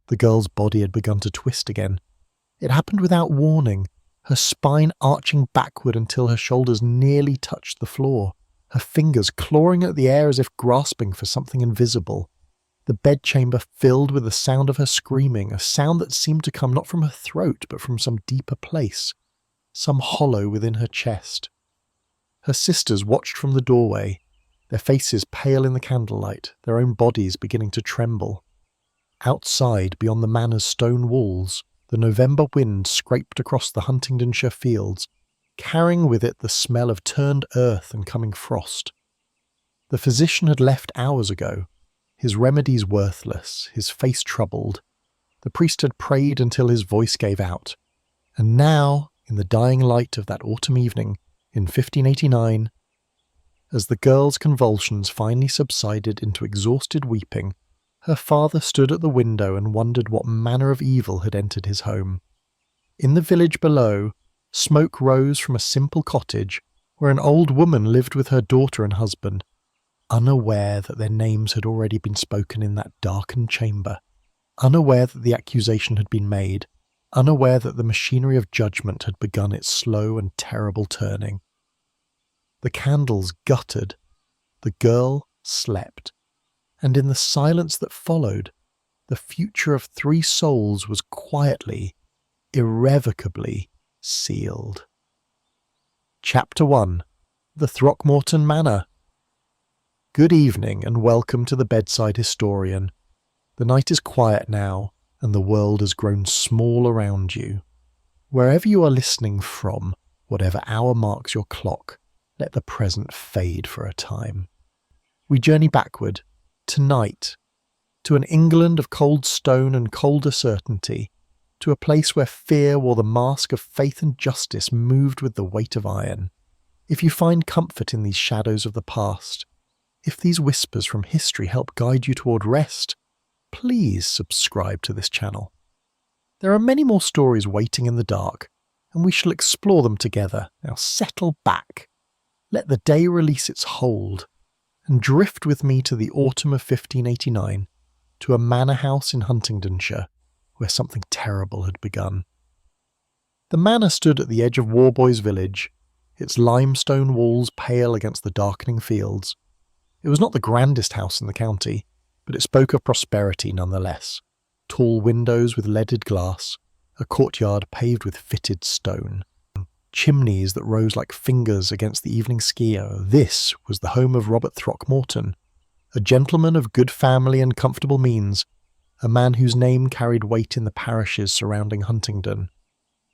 The girl's body had begun to twist again. It happened without warning, her spine arching backward until her shoulders nearly touched the floor, her fingers clawing at the air as if grasping for something invisible. The bedchamber filled with the sound of her screaming, a sound that seemed to come not from her throat but from some deeper place, some hollow within her chest. Her sisters watched from the doorway, their faces pale in the candlelight, their own bodies beginning to tremble. Outside, beyond the manor's stone walls, the November wind scraped across the Huntingdonshire fields, carrying with it the smell of turned earth and coming frost. The physician had left hours ago, his remedies worthless, his face troubled. The priest had prayed until his voice gave out, and now, in the dying light of that autumn evening, in 1589, as the girl's convulsions finally subsided into exhausted weeping, her father stood at the window and wondered what manner of evil had entered his home. In the village below, smoke rose from a simple cottage where an old woman lived with her daughter and husband, unaware that their names had already been spoken in that darkened chamber, unaware that the accusation had been made, unaware that the machinery of judgment had begun its slow and terrible turning. The candles guttered, the girl slept, and in the silence that followed, the future of 3 souls was quietly, irrevocably sealed. Chapter 1. The Throckmorton Manor. Good evening and welcome to the Bedside Historian. The night is quiet now, and the world has grown small around you. Wherever you are listening from, whatever hour marks your clock, let the present fade for a time. We journey backward, tonight, to an England of cold stone and colder certainty, to a place where fear wore the mask of faith and justice moved with the weight of iron. If you find comfort in these shadows of the past, if these whispers from history help guide you toward rest, please subscribe to this channel. There are many more stories waiting in the dark, and we shall explore them together. Now settle back, let the day release its hold, and drift with me to the autumn of 1589, to a manor house in Huntingdonshire, where something terrible had begun. The manor stood at the edge of Warboys village, its limestone walls pale against the darkening fields. It was not the grandest house in the county, but it spoke of prosperity nonetheless. Tall windows with leaded glass, a courtyard paved with fitted stone, chimneys that rose like fingers against the evening sky. This was the home of Robert Throckmorton, a gentleman of good family and comfortable means, a man whose name carried weight in the parishes surrounding Huntingdon.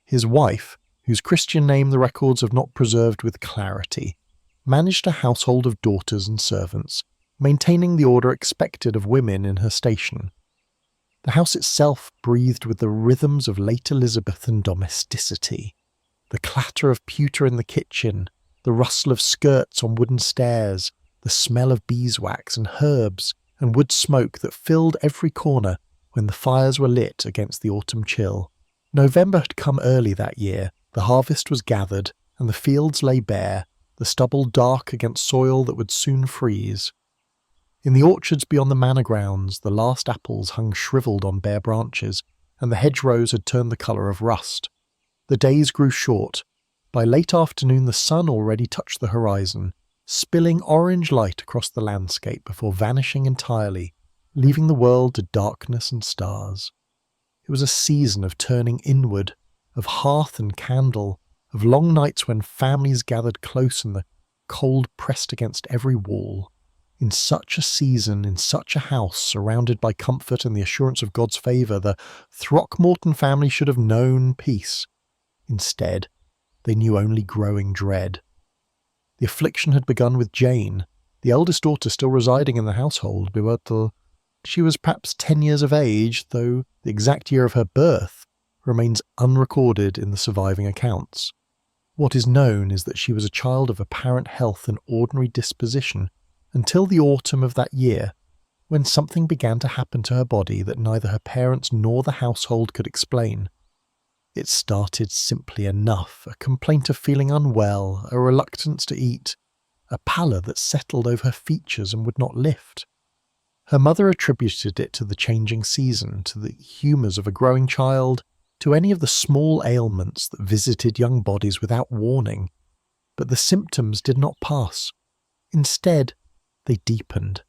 His wife, whose Christian name the records have not preserved with clarity, managed a household of daughters and servants, maintaining the order expected of women in her station. The house itself breathed with the rhythms of late Elizabethan domesticity. The clatter of pewter in the kitchen, the rustle of skirts on wooden stairs, the smell of beeswax and herbs and wood smoke that filled every corner when the fires were lit against the autumn chill. November had come early that year, the harvest was gathered, and the fields lay bare, the stubble dark against soil that would soon freeze. In the orchards beyond the manor grounds, the last apples hung shriveled on bare branches, and the hedgerows had turned the colour of rust. The days grew short. By late afternoon the sun already touched the horizon, spilling orange light across the landscape before vanishing entirely, leaving the world to darkness and stars. It was a season of turning inward, of hearth and candle, of long nights when families gathered close and the cold pressed against every wall. In such a season, in such a house, surrounded by comfort and the assurance of God's favour, the Throckmorton family should have known peace. Instead, they knew only growing dread. The affliction had begun with Jane, the eldest daughter still residing in the household, but she was perhaps 10 years of age, though the exact year of her birth remains unrecorded in the surviving accounts. What is known is that she was a child of apparent health and ordinary disposition until the autumn of that year, when something began to happen to her body that neither her parents nor the household could explain. It started simply enough, a complaint of feeling unwell, a reluctance to eat, a pallor that settled over her features and would not lift. Her mother attributed it to the changing season, to the humours of a growing child, to any of the small ailments that visited young bodies without warning. But the symptoms did not pass. Instead, they deepened.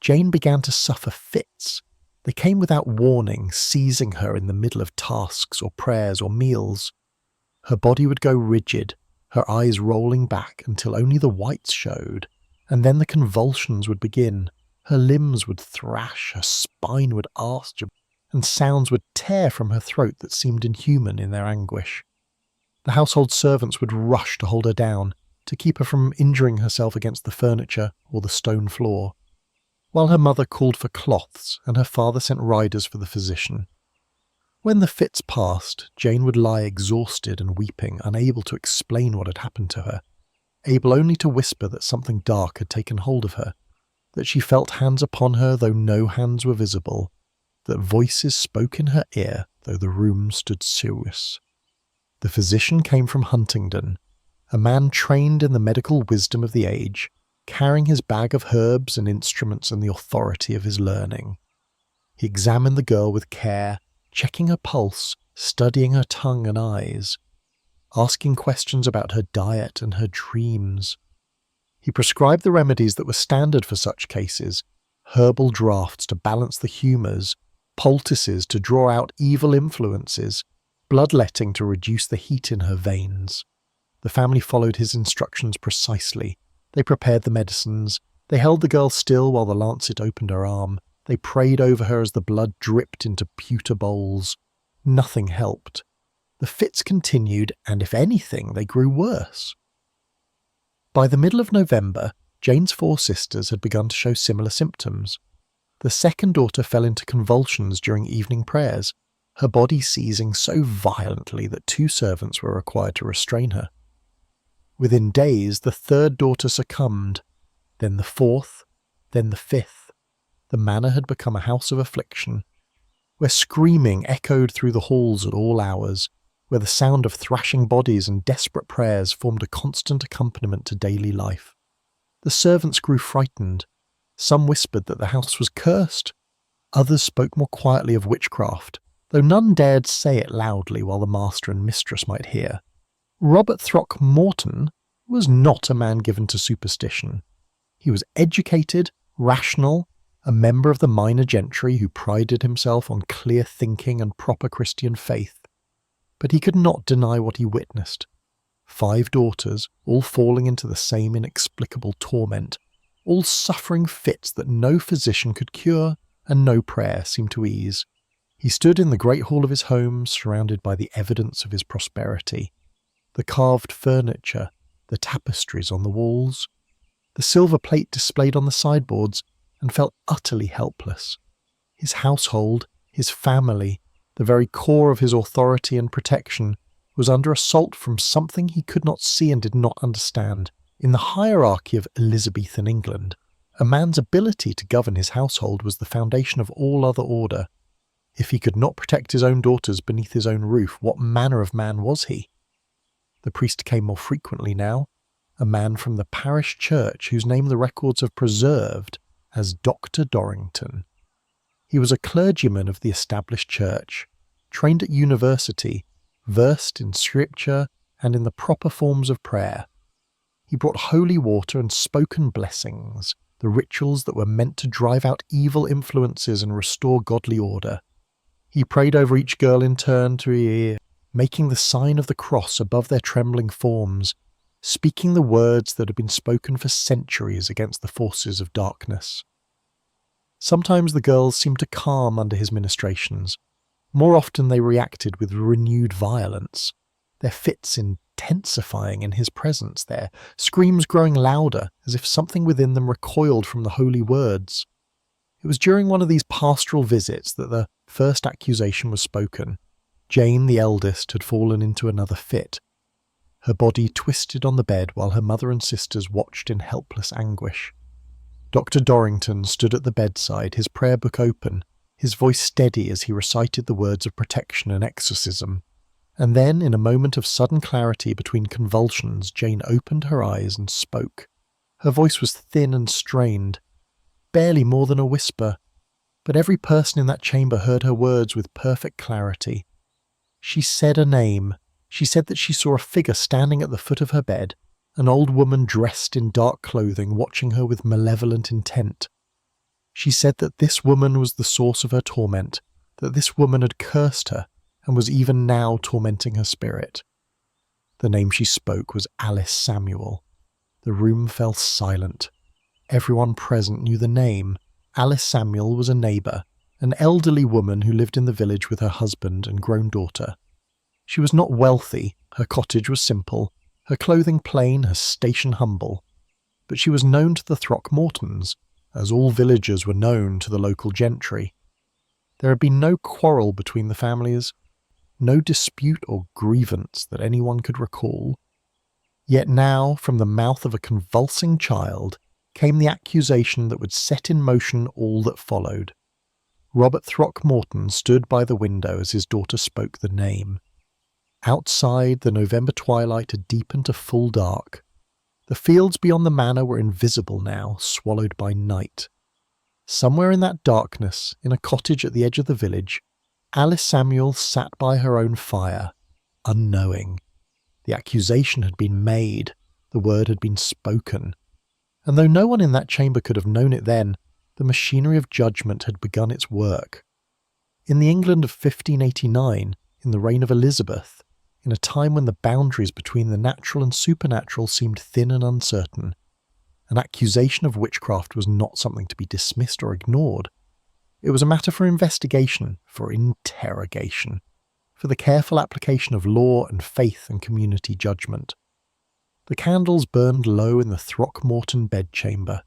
Jane began to suffer fits. They came without warning, seizing her in the middle of tasks or prayers or meals. Her body would go rigid, her eyes rolling back until only the whites showed, and then the convulsions would begin. Her limbs would thrash, her spine would arch, and sounds would tear from her throat that seemed inhuman in their anguish. The household servants would rush to hold her down, to keep her from injuring herself against the furniture or the stone floor, while her mother called for cloths and her father sent riders for the physician. When the fits passed, Jane would lie exhausted and weeping, unable to explain what had happened to her, able only to whisper that something dark had taken hold of her, that she felt hands upon her though no hands were visible, that voices spoke in her ear though the room stood serious. The physician came from Huntingdon, a man trained in the medical wisdom of the age, carrying his bag of herbs and instruments and the authority of his learning. He examined the girl with care, checking her pulse, studying her tongue and eyes, asking questions about her diet and her dreams. He prescribed the remedies that were standard for such cases: herbal draughts to balance the humours, poultices to draw out evil influences, bloodletting to reduce the heat in her veins. The family followed his instructions precisely. They prepared the medicines. They held the girl still while the lancet opened her arm. They prayed over her as the blood dripped into pewter bowls. Nothing helped. The fits continued, and if anything, they grew worse. By the middle of November, Jane's 4 sisters had begun to show similar symptoms. The second daughter fell into convulsions during evening prayers, her body seizing so violently that 2 servants were required to restrain her. Within days, the third daughter succumbed, then the 4th, then the 5th. The manor had become a house of affliction, where screaming echoed through the halls at all hours, where the sound of thrashing bodies and desperate prayers formed a constant accompaniment to daily life. The servants grew frightened. Some whispered that the house was cursed. Others spoke more quietly of witchcraft, though none dared say it loudly while the master and mistress might hear. Robert Throckmorton was not a man given to superstition. He was educated, rational, a member of the minor gentry who prided himself on clear thinking and proper Christian faith. But he could not deny what he witnessed. 5 daughters, all falling into the same inexplicable torment, all suffering fits that no physician could cure and no prayer seemed to ease. He stood in the great hall of his home, surrounded by the evidence of his prosperity. The carved furniture, the tapestries on the walls, the silver plate displayed on the sideboards, and felt utterly helpless. His household, his family, the very core of his authority and protection, was under assault from something he could not see and did not understand. In the hierarchy of Elizabethan England, a man's ability to govern his household was the foundation of all other order. If he could not protect his own daughters beneath his own roof, what manner of man was he? The priest came more frequently now, a man from the parish church whose name the records have preserved as Dr. Dorrington. He was a clergyman of the established church, trained at university, versed in scripture and in the proper forms of prayer. He brought holy water and spoken blessings, the rituals that were meant to drive out evil influences and restore godly order. He prayed over each girl in turn to ear, making the sign of the cross above their trembling forms, speaking the words that had been spoken for centuries against the forces of darkness. Sometimes the girls seemed to calm under his ministrations. More often they reacted with renewed violence, their fits intensifying in his presence, their screams growing louder as if something within them recoiled from the holy words. It was during one of these pastoral visits that the first accusation was spoken. Jane, the eldest, had fallen into another fit. Her body twisted on the bed while her mother and sisters watched in helpless anguish. Dr. Dorrington stood at the bedside, his prayer book open, his voice steady as he recited the words of protection and exorcism. And then, in a moment of sudden clarity between convulsions, Jane opened her eyes and spoke. Her voice was thin and strained. barely more than a whisper, but every person in that chamber heard her words with perfect clarity. She said a name. She said that she saw a figure standing at the foot of her bed, an old woman dressed in dark clothing watching her with malevolent intent. She said that this woman was the source of her torment, that this woman had cursed her and was even now tormenting her spirit. The name she spoke was Alice Samuel. The room fell silent. Everyone present knew the name. Alice Samuel was a neighbour, an elderly woman who lived in the village with her husband and grown daughter. She was not wealthy, her cottage was simple, her clothing plain, her station humble, but she was known to the Throckmortons, as all villagers were known to the local gentry. There had been no quarrel between the families, no dispute or grievance that anyone could recall. Yet now, from the mouth of a convulsing child, came the accusation that would set in motion all that followed. Robert Throckmorton stood by the window as his daughter spoke the name. Outside, the November twilight had deepened to full dark. The fields beyond the manor were invisible now, swallowed by night. Somewhere in that darkness, in a cottage at the edge of the village, Alice Samuel sat by her own fire, unknowing. The accusation had been made, the word had been spoken. And though no one in that chamber could have known it then, the machinery of judgment had begun its work. In the England of 1589, in the reign of Elizabeth, in a time when the boundaries between the natural and supernatural seemed thin and uncertain, an accusation of witchcraft was not something to be dismissed or ignored. It was a matter for investigation, for interrogation, for the careful application of law and faith and community judgment. The candles burned low in the Throckmorton bedchamber.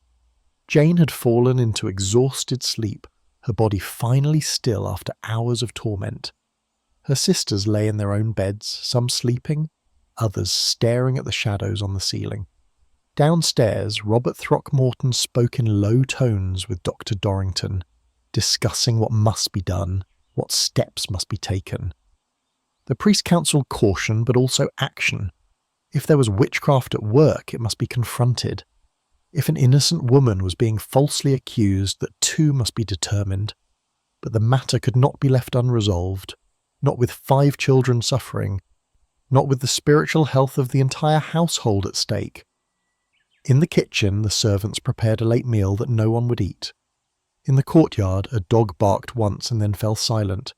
Jane had fallen into exhausted sleep, her body finally still after hours of torment. Her sisters lay in their own beds, some sleeping, others staring at the shadows on the ceiling. Downstairs, Robert Throckmorton spoke in low tones with Dr. Dorrington, discussing what must be done, what steps must be taken. The priest counselled caution, but also action. If there was witchcraft at work, it must be confronted. If an innocent woman was being falsely accused, that too must be determined. But the matter could not be left unresolved, not with 5 children suffering, not with the spiritual health of the entire household at stake. In the kitchen, the servants prepared a late meal that no one would eat. In the courtyard, a dog barked once and then fell silent.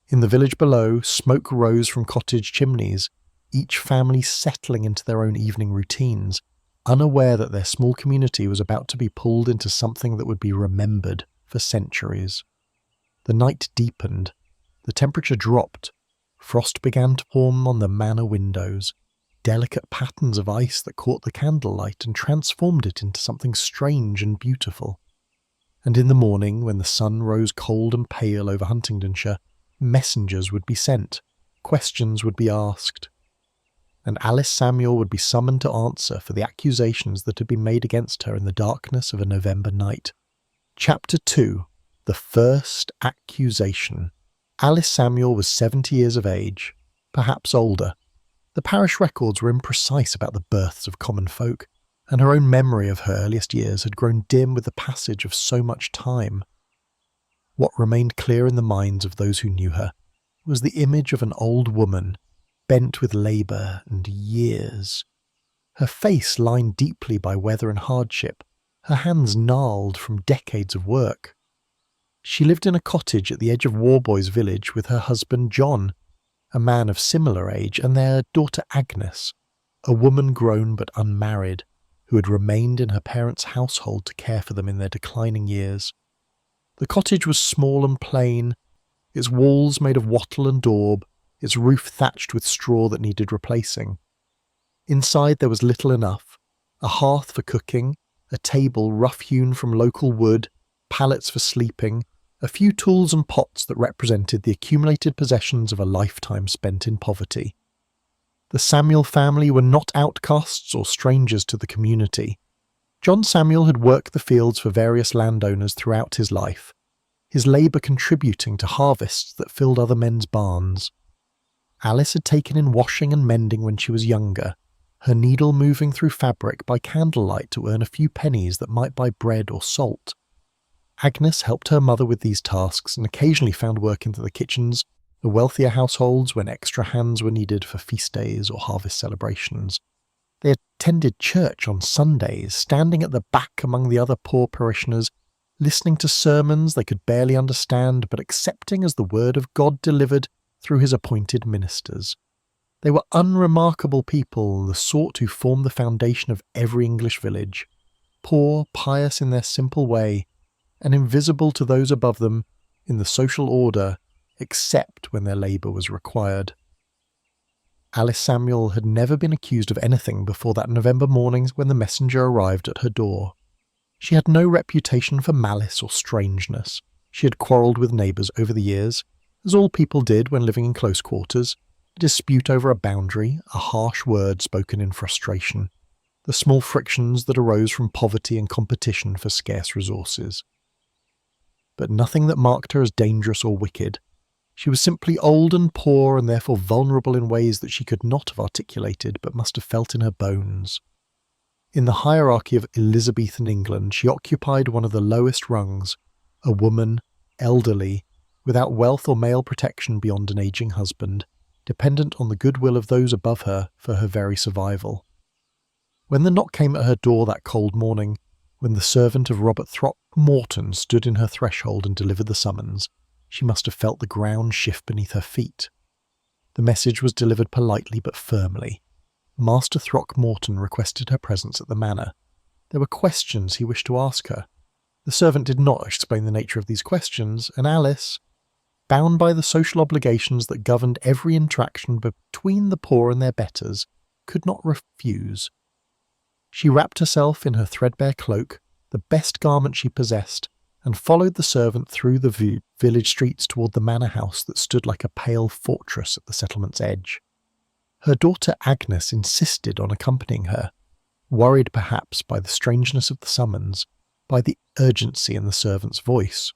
In the village below, smoke rose from cottage chimneys, each family settling into their own evening routines, unaware that their small community was about to be pulled into something that would be remembered for centuries. The night deepened. The temperature dropped. Frost began to form on the manor windows, delicate patterns of ice that caught the candlelight and transformed it into something strange and beautiful. And in the morning, when the sun rose cold and pale over Huntingdonshire, messengers would be sent, questions would be asked, and Alice Samuel would be summoned to answer for the accusations that had been made against her in the darkness of a November night. Chapter 2. The First Accusation. Alice Samuel was 70 years of age, perhaps older. The parish records were imprecise about the births of common folk, and her own memory of her earliest years had grown dim with the passage of so much time. What remained clear in the minds of those who knew her was the image of an old woman, bent with labour and years. Her face lined deeply by weather and hardship, her hands gnarled from decades of work. She lived in a cottage at the edge of Warboys village with her husband John, a man of similar age, and their daughter Agnes, a woman grown but unmarried, who had remained in her parents' household to care for them in their declining years. The cottage was small and plain, its walls made of wattle and daub, its roof thatched with straw that needed replacing. Inside there was little enough: a hearth for cooking, a table rough-hewn from local wood, pallets for sleeping, a few tools and pots that represented the accumulated possessions of a lifetime spent in poverty. The Samuel family were not outcasts or strangers to the community. John Samuel had worked the fields for various landowners throughout his life, his labour contributing to harvests that filled other men's barns. Alice had taken in washing and mending when she was younger, her needle moving through fabric by candlelight to earn a few pennies that might buy bread or salt. Agnes helped her mother with these tasks and occasionally found work into the kitchens of wealthier households when extra hands were needed for feast days or harvest celebrations. They attended church on Sundays, standing at the back among the other poor parishioners, listening to sermons they could barely understand but accepting as the word of God delivered through his appointed ministers. They were unremarkable people, the sort who formed the foundation of every English village, poor, pious in their simple way, and invisible to those above them in the social order, except when their labour was required. Alice Samuel had never been accused of anything before that November morning when the messenger arrived at her door. She had no reputation for malice or strangeness. She had quarrelled with neighbours over the years, as all people did when living in close quarters, a dispute over a boundary, a harsh word spoken in frustration, the small frictions that arose from poverty and competition for scarce resources. But nothing that marked her as dangerous or wicked. She was simply old and poor and therefore vulnerable in ways that she could not have articulated but must have felt in her bones. In the hierarchy of Elizabethan England, she occupied one of the lowest rungs, a woman, elderly, without wealth or male protection beyond an ageing husband, dependent on the goodwill of those above her for her very survival. When the knock came at her door that cold morning, when the servant of Robert Throckmorton stood in her threshold and delivered the summons, she must have felt the ground shift beneath her feet. The message was delivered politely but firmly. Master Throckmorton requested her presence at the manor. There were questions he wished to ask her. The servant did not explain the nature of these questions, and Alice, bound by the social obligations that governed every interaction between the poor and their betters, could not refuse. She wrapped herself in her threadbare cloak, the best garment she possessed, and followed the servant through the village streets toward the manor house that stood like a pale fortress at the settlement's edge. Her daughter Agnes insisted on accompanying her, worried perhaps by the strangeness of the summons, by the urgency in the servant's voice.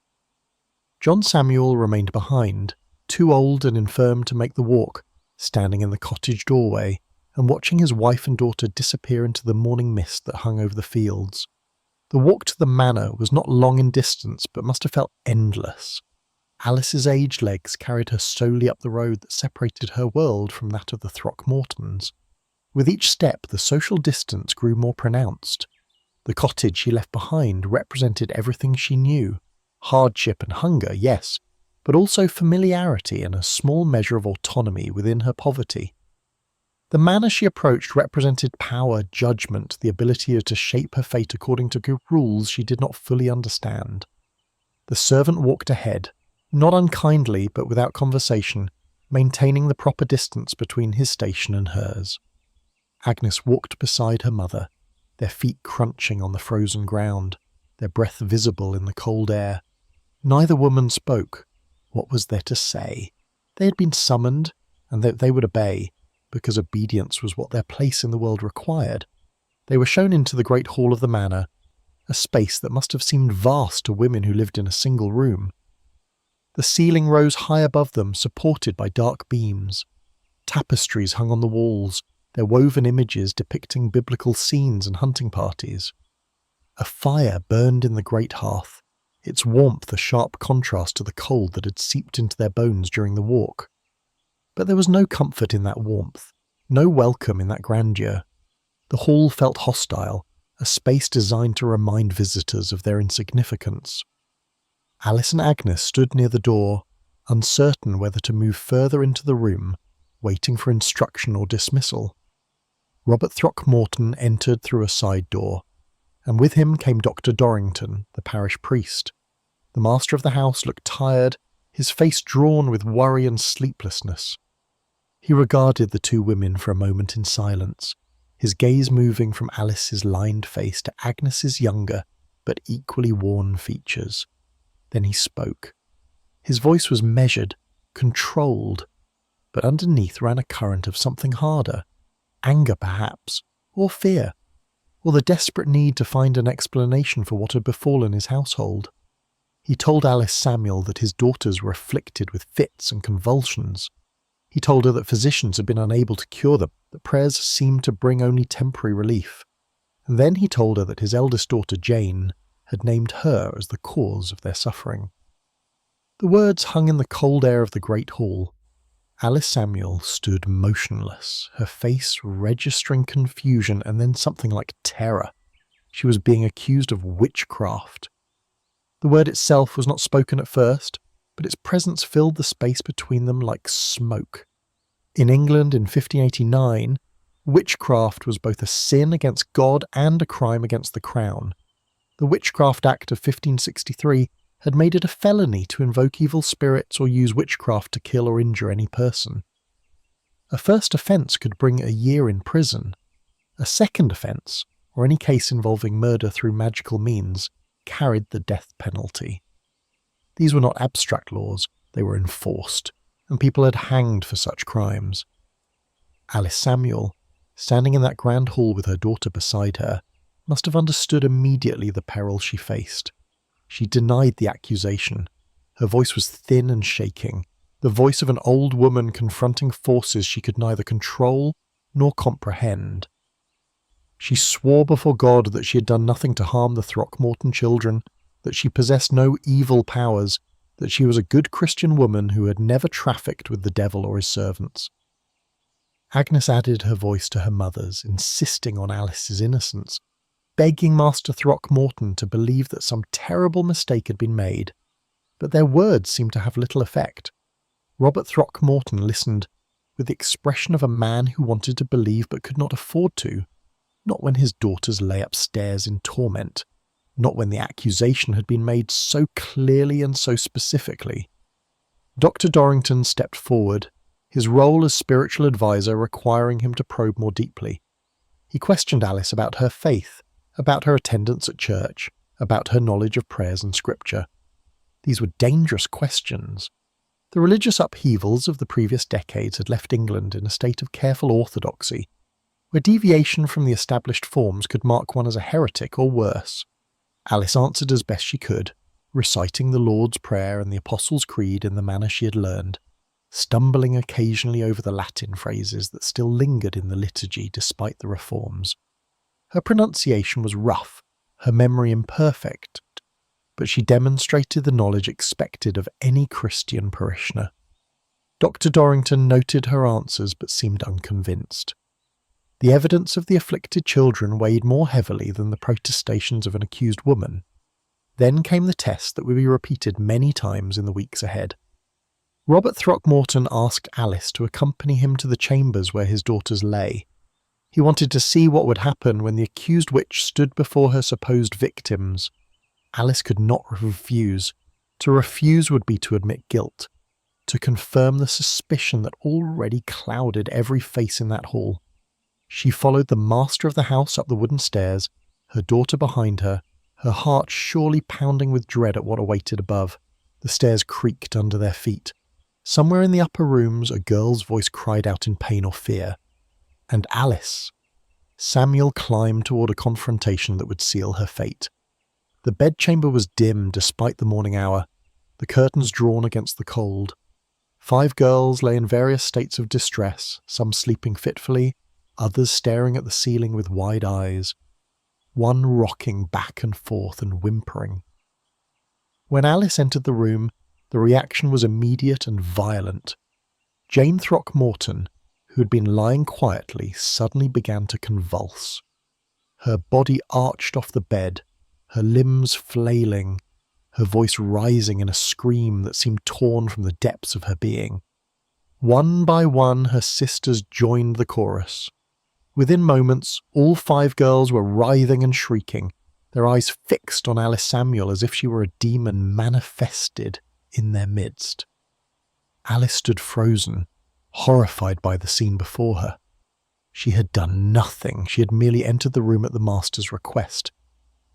John Samuel remained behind, too old and infirm to make the walk, standing in the cottage doorway and watching his wife and daughter disappear into the morning mist that hung over the fields. The walk to the manor was not long in distance, but must have felt endless. Alice's aged legs carried her slowly up the road that separated her world from that of the Throckmortons. With each step, the social distance grew more pronounced. The cottage she left behind represented everything she knew. Hardship and hunger, yes, but also familiarity and a small measure of autonomy within her poverty. The manner she approached represented power, judgment, the ability to shape her fate according to rules she did not fully understand. The servant walked ahead, not unkindly but without conversation, maintaining the proper distance between his station and hers. Agnes walked beside her mother, their feet crunching on the frozen ground, their breath visible in the cold air. Neither woman spoke. What was there to say? They had been summoned, and they would obey, because obedience was what their place in the world required. They were shown into the great hall of the manor, a space that must have seemed vast to women who lived in a single room. The ceiling rose high above them, supported by dark beams. Tapestries hung on the walls, their woven images depicting biblical scenes and hunting parties. A fire burned in the great hearth, its warmth a sharp contrast to the cold that had seeped into their bones during the walk. But there was no comfort in that warmth, no welcome in that grandeur. The hall felt hostile, a space designed to remind visitors of their insignificance. Alice and Agnes stood near the door, uncertain whether to move further into the room, waiting for instruction or dismissal. Robert Throckmorton entered through a side door, and with him came Dr. Dorrington, the parish priest. The master of the house looked tired, his face drawn with worry and sleeplessness. He regarded the two women for a moment in silence, his gaze moving from Alice's lined face to Agnes's younger, but equally worn features. Then he spoke. His voice was measured, controlled, but underneath ran a current of something harder, anger perhaps, or fear, or the desperate need to find an explanation for what had befallen his household. He told Alice Samuel that his daughters were afflicted with fits and convulsions. He told her that physicians had been unable to cure them, that prayers seemed to bring only temporary relief. And then he told her that his eldest daughter, Jane, had named her as the cause of their suffering. The words hung in the cold air of the great hall. Alice Samuel stood motionless, her face registering confusion and then something like terror. She was being accused of witchcraft. The word itself was not spoken at first, but its presence filled the space between them like smoke. In England in 1589, witchcraft was both a sin against God and a crime against the crown. The Witchcraft Act of 1563 had made it a felony to invoke evil spirits or use witchcraft to kill or injure any person. A first offence could bring a year in prison. A second offence, or any case involving murder through magical means, carried the death penalty. These were not abstract laws, they were enforced, and people had hanged for such crimes. Alice Samuel, standing in that grand hall with her daughter beside her, must have understood immediately the peril she faced. She denied the accusation. Her voice was thin and shaking, the voice of an old woman confronting forces she could neither control nor comprehend. She swore before God that she had done nothing to harm the Throckmorton children, that she possessed no evil powers, that she was a good Christian woman who had never trafficked with the devil or his servants. Agnes added her voice to her mother's, insisting on Alice's innocence, begging Master Throckmorton to believe that some terrible mistake had been made, but their words seemed to have little effect. Robert Throckmorton listened with the expression of a man who wanted to believe but could not afford to, not when his daughters lay upstairs in torment, not when the accusation had been made so clearly and so specifically. Dr. Dorrington stepped forward, his role as spiritual advisor requiring him to probe more deeply. He questioned Alice about her faith, about her attendance at church, about her knowledge of prayers and scripture. These were dangerous questions. The religious upheavals of the previous decades had left England in a state of careful orthodoxy, where deviation from the established forms could mark one as a heretic or worse. Alice answered as best she could, reciting the Lord's Prayer and the Apostles' Creed in the manner she had learned, stumbling occasionally over the Latin phrases that still lingered in the liturgy despite the reforms. Her pronunciation was rough, her memory imperfect, but she demonstrated the knowledge expected of any Christian parishioner. Dr. Dorrington noted her answers but seemed unconvinced. The evidence of the afflicted children weighed more heavily than the protestations of an accused woman. Then came the test that would be repeated many times in the weeks ahead. Robert Throckmorton asked Alice to accompany him to the chambers where his daughters lay. He wanted to see what would happen when the accused witch stood before her supposed victims. Alice could not refuse. To refuse would be to admit guilt, to confirm the suspicion that already clouded every face in that hall. She followed the master of the house up the wooden stairs, her daughter behind her, her heart surely pounding with dread at what awaited above. The stairs creaked under their feet. Somewhere in the upper rooms a girl's voice cried out in pain or fear. And Alice. Samuel climbed toward a confrontation that would seal her fate. The bedchamber was dim despite the morning hour, the curtains drawn against the cold. 5 girls lay in various states of distress, some sleeping fitfully, others staring at the ceiling with wide eyes, one rocking back and forth and whimpering. When Alice entered the room, the reaction was immediate and violent. Jane Throckmorton, who had been lying quietly, suddenly began to convulse. Her body arched off the bed, her limbs flailing, her voice rising in a scream that seemed torn from the depths of her being. One by one her sisters joined the chorus. Within moments, all 5 girls were writhing and shrieking, their eyes fixed on Alice Samuel as if she were a demon manifested in their midst. Alice stood frozen, horrified by the scene before her. She had done nothing, she had merely entered the room at the master's request.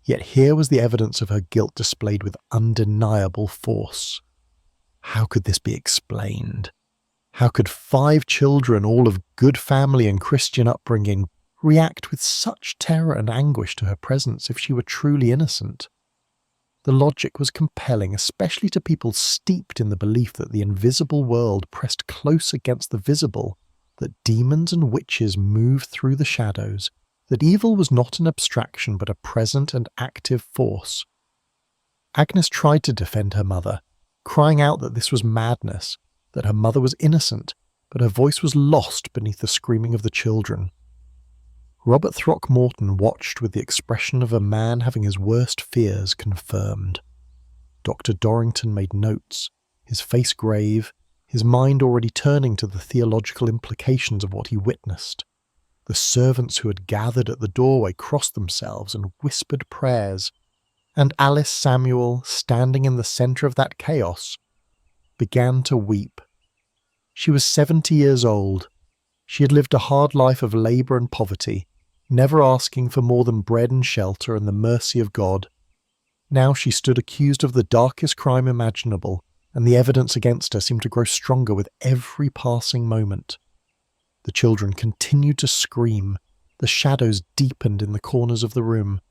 Yet here was the evidence of her guilt displayed with undeniable force. How could this be explained? How could 5 children, all of good family and Christian upbringing, react with such terror and anguish to her presence if she were truly innocent? The logic was compelling, especially to people steeped in the belief that the invisible world pressed close against the visible, that demons and witches moved through the shadows, that evil was not an abstraction but a present and active force. Agnes tried to defend her mother, crying out that this was madness, that her mother was innocent, but her voice was lost beneath the screaming of the children. Robert Throckmorton watched with the expression of a man having his worst fears confirmed. Dr. Dorrington made notes, his face grave, his mind already turning to the theological implications of what he witnessed. The servants who had gathered at the doorway crossed themselves and whispered prayers, and Alice Samuel, standing in the centre of that chaos, began to weep. She was 70 years old. She had lived a hard life of labour and poverty, never asking for more than bread and shelter and the mercy of God. Now she stood accused of the darkest crime imaginable, and the evidence against her seemed to grow stronger with every passing moment. The children continued to scream, the shadows deepened in the corners of the room,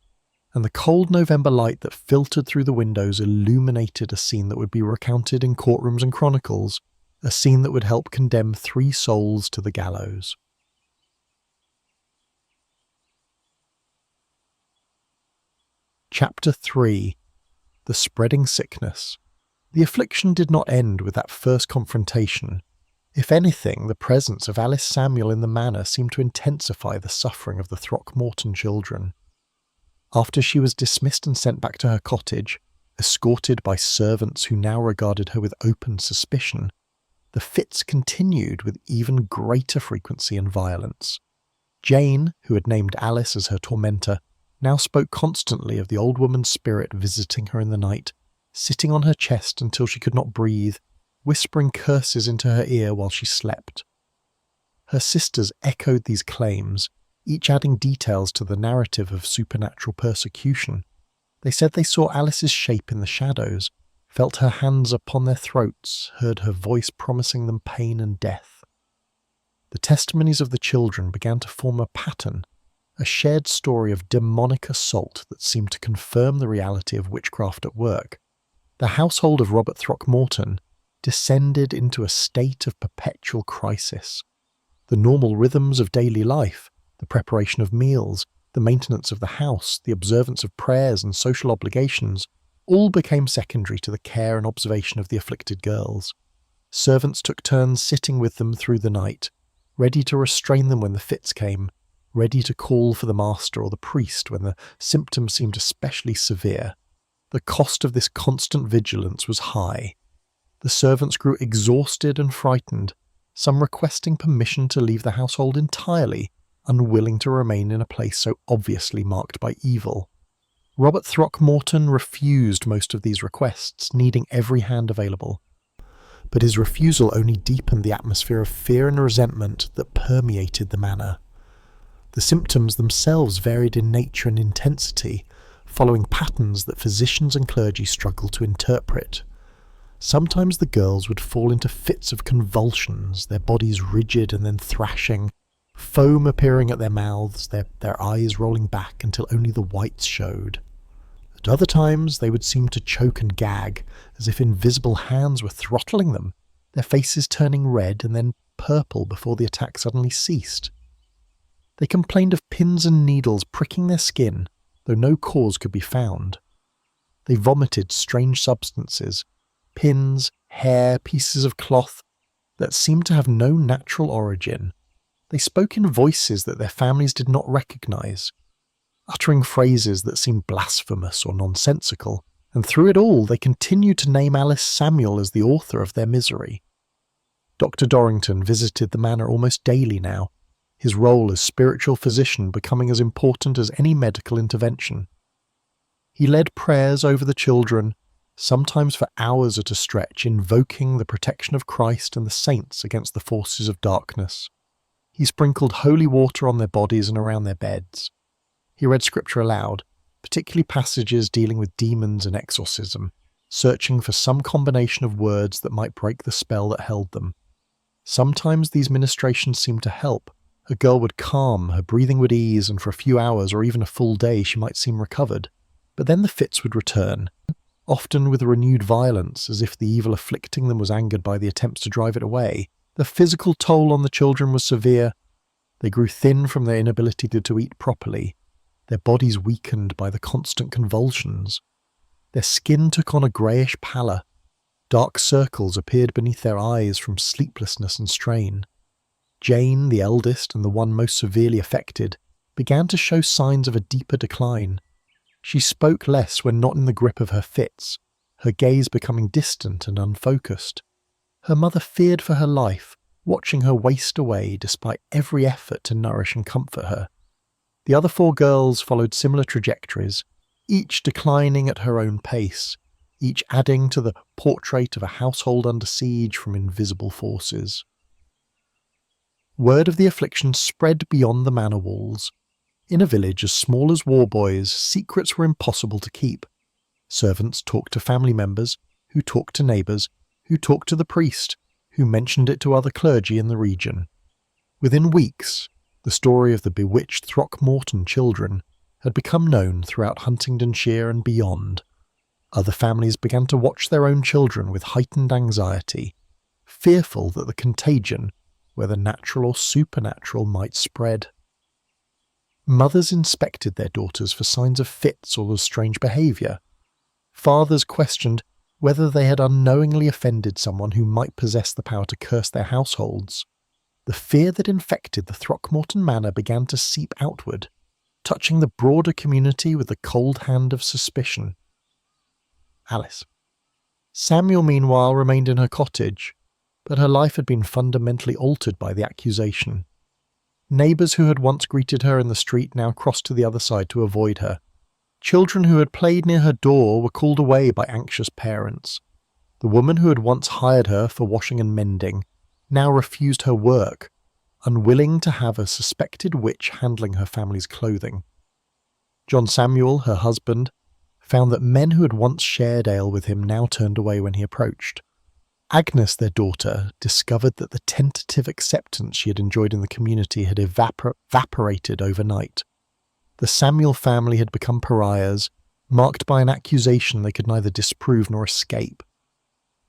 and the cold November light that filtered through the windows illuminated a scene that would be recounted in courtrooms and chronicles, a scene that would help condemn 3 souls to the gallows. Chapter 3. The Spreading Sickness. The affliction did not end with that first confrontation. If anything, the presence of Alice Samuel in the manor seemed to intensify the suffering of the Throckmorton children. After she was dismissed and sent back to her cottage, escorted by servants who now regarded her with open suspicion, the fits continued with even greater frequency and violence. Jane, who had named Alice as her tormentor, now spoke constantly of the old woman's spirit visiting her in the night, sitting on her chest until she could not breathe, whispering curses into her ear while she slept. Her sisters echoed these claims, each adding details to the narrative of supernatural persecution. They said they saw Alice's shape in the shadows, felt her hands upon their throats, heard her voice promising them pain and death. The testimonies of the children began to form a pattern, a shared story of demonic assault that seemed to confirm the reality of witchcraft at work. The household of Robert Throckmorton descended into a state of perpetual crisis. The normal rhythms of daily life, the preparation of meals, the maintenance of the house, the observance of prayers and social obligations, all became secondary to the care and observation of the afflicted girls. Servants took turns sitting with them through the night, ready to restrain them when the fits came, ready to call for the master or the priest when the symptoms seemed especially severe. The cost of this constant vigilance was high. The servants grew exhausted and frightened, some requesting permission to leave the household entirely, unwilling to remain in a place so obviously marked by evil. Robert Throckmorton refused most of these requests, needing every hand available. But his refusal only deepened the atmosphere of fear and resentment that permeated the manor. The symptoms themselves varied in nature and intensity, following patterns that physicians and clergy struggled to interpret. Sometimes the girls would fall into fits of convulsions, their bodies rigid and then thrashing, foam appearing at their mouths, their eyes rolling back until only the whites showed. At other times they would seem to choke and gag, as if invisible hands were throttling them, their faces turning red and then purple before the attack suddenly ceased. They complained of pins and needles pricking their skin, though no cause could be found. They vomited strange substances, pins, hair, pieces of cloth, that seemed to have no natural origin. They spoke in voices that their families did not recognize, uttering phrases that seemed blasphemous or nonsensical, and through it all they continued to name Alice Samuel as the author of their misery. Dr. Dorrington visited the manor almost daily now, his role as spiritual physician becoming as important as any medical intervention. He led prayers over the children, sometimes for hours at a stretch, invoking the protection of Christ and the saints against the forces of darkness. He sprinkled holy water on their bodies and around their beds. He read scripture aloud, particularly passages dealing with demons and exorcism, searching for some combination of words that might break the spell that held them. Sometimes these ministrations seemed to help. A girl would calm, her breathing would ease, and for a few hours or even a full day she might seem recovered. But then the fits would return, often with renewed violence, as if the evil afflicting them was angered by the attempts to drive it away. The physical toll on the children was severe. They grew thin from their inability to eat properly, their bodies weakened by the constant convulsions. Their skin took on a greyish pallor. Dark circles appeared beneath their eyes from sleeplessness and strain. Jane, the eldest and the one most severely affected, began to show signs of a deeper decline. She spoke less when not in the grip of her fits, her gaze becoming distant and unfocused. Her mother feared for her life, watching her waste away despite every effort to nourish and comfort her. The other 4 girls followed similar trajectories, each declining at her own pace, each adding to the portrait of a household under siege from invisible forces. Word of the affliction spread beyond the manor walls. In a village as small as Warboys, secrets were impossible to keep. Servants talked to family members, who talked to neighbours, who talked to the priest, who mentioned it to other clergy in the region. Within weeks, the story of the bewitched Throckmorton children had become known throughout Huntingdonshire and beyond. Other families began to watch their own children with heightened anxiety, fearful that the contagion, whether natural or supernatural, might spread. Mothers inspected their daughters for signs of fits or of strange behaviour. Fathers questioned whether they had unknowingly offended someone who might possess the power to curse their households. The fear that infected the Throckmorton manor began to seep outward, touching the broader community with the cold hand of suspicion. Alice. Samuel, meanwhile, remained in her cottage, but her life had been fundamentally altered by the accusation. Neighbours who had once greeted her in the street now crossed to the other side to avoid her. Children who had played near her door were called away by anxious parents. The woman who had once hired her for washing and mending now refused her work, unwilling to have a suspected witch handling her family's clothing. John Samuel, her husband, found that men who had once shared ale with him now turned away when he approached. Agnes, their daughter, discovered that the tentative acceptance she had enjoyed in the community had evaporated overnight. The Samuel family had become pariahs, marked by an accusation they could neither disprove nor escape.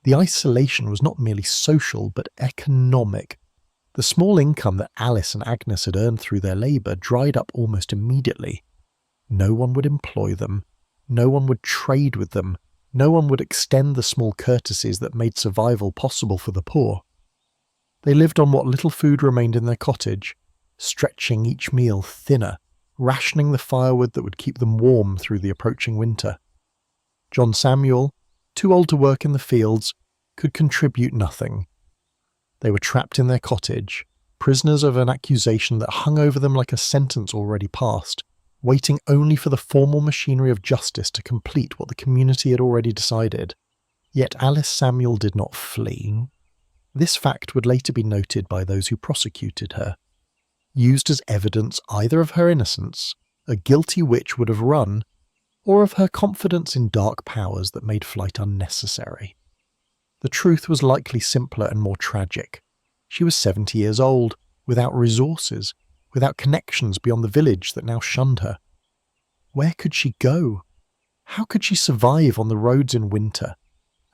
The isolation was not merely social, but economic. The small income that Alice and Agnes had earned through their labour dried up almost immediately. No one would employ them, no one would trade with them, no one would extend the small courtesies that made survival possible for the poor. They lived on what little food remained in their cottage, stretching each meal thinner, rationing the firewood that would keep them warm through the approaching winter. John Samuel, too old to work in the fields, could contribute nothing. They were trapped in their cottage, prisoners of an accusation that hung over them like a sentence already passed, waiting only for the formal machinery of justice to complete what the community had already decided. Yet Alice Samuel did not flee. This fact would later be noted by those who prosecuted her. Used as evidence either of her innocence, a guilty witch would have run, or of her confidence in dark powers that made flight unnecessary. The truth was likely simpler and more tragic. She was 70 years old, without resources, without connections beyond the village that now shunned her. Where could she go? How could she survive on the roads in winter?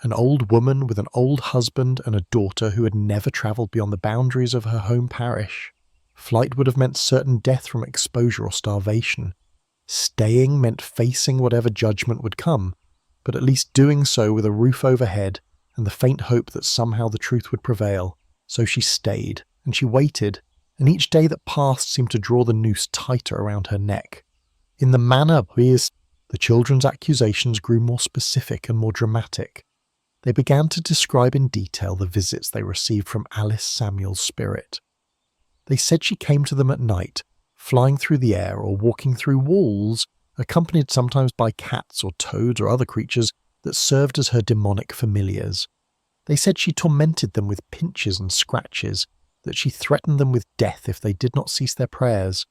An old woman with an old husband and a daughter who had never travelled beyond the boundaries of her home parish. Flight would have meant certain death from exposure or starvation. Staying meant facing whatever judgment would come, but at least doing so with a roof overhead and the faint hope that somehow the truth would prevail. So she stayed, and she waited, and each day that passed seemed to draw the noose tighter around her neck. In the manor, the children's accusations grew more specific and more dramatic. They began to describe in detail the visits they received from Alice Samuel's spirit. They said she came to them at night, flying through the air or walking through walls, accompanied sometimes by cats or toads or other creatures that served as her demonic familiars. They said she tormented them with pinches and scratches, that she threatened them with death if they did not cease their prayers.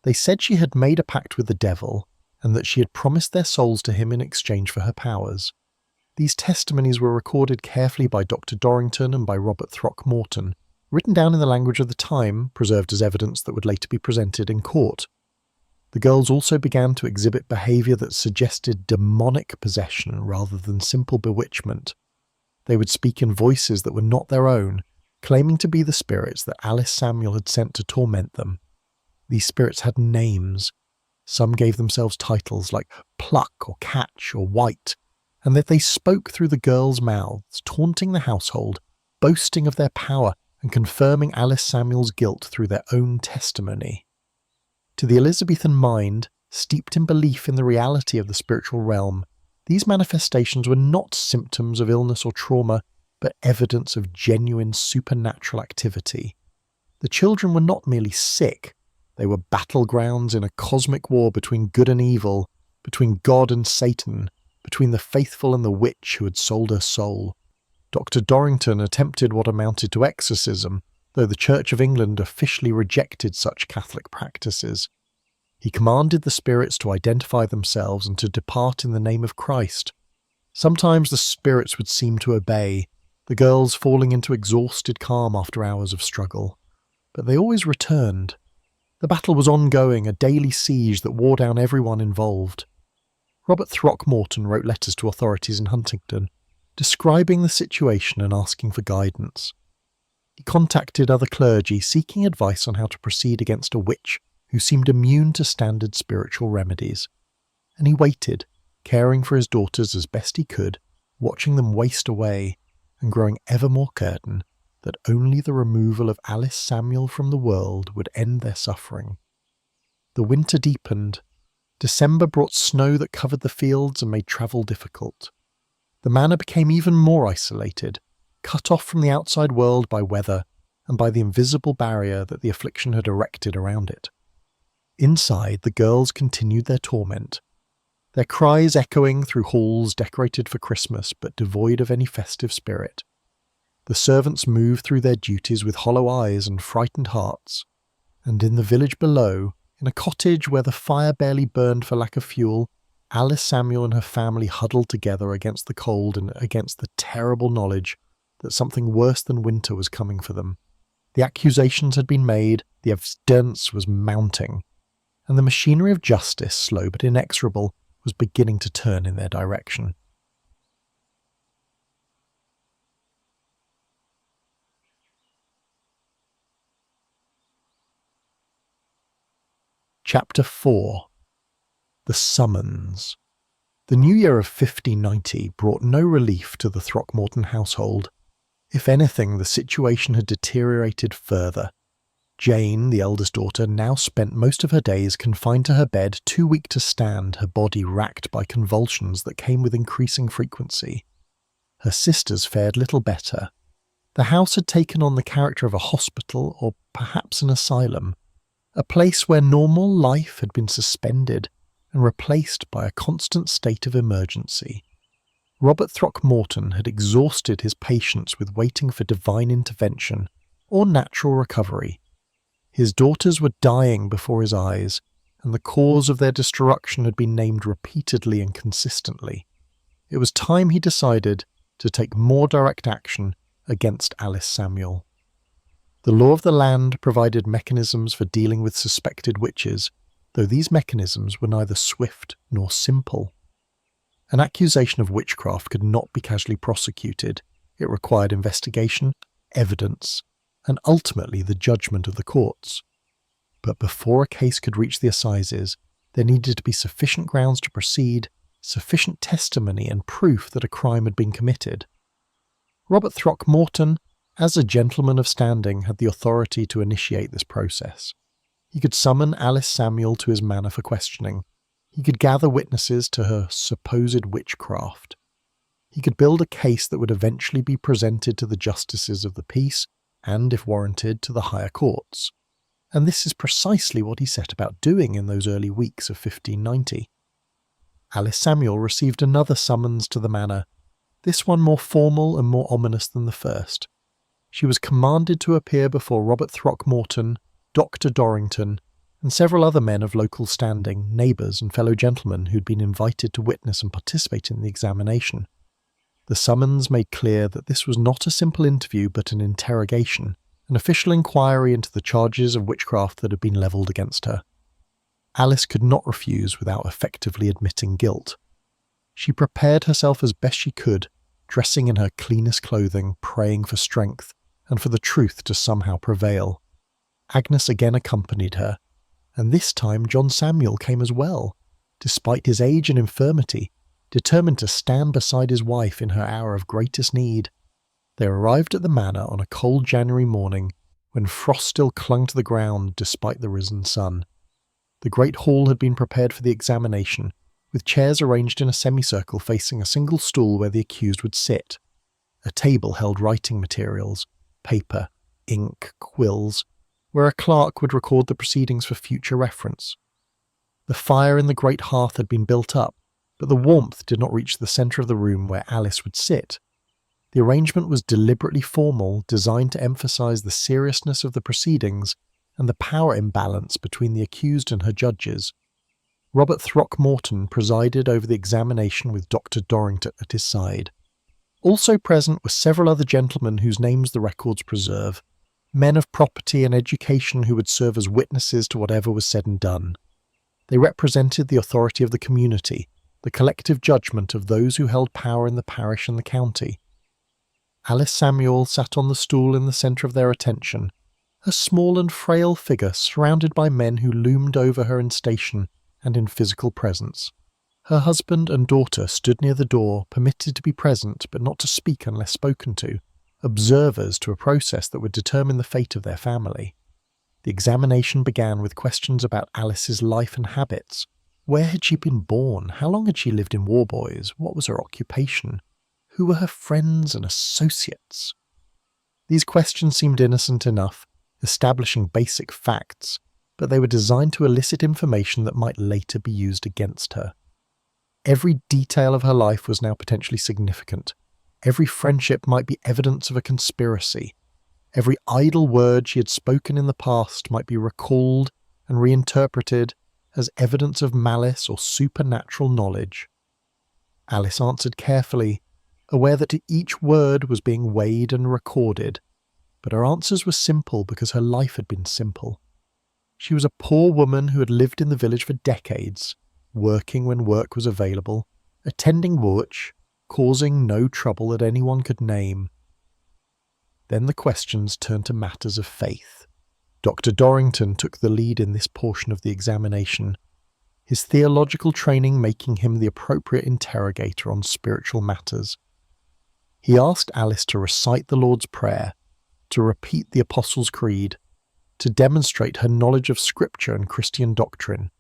They said she had made a pact with the devil, and that she had promised their souls to him in exchange for her powers. These testimonies were recorded carefully by Dr. Dorrington and by Robert Throckmorton, written down in the language of the time, preserved as evidence that would later be presented in court. The girls also began to exhibit behaviour that suggested demonic possession rather than simple bewitchment. They would speak in voices that were not their own, claiming to be the spirits that Alice Samuel had sent to torment them. These spirits had names. Some gave themselves titles like Pluck or Catch or White, and that they spoke through the girls' mouths, taunting the household, boasting of their power, and confirming Alice Samuel's guilt through their own testimony. To the Elizabethan mind, steeped in belief in the reality of the spiritual realm, these manifestations were not symptoms of illness or trauma, but evidence of genuine supernatural activity. The children were not merely sick, they were battlegrounds in a cosmic war between good and evil, between God and Satan, between the faithful and the witch who had sold her soul. Dr. Dorrington attempted what amounted to exorcism, though the Church of England officially rejected such Catholic practices. He commanded the spirits to identify themselves and to depart in the name of Christ. Sometimes the spirits would seem to obey, the girls falling into exhausted calm after hours of struggle. But they always returned. The battle was ongoing, a daily siege that wore down everyone involved. Robert Throckmorton wrote letters to authorities in Huntingdon, describing the situation and asking for guidance. He contacted other clergy seeking advice on how to proceed against a witch who seemed immune to standard spiritual remedies. And he waited, caring for his daughters as best he could, watching them waste away, and growing ever more certain that only the removal of Alice Samuel from the world would end their suffering. The winter deepened. December brought snow that covered the fields and made travel difficult. The manor became even more isolated, cut off from the outside world by weather and by the invisible barrier that the affliction had erected around it. Inside, the girls continued their torment, their cries echoing through halls decorated for Christmas but devoid of any festive spirit. The servants moved through their duties with hollow eyes and frightened hearts, and in the village below, in a cottage where the fire barely burned for lack of fuel, Alice Samuel and her family huddled together against the cold and against the terrible knowledge that something worse than winter was coming for them. The accusations had been made, the evidence was mounting, and the machinery of justice, slow but inexorable, was beginning to turn in their direction. Chapter 4. The Summons. The new year of 1590 brought no relief to the Throckmorton household. If anything, the situation had deteriorated further. Jane, the eldest daughter, now spent most of her days confined to her bed, too weak to stand, her body racked by convulsions that came with increasing frequency. Her sisters fared little better. The house had taken on the character of a hospital or perhaps an asylum, a place where normal life had been suspended and replaced by a constant state of emergency. Robert Throckmorton had exhausted his patience with waiting for divine intervention or natural recovery. His daughters were dying before his eyes, and the cause of their destruction had been named repeatedly and consistently. It was time, he decided, to take more direct action against Alice Samuel. The law of the land provided mechanisms for dealing with suspected witches, though these mechanisms were neither swift nor simple. An accusation of witchcraft could not be casually prosecuted. It required investigation, evidence, and ultimately the judgment of the courts. But before a case could reach the assizes, there needed to be sufficient grounds to proceed, sufficient testimony and proof that a crime had been committed. Robert Throckmorton, as a gentleman of standing, had the authority to initiate this process. He could summon Alice Samuel to his manor for questioning. He could gather witnesses to her supposed witchcraft. He could build a case that would eventually be presented to the justices of the peace and, if warranted, to the higher courts. And this is precisely what he set about doing in those early weeks of 1590. Alice Samuel received another summons to the manor, this one more formal and more ominous than the first. She was commanded to appear before Robert Throckmorton, Dr. Dorrington, and several other men of local standing, neighbours and fellow gentlemen who'd been invited to witness and participate in the examination. The summons made clear that this was not a simple interview but an interrogation, an official inquiry into the charges of witchcraft that had been levelled against her. Alice could not refuse without effectively admitting guilt. She prepared herself as best she could, dressing in her cleanest clothing, praying for strength, and for the truth to somehow prevail. Agnes again accompanied her, and this time John Samuel came as well. Despite his age and infirmity, determined to stand beside his wife in her hour of greatest need. They arrived at the manor on a cold January morning, when frost still clung to the ground despite the risen sun. The great hall had been prepared for the examination, with chairs arranged in a semicircle facing a single stool where the accused would sit. A table held writing materials, paper, ink, quills, where a clerk would record the proceedings for future reference. The fire in the great hearth had been built up, but the warmth did not reach the centre of the room where Alice would sit. The arrangement was deliberately formal, designed to emphasise the seriousness of the proceedings and the power imbalance between the accused and her judges. Robert Throckmorton presided over the examination with Dr. Dorrington at his side. Also present were several other gentlemen whose names the records preserve, men of property and education who would serve as witnesses to whatever was said and done. They represented the authority of the community, the collective judgment of those who held power in the parish and the county. Alice Samuel sat on the stool in the centre of their attention, a small and frail figure surrounded by men who loomed over her in station and in physical presence. Her husband and daughter stood near the door, permitted to be present but not to speak unless spoken to, observers to a process that would determine the fate of their family. The examination began with questions about Alice's life and habits. Where had she been born? How long had she lived in Warboys? What was her occupation? Who were her friends and associates? These questions seemed innocent enough, establishing basic facts, but they were designed to elicit information that might later be used against her. Every detail of her life was now potentially significant. Every friendship might be evidence of a conspiracy. Every idle word she had spoken in the past might be recalled and reinterpreted as evidence of malice or supernatural knowledge. Alice answered carefully, aware that each word was being weighed and recorded, but her answers were simple because her life had been simple. She was a poor woman who had lived in the village for decades, working when work was available, attending watch, causing no trouble that anyone could name. Then the questions turned to matters of faith. Dr. Dorrington took the lead in this portion of the examination, his theological training making him the appropriate interrogator on spiritual matters. He asked Alice to recite the Lord's Prayer, to repeat the Apostles' Creed, to demonstrate her knowledge of Scripture and Christian doctrine.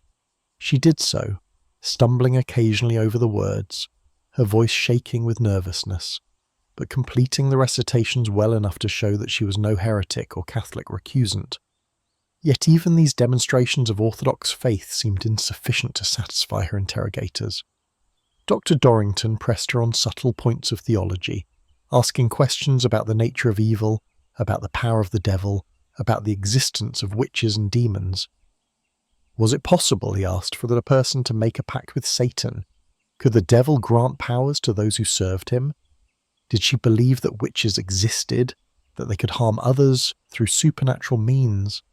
She did so, stumbling occasionally over the words, her voice shaking with nervousness, but completing the recitations well enough to show that she was no heretic or Catholic recusant. Yet even these demonstrations of orthodox faith seemed insufficient to satisfy her interrogators. Dr. Dorrington pressed her on subtle points of theology, asking questions about the nature of evil, about the power of the devil, about the existence of witches and demons. Was it possible, he asked, for a person to make a pact with Satan? Could the devil grant powers to those who served him? Did she believe that witches existed, that they could harm others through supernatural means?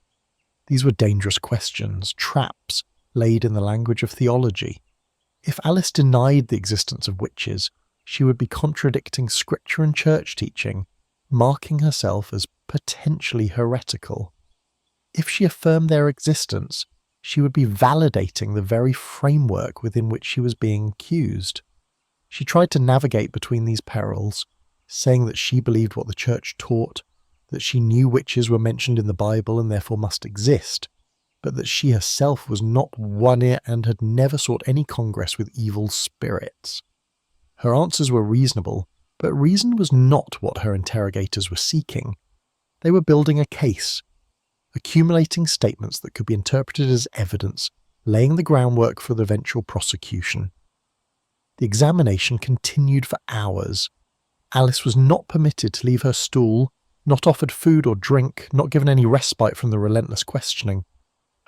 These were dangerous questions, traps laid in the language of theology. If Alice denied the existence of witches, she would be contradicting scripture and church teaching, marking herself as potentially heretical. If she affirmed their existence, she would be validating the very framework within which she was being accused. She tried to navigate between these perils, saying that she believed what the church taught, that she knew witches were mentioned in the Bible and therefore must exist, but that she herself was not one and had never sought any congress with evil spirits. Her answers were reasonable, but reason was not what her interrogators were seeking. They were building a case, accumulating statements that could be interpreted as evidence, laying the groundwork for the eventual prosecution. The examination continued for hours. Alice was not permitted to leave her stool, not offered food or drink, not given any respite from the relentless questioning.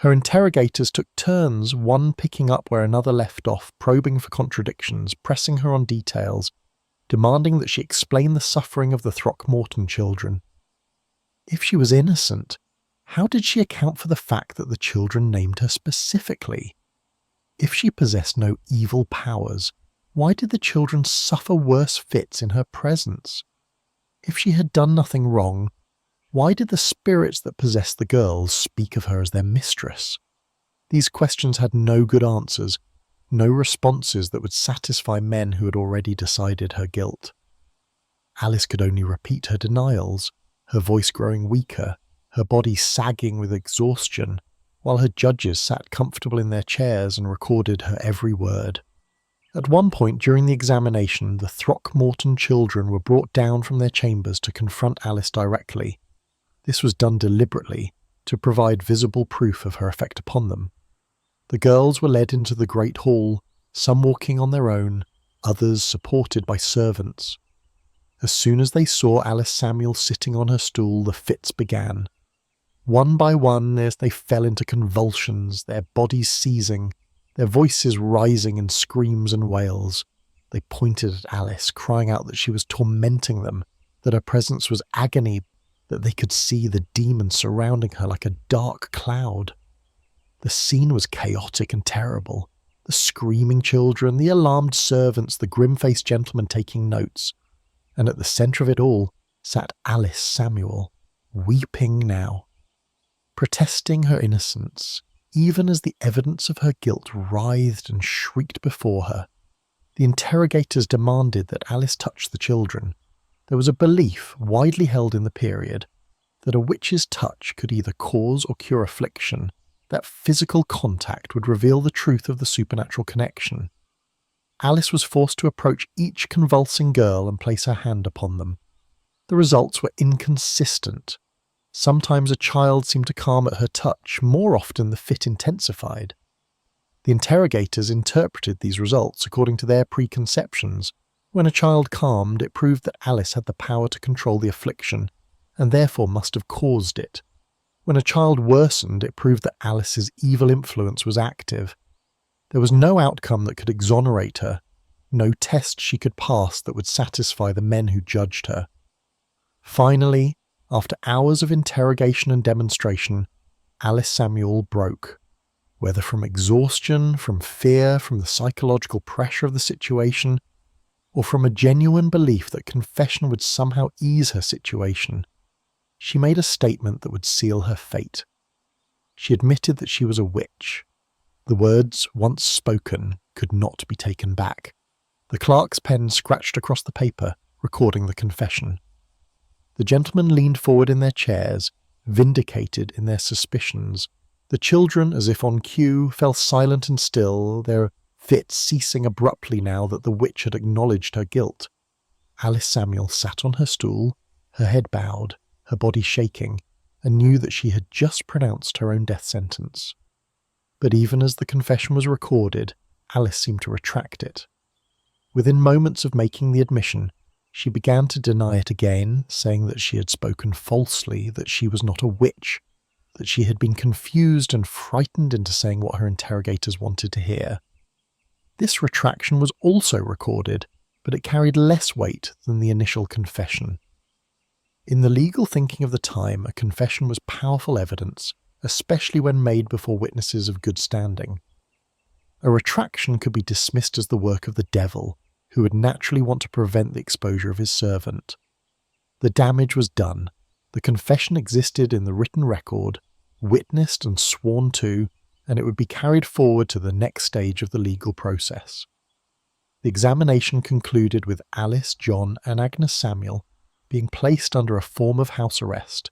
Her interrogators took turns, one picking up where another left off, probing for contradictions, pressing her on details, demanding that she explain the suffering of the Throckmorton children. If she was innocent, how did she account for the fact that the children named her specifically? If she possessed no evil powers, why did the children suffer worse fits in her presence? If she had done nothing wrong, why did the spirits that possessed the girls speak of her as their mistress? These questions had no good answers. no responses that would satisfy men who had already decided her guilt. Alice could only repeat her denials, her voice growing weaker, her body sagging with exhaustion, while her judges sat comfortable in their chairs and recorded her every word. At one point during the examination, the Throckmorton children were brought down from their chambers to confront Alice directly. This was done deliberately, to provide visible proof of her effect upon them. The girls were led into the great hall, some walking on their own, others supported by servants. As soon as they saw Alice Samuel sitting on her stool, the fits began. One by one, as they fell into convulsions, their bodies seizing, their voices rising in screams and wails, they pointed at Alice, crying out that she was tormenting them, that her presence was agony, that they could see the demon surrounding her like a dark cloud. The scene was chaotic and terrible. The screaming children, the alarmed servants, the grim-faced gentleman taking notes. And at the centre of it all sat Alice Samuel, weeping now, protesting her innocence, even as the evidence of her guilt writhed and shrieked before her. The interrogators demanded that Alice touch the children. There was a belief, widely held in the period, that a witch's touch could either cause or cure affliction, that physical contact would reveal the truth of the supernatural connection. Alice was forced to approach each convulsing girl and place her hand upon them. The results were inconsistent. Sometimes a child seemed to calm at her touch, more often the fit intensified. The interrogators interpreted these results according to their preconceptions. When a child calmed, it proved that Alice had the power to control the affliction, and therefore must have caused it. When a child worsened, it proved that Alice's evil influence was active. There was no outcome that could exonerate her, no test she could pass that would satisfy the men who judged her. Finally, after hours of interrogation and demonstration, Alice Samuel broke. Whether from exhaustion, from fear, from the psychological pressure of the situation, or from a genuine belief that confession would somehow ease her situation, she made a statement that would seal her fate. She admitted that she was a witch. The words, once spoken, could not be taken back. The clerk's pen scratched across the paper, recording the confession. The gentlemen leaned forward in their chairs, vindicated in their suspicions. The children, as if on cue, fell silent and still, their fits ceasing abruptly now that the witch had acknowledged her guilt. Alice Samuel sat on her stool, her head bowed, her body shaking, and knew that she had just pronounced her own death sentence. But even as the confession was recorded, Alice seemed to retract it. Within moments of making the admission, she began to deny it again, saying that she had spoken falsely, that she was not a witch, that she had been confused and frightened into saying what her interrogators wanted to hear. This retraction was also recorded, but it carried less weight than the initial confession. In the legal thinking of the time, a confession was powerful evidence, especially when made before witnesses of good standing. A retraction could be dismissed as the work of the devil, who would naturally want to prevent the exposure of his servant. The damage was done. The confession existed in the written record, witnessed and sworn to, and it would be carried forward to the next stage of the legal process. The examination concluded with Alice, John, and Agnes Samuel being placed under a form of house arrest.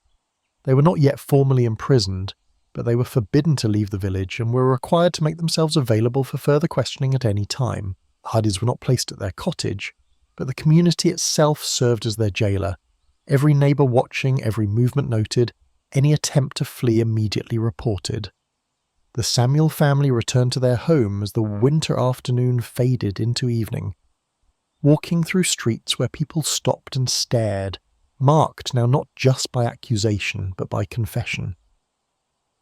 They were not yet formally imprisoned, but they were forbidden to leave the village and were required to make themselves available for further questioning at any time. The Hardys were not placed at their cottage, but the community itself served as their jailer, every neighbour watching, every movement noted, any attempt to flee immediately reported. The Samuel family returned to their home as the winter afternoon faded into evening, walking through streets where people stopped and stared, marked now not just by accusation but by confession.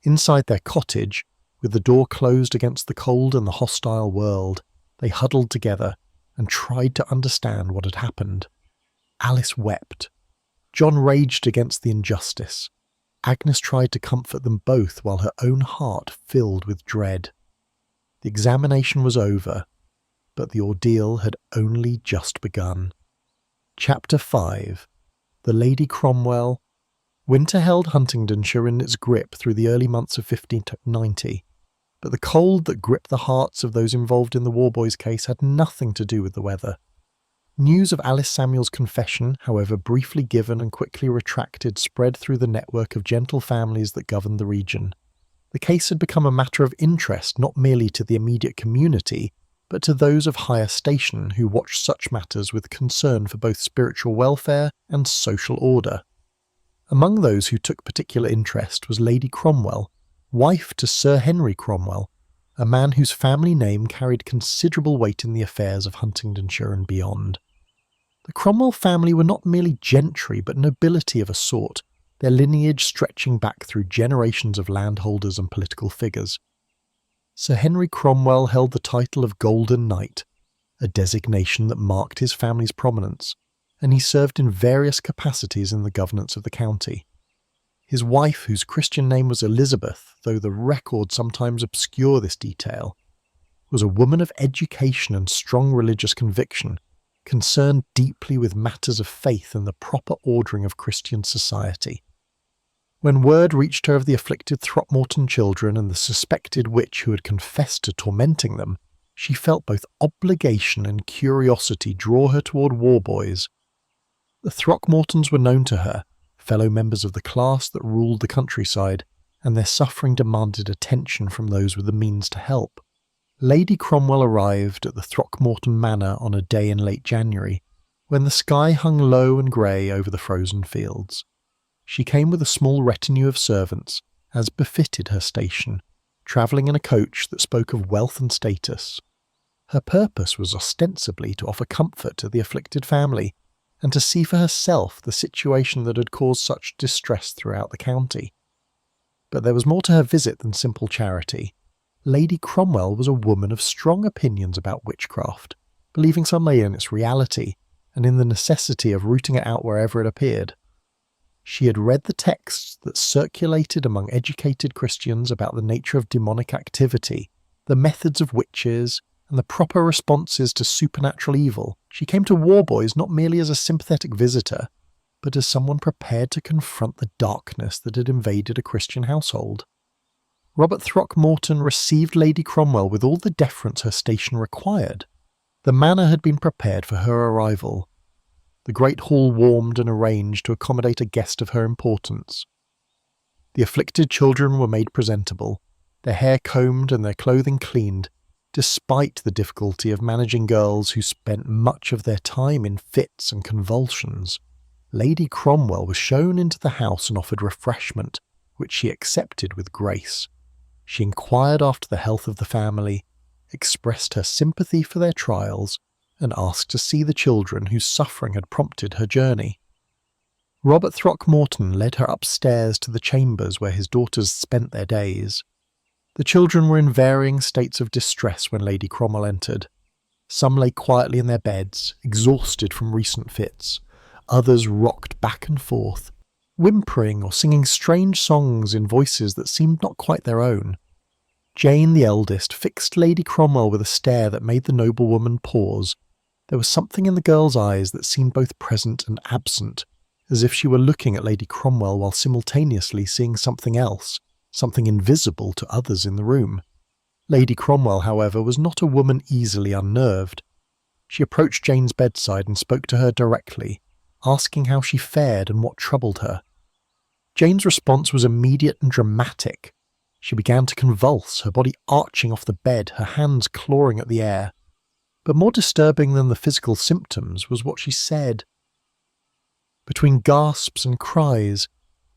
Inside their cottage, with the door closed against the cold and the hostile world, they huddled together and tried to understand what had happened. Alice wept. John raged against the injustice. Agnes tried to comfort them both while her own heart filled with dread. The examination was over, but the ordeal had only just begun. Chapter 5. The Lady Cromwell. Winter held Huntingdonshire in its grip through the early months of 1590. But the cold that gripped the hearts of those involved in the Warboys case had nothing to do with the weather. News of Alice Samuel's confession, however briefly given and quickly retracted, spread through the network of gentle families that governed the region. The case had become a matter of interest not merely to the immediate community, but to those of higher station who watched such matters with concern for both spiritual welfare and social order. Among those who took particular interest was Lady Cromwell, wife to Sir Henry Cromwell, a man whose family name carried considerable weight in the affairs of Huntingdonshire and beyond. The Cromwell family were not merely gentry but nobility of a sort, their lineage stretching back through generations of landholders and political figures. Sir Henry Cromwell held the title of Golden Knight, a designation that marked his family's prominence, and he served in various capacities in the governance of the county. His wife, whose Christian name was Elizabeth, though the records sometimes obscure this detail, was a woman of education and strong religious conviction, concerned deeply with matters of faith and the proper ordering of Christian society. When word reached her of the afflicted Throckmorton children and the suspected witch who had confessed to tormenting them, she felt both obligation and curiosity draw her toward Warboys. The Throckmortons were known to her, fellow members of the class that ruled the countryside, and their suffering demanded attention from those with the means to help. Lady Cromwell arrived at the Throckmorton manor on a day in late January, when the sky hung low and grey over the frozen fields. She came with a small retinue of servants, as befitted her station, travelling in a coach that spoke of wealth and status. Her purpose was ostensibly to offer comfort to the afflicted family, and to see for herself the situation that had caused such distress throughout the county. But there was more to her visit than simple charity. Lady Cromwell was a woman of strong opinions about witchcraft, believing some lay in its reality, and in the necessity of rooting it out wherever it appeared. She had read the texts that circulated among educated Christians about the nature of demonic activity, the methods of witches, and the proper responses to supernatural evil. She came to Warboys not merely as a sympathetic visitor, but as someone prepared to confront the darkness that had invaded a Christian household. Robert Throckmorton received Lady Cromwell with all the deference her station required. The manor had been prepared for her arrival. The great hall warmed and arranged to accommodate a guest of her importance. The afflicted children were made presentable, their hair combed and their clothing cleaned, despite the difficulty of managing girls who spent much of their time in fits and convulsions. Lady Cromwell was shown into the house and offered refreshment, which she accepted with grace. She inquired after the health of the family, expressed her sympathy for their trials, and asked to see the children whose suffering had prompted her journey. Robert Throckmorton led her upstairs to the chambers where his daughters spent their days. The children were in varying states of distress when Lady Cromwell entered. Some lay quietly in their beds, exhausted from recent fits. Others rocked back and forth, whimpering or singing strange songs in voices that seemed not quite their own. Jane, the eldest, fixed Lady Cromwell with a stare that made the noblewoman pause. There was something in the girl's eyes that seemed both present and absent, as if she were looking at Lady Cromwell while simultaneously seeing something else, something invisible to others in the room. Lady Cromwell, however, was not a woman easily unnerved. She approached Jane's bedside and spoke to her directly, asking how she fared and what troubled her. Jane's response was immediate and dramatic. She began to convulse, her body arching off the bed, her hands clawing at the air. But more disturbing than the physical symptoms was what she said. Between gasps and cries,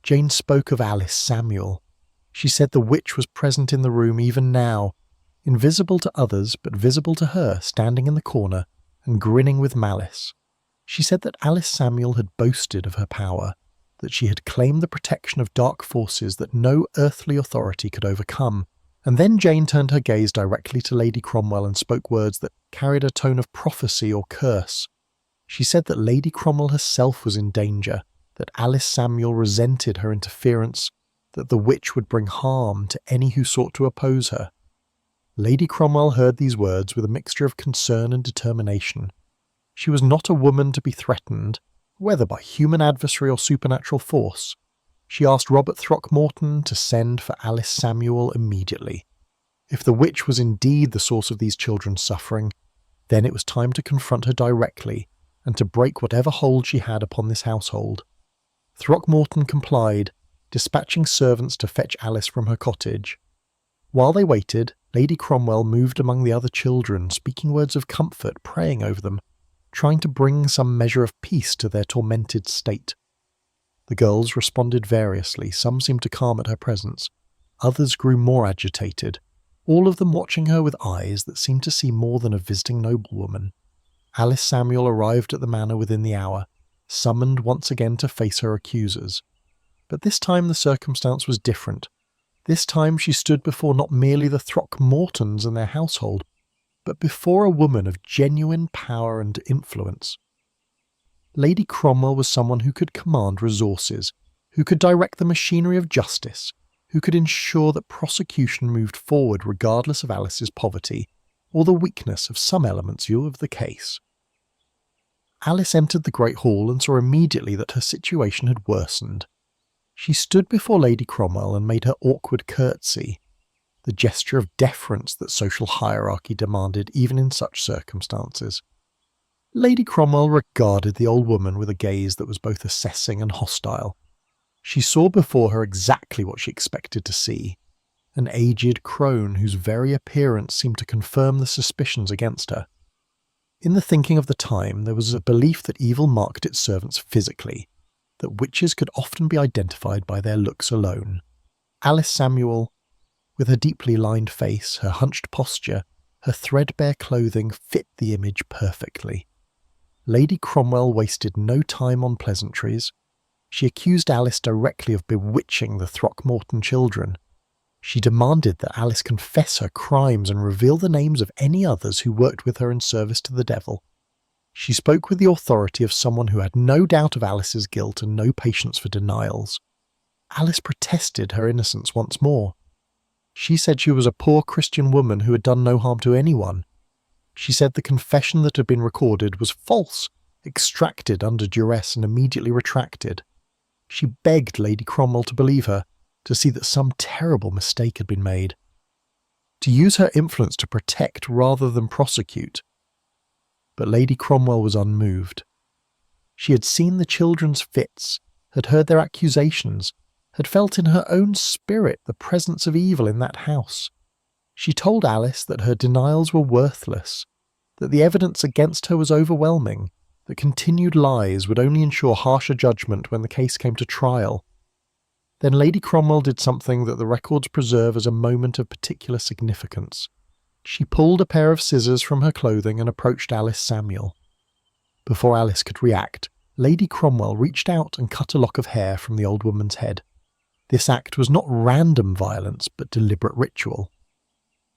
Jane spoke of Alice Samuel. She said the witch was present in the room even now, invisible to others but visible to her, standing in the corner and grinning with malice. She said that Alice Samuel had boasted of her power, that she had claimed the protection of dark forces that no earthly authority could overcome. And then Jane turned her gaze directly to Lady Cromwell and spoke words that carried a tone of prophecy or curse. She said that Lady Cromwell herself was in danger, that Alice Samuel resented her interference, that the witch would bring harm to any who sought to oppose her. Lady Cromwell heard these words with a mixture of concern and determination. She was not a woman to be threatened, whether by human adversary or supernatural force. She asked Robert Throckmorton to send for Alice Samuel immediately. If the witch was indeed the source of these children's suffering, then it was time to confront her directly and to break whatever hold she had upon this household. Throckmorton complied, dispatching servants to fetch Alice from her cottage. While they waited, Lady Cromwell moved among the other children, speaking words of comfort, praying over them, trying to bring some measure of peace to their tormented state. The girls responded variously. Some seemed to calm at her presence. Others grew more agitated, all of them watching her with eyes that seemed to see more than a visiting noblewoman. Alice Samuel arrived at the manor within the hour, summoned once again to face her accusers. But this time the circumstance was different. This time she stood before not merely the Throckmortons and their household, but before a woman of genuine power and influence. Lady Cromwell was someone who could command resources, who could direct the machinery of justice, who could ensure that prosecution moved forward regardless of Alice's poverty or the weakness of some elements of the case. Alice entered the great hall and saw immediately that her situation had worsened. She stood before Lady Cromwell and made her awkward curtsy, the gesture of deference that social hierarchy demanded even in such circumstances. Lady Cromwell regarded the old woman with a gaze that was both assessing and hostile. She saw before her exactly what she expected to see, an aged crone whose very appearance seemed to confirm the suspicions against her. In the thinking of the time, there was a belief that evil marked its servants physically, that witches could often be identified by their looks alone. Alice Samuel, with her deeply lined face, her hunched posture, her threadbare clothing, fit the image perfectly. Lady Cromwell wasted no time on pleasantries. She accused Alice directly of bewitching the Throckmorton children. She demanded that Alice confess her crimes and reveal the names of any others who worked with her in service to the devil. She spoke with the authority of someone who had no doubt of Alice's guilt and no patience for denials. Alice protested her innocence once more. She said she was a poor Christian woman who had done no harm to anyone. She said the confession that had been recorded was false, extracted under duress and immediately retracted. She begged Lady Cromwell to believe her, to see that some terrible mistake had been made, to use her influence to protect rather than prosecute. But Lady Cromwell was unmoved. She had seen the children's fits, had heard their accusations, had felt in her own spirit the presence of evil in that house. She told Alice that her denials were worthless, that the evidence against her was overwhelming, that continued lies would only ensure harsher judgment when the case came to trial. Then Lady Cromwell did something that the records preserve as a moment of particular significance. She pulled a pair of scissors from her clothing and approached Alice Samuel. Before Alice could react, Lady Cromwell reached out and cut a lock of hair from the old woman's head. This act was not random violence, but deliberate ritual.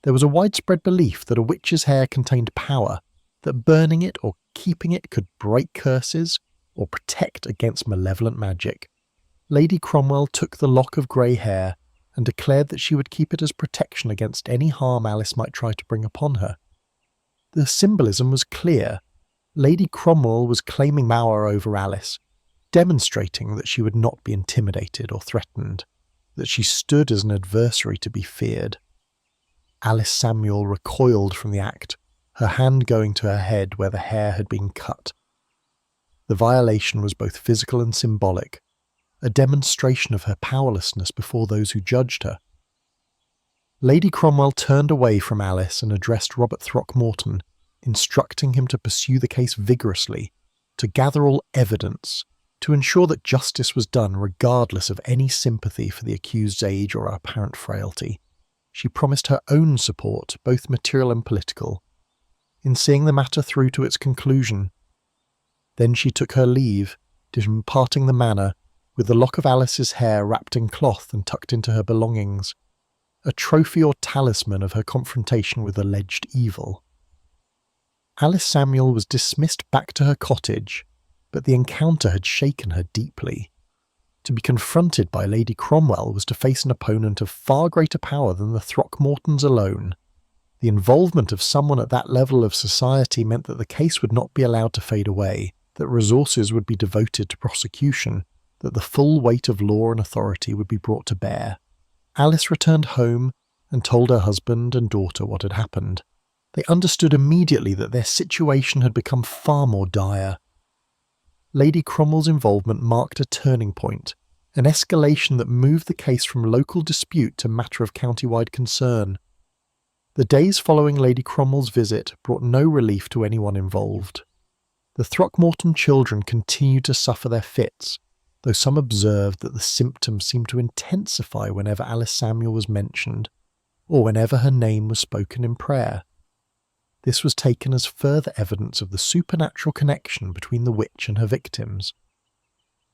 There was a widespread belief that a witch's hair contained power, that burning it or keeping it could break curses or protect against malevolent magic. Lady Cromwell took the lock of grey hair and declared that she would keep it as protection against any harm Alice might try to bring upon her. The symbolism was clear. Lady Cromwell was claiming power over Alice, demonstrating that she would not be intimidated or threatened, that she stood as an adversary to be feared. Alice Samuel recoiled from the act, her hand going to her head where the hair had been cut. The violation was both physical and symbolic, a demonstration of her powerlessness before those who judged her. Lady Cromwell turned away from Alice and addressed Robert Throckmorton, instructing him to pursue the case vigorously, to gather all evidence, to ensure that justice was done regardless of any sympathy for the accused's age or apparent frailty. She promised her own support, both material and political, in seeing the matter through to its conclusion. Then she took her leave, departing the manor, with the lock of Alice's hair wrapped in cloth and tucked into her belongings, a trophy or talisman of her confrontation with alleged evil. Alice Samuel was dismissed back to her cottage, but the encounter had shaken her deeply. To be confronted by Lady Cromwell was to face an opponent of far greater power than the Throckmortons alone. The involvement of someone at that level of society meant that the case would not be allowed to fade away, that resources would be devoted to prosecution, that the full weight of law and authority would be brought to bear. Alice returned home and told her husband and daughter what had happened. They understood immediately that their situation had become far more dire. Lady Cromwell's involvement marked a turning point, an escalation that moved the case from local dispute to matter of county-wide concern. The days following Lady Cromwell's visit brought no relief to anyone involved. The Throckmorton children continued to suffer their fits, though some observed that the symptoms seemed to intensify whenever Alice Samuel was mentioned, or whenever her name was spoken in prayer. This was taken as further evidence of the supernatural connection between the witch and her victims.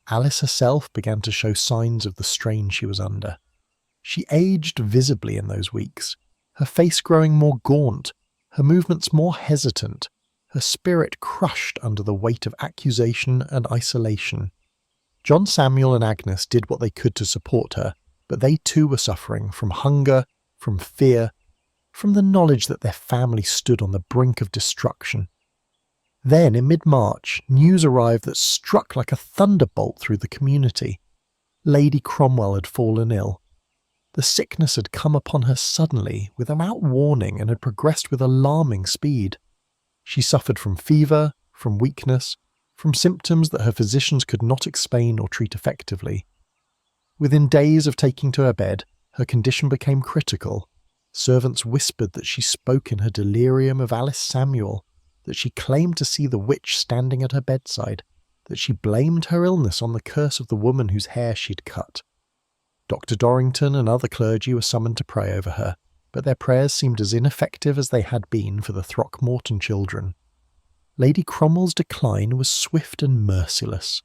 Alice herself began to show signs of the strain she was under. She aged visibly in those weeks, her face growing more gaunt, her movements more hesitant, her spirit crushed under the weight of accusation and isolation. John Samuel and Agnes did what they could to support her, but they too were suffering from hunger, from fear, from the knowledge that their family stood on the brink of destruction. Then, in mid-March, news arrived that struck like a thunderbolt through the community. Lady Cromwell had fallen ill. The sickness had come upon her suddenly, without warning, and had progressed with alarming speed. She suffered from fever, from weakness, from symptoms that her physicians could not explain or treat effectively. Within days of taking to her bed, her condition became critical. Servants whispered that she spoke in her delirium of Alice Samuel, that she claimed to see the witch standing at her bedside, that she blamed her illness on the curse of the woman whose hair she'd cut. Dr. Dorrington and other clergy were summoned to pray over her, but their prayers seemed as ineffective as they had been for the Throckmorton children. Lady Cromwell's decline was swift and merciless.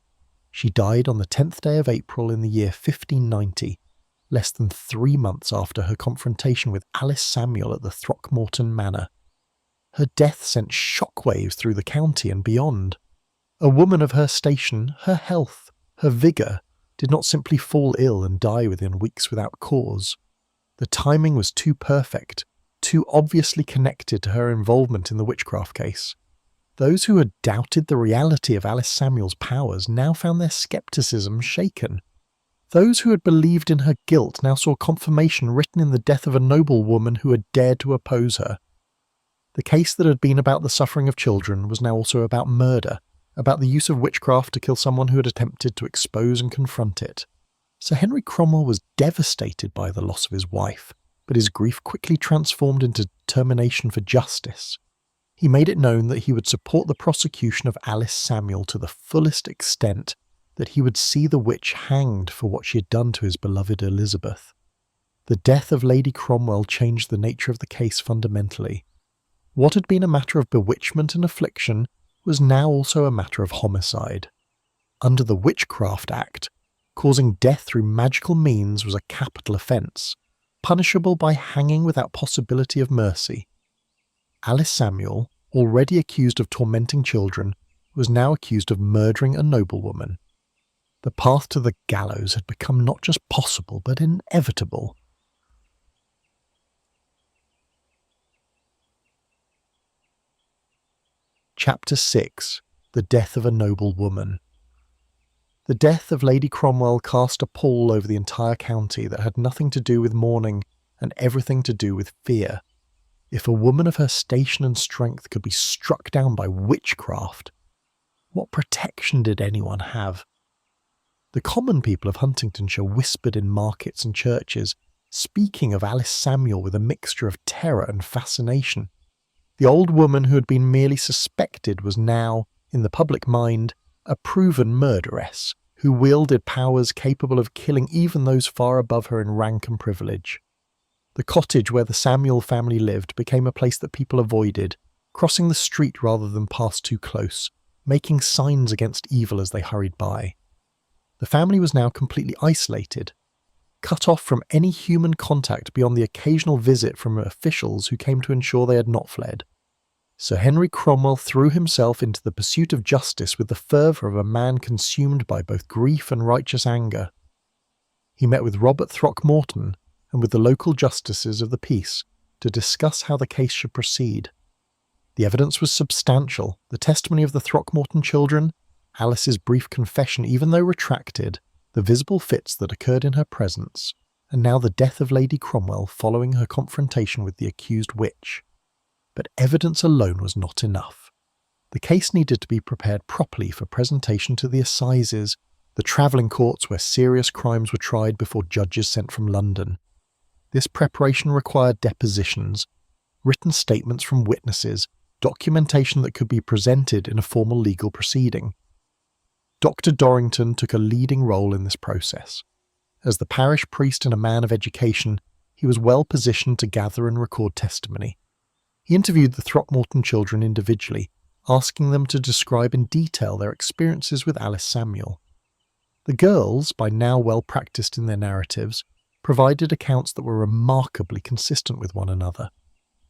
She died on the 10th day of April in the year 1590, less than 3 months after her confrontation with Alice Samuel at the Throckmorton manor. Her death sent shockwaves through the county and beyond. A woman of her station, her health, her vigour, did not simply fall ill and die within weeks without cause. The timing was too perfect, too obviously connected to her involvement in the witchcraft case. Those who had doubted the reality of Alice Samuel's powers now found their scepticism shaken. Those who had believed in her guilt now saw confirmation written in the death of a noble woman who had dared to oppose her. The case that had been about the suffering of children was now also about murder, about the use of witchcraft to kill someone who had attempted to expose and confront it. Sir Henry Cromwell was devastated by the loss of his wife, but his grief quickly transformed into determination for justice. He made it known that he would support the prosecution of Alice Samuel to the fullest extent, that he would see the witch hanged for what she had done to his beloved Elizabeth. The death of Lady Cromwell changed the nature of the case fundamentally. What had been a matter of bewitchment and affliction was now also a matter of homicide. Under the Witchcraft Act, causing death through magical means was a capital offence, punishable by hanging without possibility of mercy. Alice Samuel, already accused of tormenting children, was now accused of murdering a noblewoman. The path to the gallows had become not just possible, but inevitable. Chapter 6. The Death of a Noble Woman. The death of Lady Cromwell cast a pall over the entire county that had nothing to do with mourning and everything to do with fear. If a woman of her station and strength could be struck down by witchcraft, what protection did anyone have? The common people of Huntingdonshire whispered in markets and churches, speaking of Alice Samuel with a mixture of terror and fascination. The old woman who had been merely suspected was now, in the public mind, a proven murderess, who wielded powers capable of killing even those far above her in rank and privilege. The cottage where the Samuel family lived became a place that people avoided, crossing the street rather than pass too close, making signs against evil as they hurried by. The family was now completely isolated, cut off from any human contact beyond the occasional visit from officials who came to ensure they had not fled. Sir Henry Cromwell threw himself into the pursuit of justice with the fervour of a man consumed by both grief and righteous anger. He met with Robert Throckmorton and with the local justices of the peace to discuss how the case should proceed. The evidence was substantial, the testimony of the Throckmorton children, Alice's brief confession even though retracted, the visible fits that occurred in her presence, and now the death of Lady Cromwell following her confrontation with the accused witch. But evidence alone was not enough. The case needed to be prepared properly for presentation to the assizes, the travelling courts where serious crimes were tried before judges sent from London. This preparation required depositions, written statements from witnesses, documentation that could be presented in a formal legal proceeding. Dr. Dorrington took a leading role in this process. As the parish priest and a man of education, he was well positioned to gather and record testimony. He interviewed the Throckmorton children individually, asking them to describe in detail their experiences with Alice Samuel. The girls, by now well practiced in their narratives, provided accounts that were remarkably consistent with one another.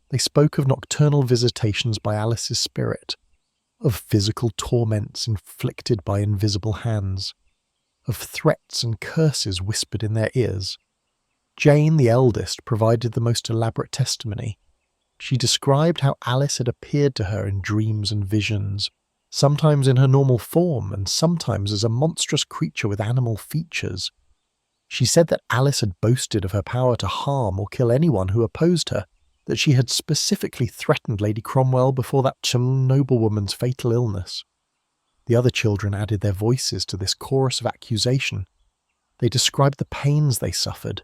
They spoke of nocturnal visitations by Alice's spirit, of physical torments inflicted by invisible hands, of threats and curses whispered in their ears. Jane, the eldest, provided the most elaborate testimony. She described how Alice had appeared to her in dreams and visions, sometimes in her normal form and sometimes as a monstrous creature with animal features. She said that Alice had boasted of her power to harm or kill anyone who opposed her, that she had specifically threatened Lady Cromwell before that noblewoman's fatal illness. The other children added their voices to this chorus of accusation. They described the pains they suffered,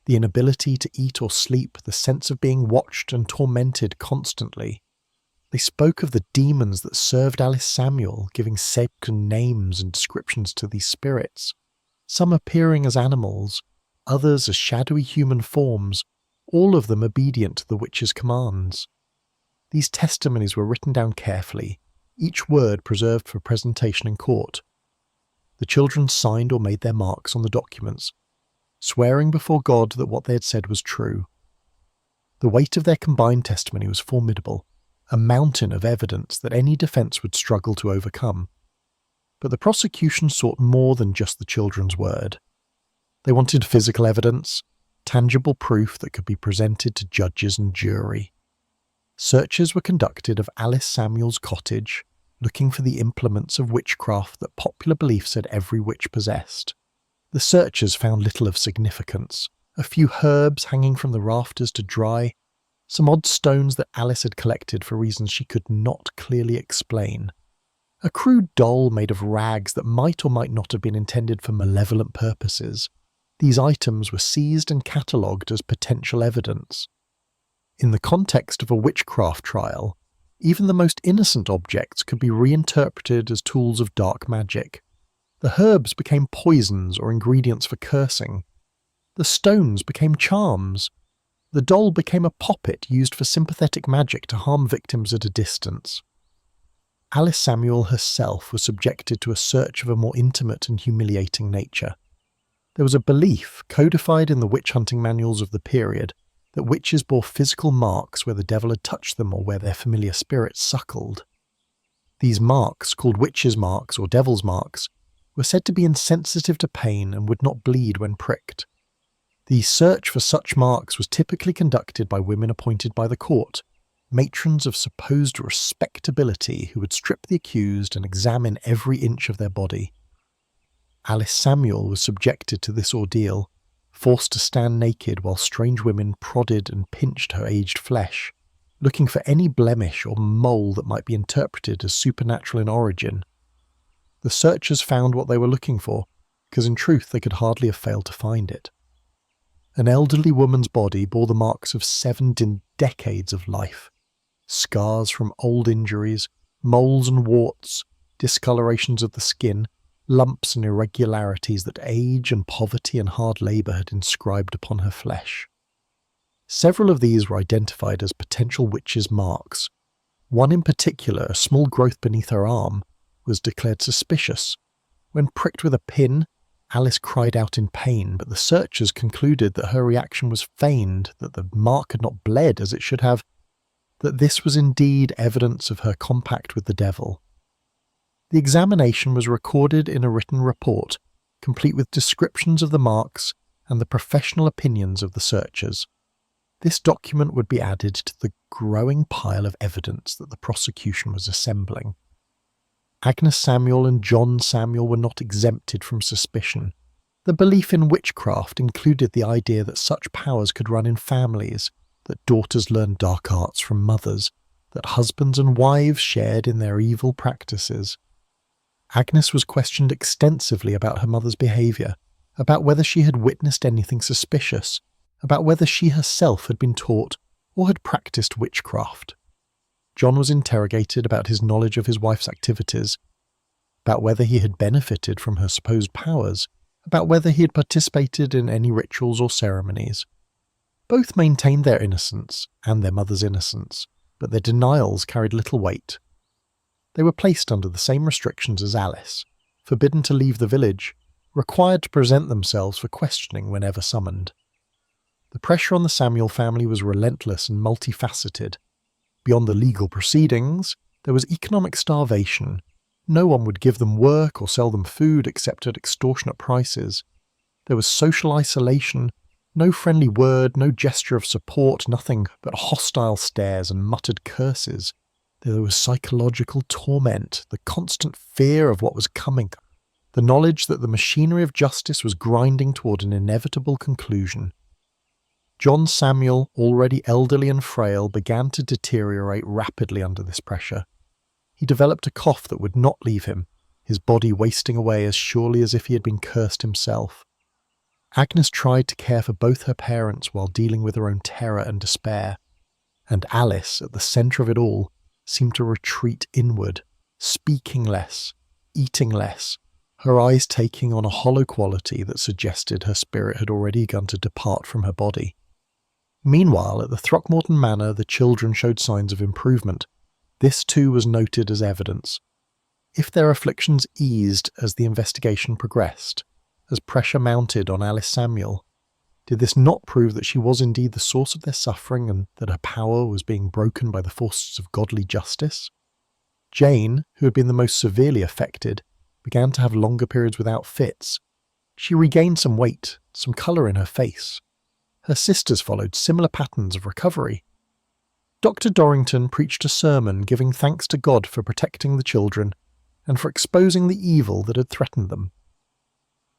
the inability to eat or sleep, the sense of being watched and tormented constantly. They spoke of the demons that served Alice Samuel, giving second names and descriptions to these spirits, some appearing as animals, others as shadowy human forms, all of them obedient to the witch's commands. These testimonies were written down carefully, each word preserved for presentation in court. The children signed or made their marks on the documents, swearing before God that what they had said was true. The weight of their combined testimony was formidable, a mountain of evidence that any defence would struggle to overcome. But the prosecution sought more than just the children's word. They wanted physical evidence, tangible proof that could be presented to judges and jury. Searches were conducted of Alice Samuel's cottage, looking for the implements of witchcraft that popular belief said every witch possessed. The searchers found little of significance, a few herbs hanging from the rafters to dry, some odd stones that Alice had collected for reasons she could not clearly explain, a crude doll made of rags that might or might not have been intended for malevolent purposes. These items were seized and catalogued as potential evidence. In the context of a witchcraft trial, even the most innocent objects could be reinterpreted as tools of dark magic. The herbs became poisons or ingredients for cursing. The stones became charms. The doll became a poppet used for sympathetic magic to harm victims at a distance. Alice Samuel herself was subjected to a search of a more intimate and humiliating nature. There was a belief, codified in the witch-hunting manuals of the period, that witches bore physical marks where the devil had touched them or where their familiar spirits suckled. These marks, called witches' marks or devil's marks, were said to be insensitive to pain and would not bleed when pricked. The search for such marks was typically conducted by women appointed by the court, matrons of supposed respectability who would strip the accused and examine every inch of their body. Alice Samuel was subjected to this ordeal, forced to stand naked while strange women prodded and pinched her aged flesh, looking for any blemish or mole that might be interpreted as supernatural in origin. The searchers found what they were looking for, because in truth they could hardly have failed to find it. An elderly woman's body bore the marks of 7 decades of life. Scars from old injuries, moles and warts, discolorations of the skin, lumps and irregularities that age and poverty and hard labour had inscribed upon her flesh. Several of these were identified as potential witches' marks. One in particular, a small growth beneath her arm, was declared suspicious. When pricked with a pin, Alice cried out in pain, but the searchers concluded that her reaction was feigned, that the mark had not bled as it should have, that this was indeed evidence of her compact with the devil. The examination was recorded in a written report, complete with descriptions of the marks and the professional opinions of the searchers. This document would be added to the growing pile of evidence that the prosecution was assembling. Agnes Samuel and John Samuel were not exempted from suspicion. The belief in witchcraft included the idea that such powers could run in families, that daughters learned dark arts from mothers, that husbands and wives shared in their evil practices. Agnes was questioned extensively about her mother's behaviour, about whether she had witnessed anything suspicious, about whether she herself had been taught or had practised witchcraft. John was interrogated about his knowledge of his wife's activities, about whether he had benefited from her supposed powers, about whether he had participated in any rituals or ceremonies. Both maintained their innocence and their mother's innocence, but their denials carried little weight. They were placed under the same restrictions as Alice, forbidden to leave the village, required to present themselves for questioning whenever summoned. The pressure on the Samuel family was relentless and multifaceted. Beyond the legal proceedings, there was economic starvation. No one would give them work or sell them food except at extortionate prices. There was social isolation, no friendly word, no gesture of support, nothing but hostile stares and muttered curses. There was psychological torment, the constant fear of what was coming, the knowledge that the machinery of justice was grinding toward an inevitable conclusion. John Samuel, already elderly and frail, began to deteriorate rapidly under this pressure. He developed a cough that would not leave him, his body wasting away as surely as if he had been cursed himself. Agnes tried to care for both her parents while dealing with her own terror and despair, and Alice, at the centre of it all, seemed to retreat inward, speaking less, eating less, her eyes taking on a hollow quality that suggested her spirit had already begun to depart from her body. Meanwhile, at the Throckmorton manor, the children showed signs of improvement. This too was noted as evidence. If their afflictions eased as the investigation progressed, as pressure mounted on Alice Samuel, did this not prove that she was indeed the source of their suffering and that her power was being broken by the forces of godly justice? Jane, who had been the most severely affected, began to have longer periods without fits. She regained some weight, some colour in her face. Her sisters followed similar patterns of recovery. Dr. Dorrington preached a sermon giving thanks to God for protecting the children and for exposing the evil that had threatened them.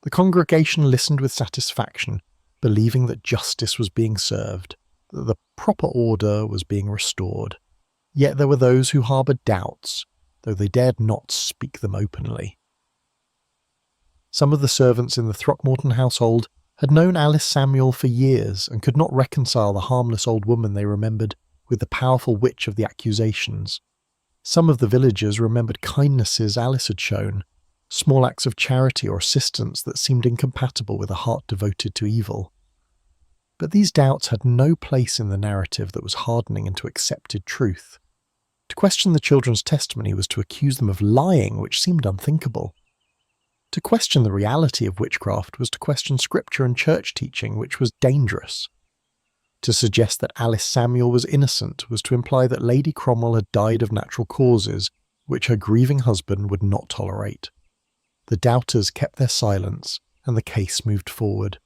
The congregation listened with satisfaction, believing that justice was being served, that the proper order was being restored. Yet there were those who harboured doubts, though they dared not speak them openly. Some of the servants in the Throckmorton household had known Alice Samuel for years and could not reconcile the harmless old woman they remembered with the powerful witch of the accusations. Some of the villagers remembered kindnesses Alice had shown, small acts of charity or assistance that seemed incompatible with a heart devoted to evil. But these doubts had no place in the narrative that was hardening into accepted truth. To question the children's testimony was to accuse them of lying, which seemed unthinkable. To question the reality of witchcraft was to question scripture and church teaching, which was dangerous. To suggest that Alice Samuel was innocent was to imply that Lady Cromwell had died of natural causes, which her grieving husband would not tolerate. The doubters kept their silence, and the case moved forward.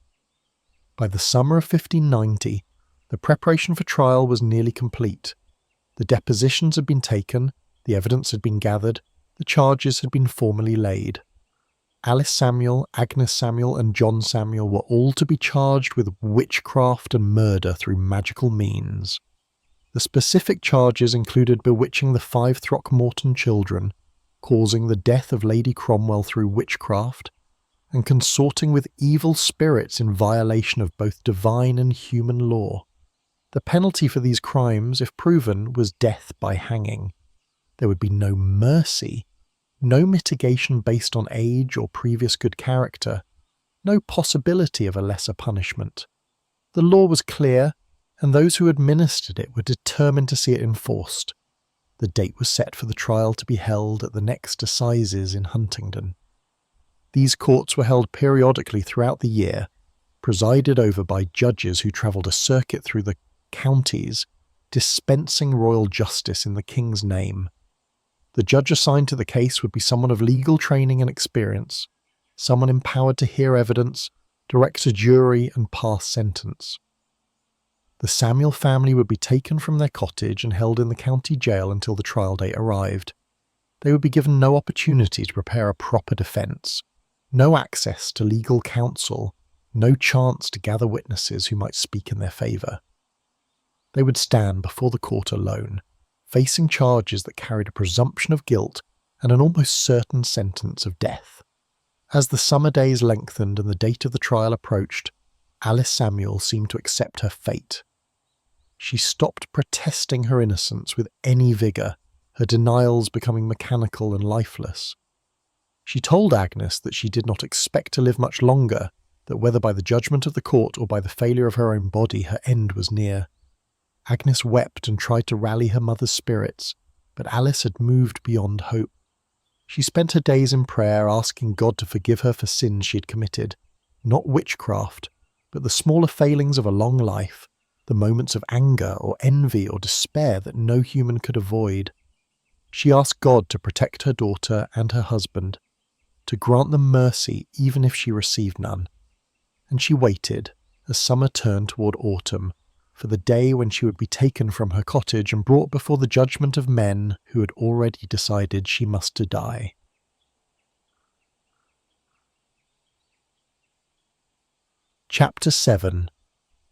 By the summer of 1590, the preparation for trial was nearly complete. The depositions had been taken, the evidence had been gathered, the charges had been formally laid. Alice Samuel, Agnes Samuel, and John Samuel were all to be charged with witchcraft and murder through magical means. The specific charges included bewitching the 5 Throckmorton children, causing the death of Lady Cromwell through witchcraft, and consorting with evil spirits in violation of both divine and human law. The penalty for these crimes, if proven, was death by hanging. There would be no mercy, no mitigation based on age or previous good character, no possibility of a lesser punishment. The law was clear, and those who administered it were determined to see it enforced. The date was set for the trial to be held at the next assizes in Huntingdon. These courts were held periodically throughout the year, presided over by judges who travelled a circuit through the counties, dispensing royal justice in the king's name. The judge assigned to the case would be someone of legal training and experience, someone empowered to hear evidence, direct a jury, and pass sentence. The Samuel family would be taken from their cottage and held in the county jail until the trial date arrived. They would be given no opportunity to prepare a proper defence. No access to legal counsel, no chance to gather witnesses who might speak in their favour. They would stand before the court alone, facing charges that carried a presumption of guilt and an almost certain sentence of death. As the summer days lengthened and the date of the trial approached, Alice Samuel seemed to accept her fate. She stopped protesting her innocence with any vigour, her denials becoming mechanical and lifeless. She told Agnes that she did not expect to live much longer, that whether by the judgment of the court or by the failure of her own body, her end was near. Agnes wept and tried to rally her mother's spirits, but Alice had moved beyond hope. She spent her days in prayer, asking God to forgive her for sins she had committed, not witchcraft, but the smaller failings of a long life, the moments of anger or envy or despair that no human could avoid. She asked God to protect her daughter and her husband, to grant them mercy even if she received none. And she waited, as summer turned toward autumn, for the day when she would be taken from her cottage and brought before the judgment of men who had already decided she must die. Chapter 7.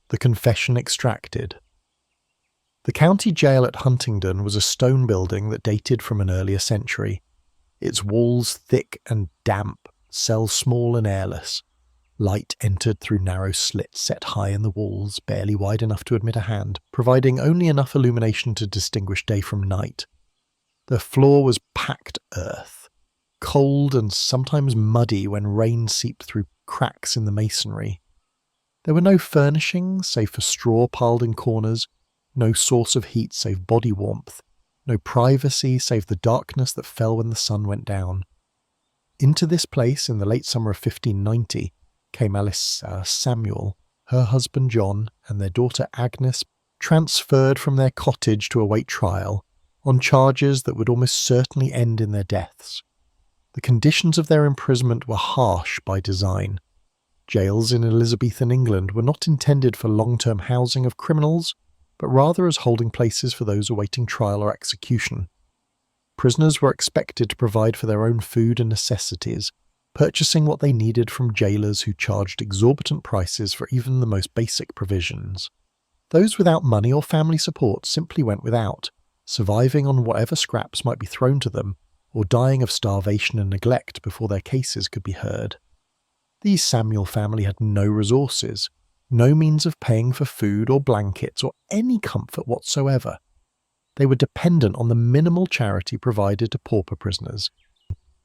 The Confession Extracted. The county jail at Huntingdon was a stone building that dated from an earlier century, its walls thick and damp, cells small and airless. Light entered through narrow slits set high in the walls, barely wide enough to admit a hand, providing only enough illumination to distinguish day from night. The floor was packed earth, cold and sometimes muddy when rain seeped through cracks in the masonry. There were no furnishings save for straw piled in corners, no source of heat save body warmth, no privacy save the darkness that fell when the sun went down. Into this place in the late summer of 1590 came Alice Samuel, her husband John, and their daughter Agnes, transferred from their cottage to await trial, on charges that would almost certainly end in their deaths. The conditions of their imprisonment were harsh by design. Jails in Elizabethan England were not intended for long-term housing of criminals, but rather as holding places for those awaiting trial or execution. Prisoners were expected to provide for their own food and necessities, purchasing what they needed from jailers who charged exorbitant prices for even the most basic provisions. Those without money or family support simply went without, surviving on whatever scraps might be thrown to them, or dying of starvation and neglect before their cases could be heard. The Samuel family had no resources, no means of paying for food or blankets or any comfort whatsoever. They were dependent on the minimal charity provided to pauper prisoners,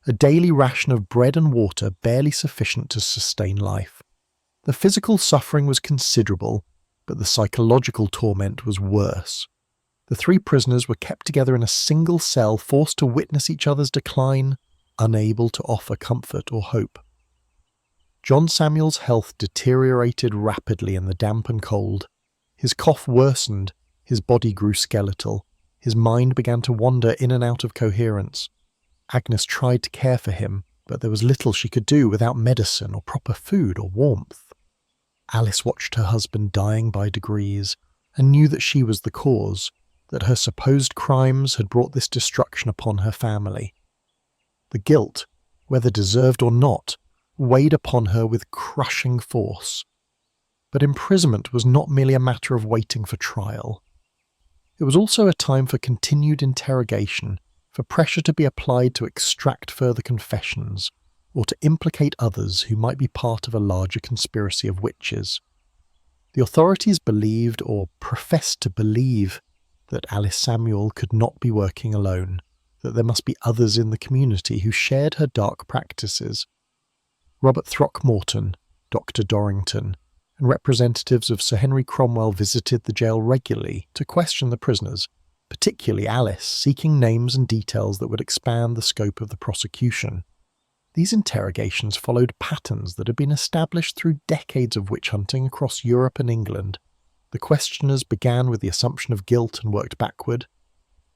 a daily ration of bread and water barely sufficient to sustain life. The physical suffering was considerable, but the psychological torment was worse. The three prisoners were kept together in a single cell, forced to witness each other's decline, unable to offer comfort or hope. John Samuel's health deteriorated rapidly in the damp and cold. His cough worsened, his body grew skeletal, his mind began to wander in and out of coherence. Agnes tried to care for him, but there was little she could do without medicine or proper food or warmth. Alice watched her husband dying by degrees, and knew that she was the cause, that her supposed crimes had brought this destruction upon her family. The guilt, whether deserved or not, weighed upon her with crushing force. But imprisonment was not merely a matter of waiting for trial. It was also a time for continued interrogation, for pressure to be applied to extract further confessions, or to implicate others who might be part of a larger conspiracy of witches. The authorities believed, or professed to believe, that Alice Samuel could not be working alone, that there must be others in the community who shared her dark practices. Robert Throckmorton, Dr. Dorrington, and representatives of Sir Henry Cromwell visited the jail regularly to question the prisoners, particularly Alice, seeking names and details that would expand the scope of the prosecution. These interrogations followed patterns that had been established through decades of witch hunting across Europe and England. The questioners began with the assumption of guilt and worked backward,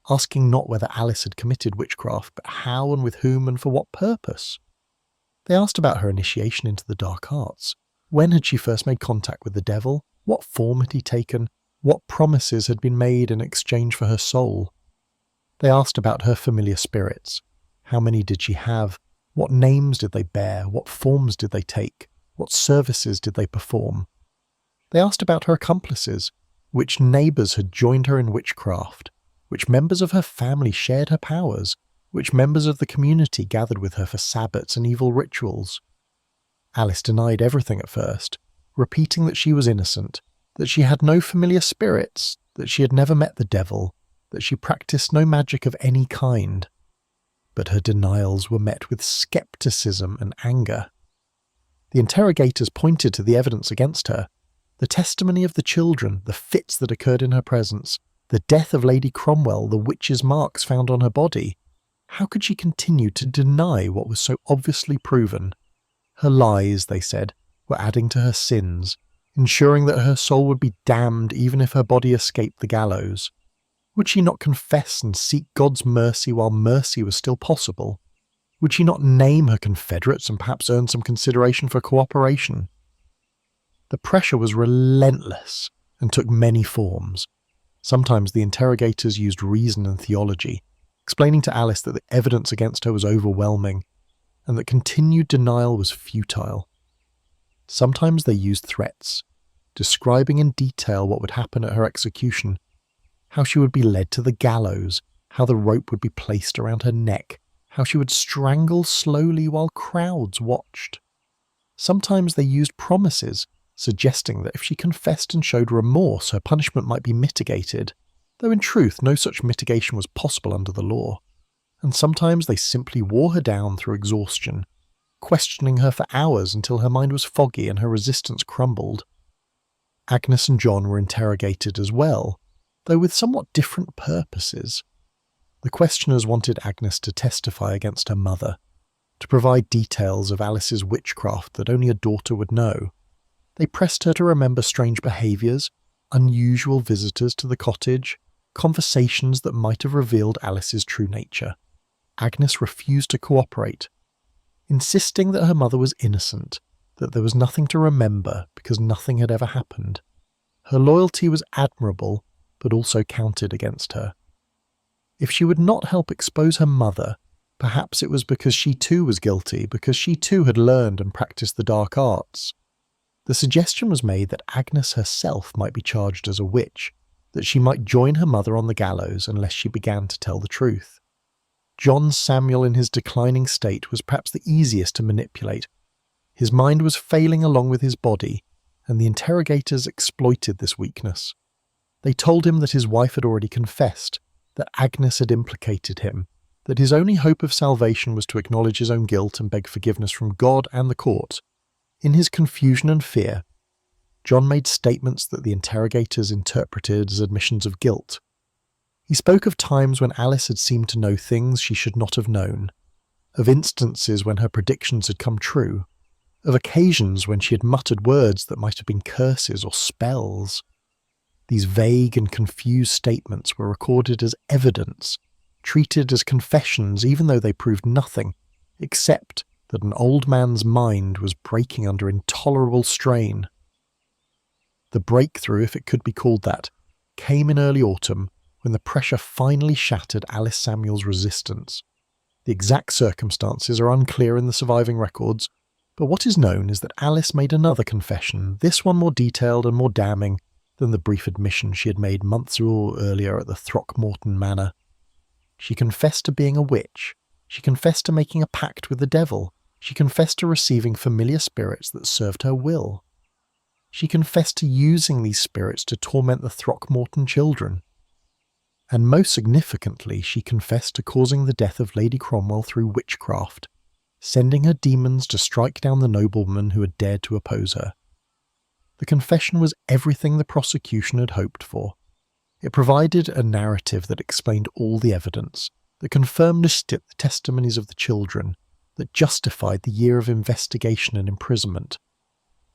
asking not whether Alice had committed witchcraft, but how and with whom and for what purpose. They asked about her initiation into the dark arts. When had she first made contact with the devil? What form had he taken? What promises had been made in exchange for her soul? They asked about her familiar spirits. How many did she have? What names did they bear? What forms did they take? What services did they perform? They asked about her accomplices, which neighbours had joined her in witchcraft, which members of her family shared her powers, which members of the community gathered with her for sabbats and evil rituals. Alice denied everything at first, repeating that she was innocent, that she had no familiar spirits, that she had never met the devil, that she practiced no magic of any kind. But her denials were met with scepticism and anger. The interrogators pointed to the evidence against her, the testimony of the children, the fits that occurred in her presence, the death of Lady Cromwell, the witch's marks found on her body. How could she continue to deny what was so obviously proven? Her lies, they said, were adding to her sins, ensuring that her soul would be damned even if her body escaped the gallows. Would she not confess and seek God's mercy while mercy was still possible? Would she not name her confederates and perhaps earn some consideration for cooperation? The pressure was relentless and took many forms. Sometimes the interrogators used reason and theology, explaining to Alice that the evidence against her was overwhelming and that continued denial was futile. Sometimes they used threats, describing in detail what would happen at her execution, how she would be led to the gallows, how the rope would be placed around her neck, how she would strangle slowly while crowds watched. Sometimes they used promises, suggesting that if she confessed and showed remorse, her punishment might be mitigated, though in truth no such mitigation was possible under the law. And sometimes they simply wore her down through exhaustion, questioning her for hours until her mind was foggy and her resistance crumbled. Agnes and John were interrogated as well, though with somewhat different purposes. The questioners wanted Agnes to testify against her mother, to provide details of Alice's witchcraft that only a daughter would know. They pressed her to remember strange behaviours, unusual visitors to the cottage, conversations that might have revealed Alice's true nature. Agnes refused to cooperate, insisting that her mother was innocent, that there was nothing to remember because nothing had ever happened. Her loyalty was admirable, but also counted against her. If she would not help expose her mother, perhaps it was because she too was guilty, because she too had learned and practiced the dark arts. The suggestion was made that Agnes herself might be charged as a witch, that she might join her mother on the gallows unless she began to tell the truth. John Samuel in his declining state was perhaps the easiest to manipulate. His mind was failing along with his body, and the interrogators exploited this weakness. They told him that his wife had already confessed, that Agnes had implicated him, that his only hope of salvation was to acknowledge his own guilt and beg forgiveness from God and the court. In his confusion and fear, John made statements that the interrogators interpreted as admissions of guilt. He spoke of times when Alice had seemed to know things she should not have known, of instances when her predictions had come true, of occasions when she had muttered words that might have been curses or spells. These vague and confused statements were recorded as evidence, treated as confessions even though they proved nothing, except that an old man's mind was breaking under intolerable strain. The breakthrough, if it could be called that, came in early autumn when the pressure finally shattered Alice Samuel's resistance. The exact circumstances are unclear in the surviving records, but what is known is that Alice made another confession, this one more detailed and more damning than the brief admission she had made months earlier at the Throckmorton manor. She confessed to being a witch. She confessed to making a pact with the devil. She confessed to receiving familiar spirits that served her will. She confessed to using these spirits to torment the Throckmorton children. And most significantly, she confessed to causing the death of Lady Cromwell through witchcraft, sending her demons to strike down the noblemen who had dared to oppose her. The confession was everything the prosecution had hoped for. It provided a narrative that explained all the evidence, that confirmed the testimonies of the children, that justified the year of investigation and imprisonment.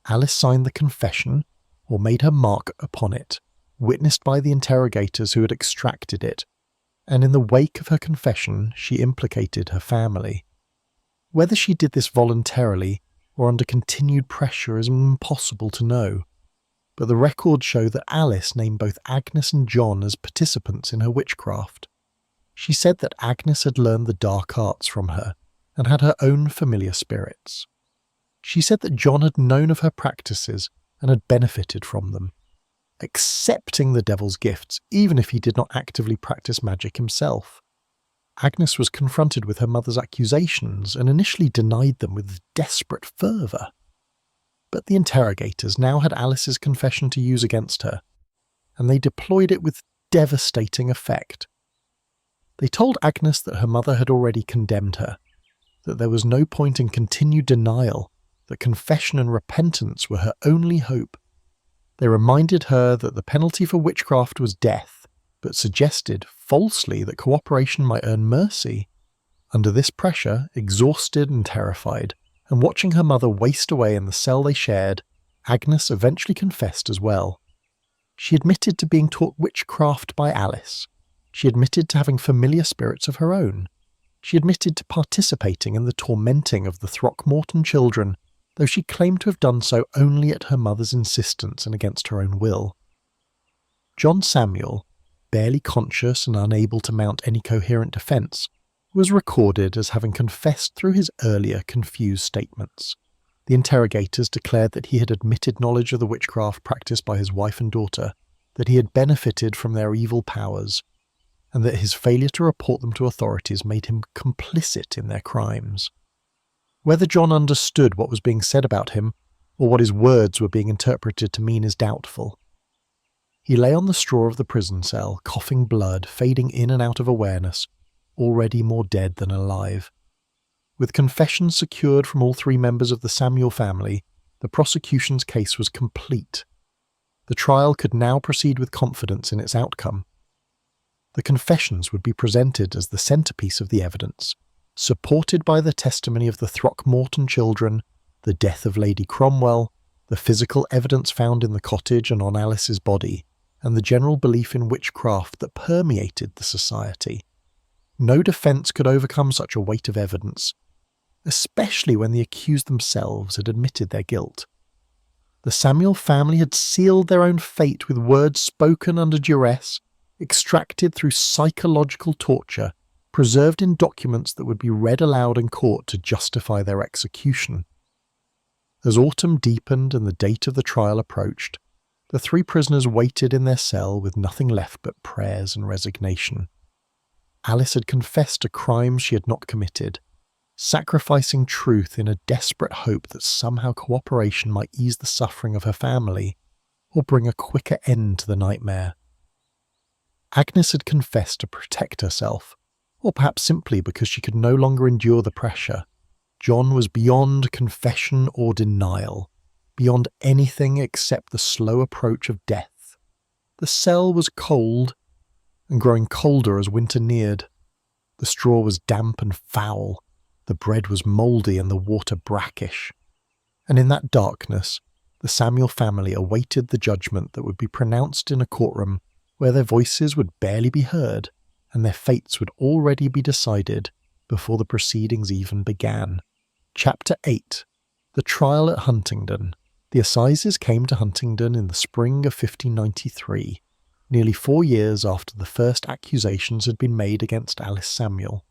Alice signed the confession, or made her mark upon it, witnessed by the interrogators who had extracted it, and in the wake of her confession she implicated her family. Whether she did this voluntarily or under continued pressure is impossible to know, but the records show that Alice named both Agnes and John as participants in her witchcraft. She said that Agnes had learned the dark arts from her, and had her own familiar spirits. She said that John had known of her practices and had benefited from them, accepting the devil's gifts even if he did not actively practice magic himself. Agnes was confronted with her mother's accusations and initially denied them with desperate fervour. But the interrogators now had Alice's confession to use against her, and they deployed it with devastating effect. They told Agnes that her mother had already condemned her, that there was no point in continued denial, that confession and repentance were her only hope. They reminded her that the penalty for witchcraft was death, but suggested, falsely, that cooperation might earn mercy. Under this pressure, exhausted and terrified, and watching her mother waste away in the cell they shared, Agnes eventually confessed as well. She admitted to being taught witchcraft by Alice. She admitted to having familiar spirits of her own. She admitted to participating in the tormenting of the Throckmorton children, though she claimed to have done so only at her mother's insistence and against her own will. John Samuel, barely conscious and unable to mount any coherent defence, was recorded as having confessed through his earlier confused statements. The interrogators declared that he had admitted knowledge of the witchcraft practiced by his wife and daughter, that he had benefited from their evil powers, and that his failure to report them to authorities made him complicit in their crimes. Whether John understood what was being said about him, or what his words were being interpreted to mean, is doubtful. He lay on the straw of the prison cell, coughing blood, fading in and out of awareness, already more dead than alive. With confessions secured from all three members of the Samuel family, the prosecution's case was complete. The trial could now proceed with confidence in its outcome. The confessions would be presented as the centrepiece of the evidence, supported by the testimony of the Throckmorton children, the death of Lady Cromwell, the physical evidence found in the cottage and on Alice's body, and the general belief in witchcraft that permeated the society. No defence could overcome such a weight of evidence, especially when the accused themselves had admitted their guilt. The Samuel family had sealed their own fate with words spoken under duress, extracted through psychological torture, preserved in documents that would be read aloud in court to justify their execution. As autumn deepened and the date of the trial approached, the three prisoners waited in their cell with nothing left but prayers and resignation. Alice had confessed to crimes she had not committed, sacrificing truth in a desperate hope that somehow cooperation might ease the suffering of her family or bring a quicker end to the nightmare. Agnes had confessed to protect herself, or perhaps simply because she could no longer endure the pressure. John was beyond confession or denial, beyond anything except the slow approach of death. The cell was cold, and growing colder as winter neared. The straw was damp and foul, the bread was mouldy and the water brackish. And in that darkness, the Samuel family awaited the judgment that would be pronounced in a courtroom where their voices would barely be heard and their fates would already be decided before the proceedings even began. Chapter 8. The Trial at Huntingdon. The assizes came to Huntingdon in the spring of 1593, nearly 4 years after the first accusations had been made against Alice Samuel.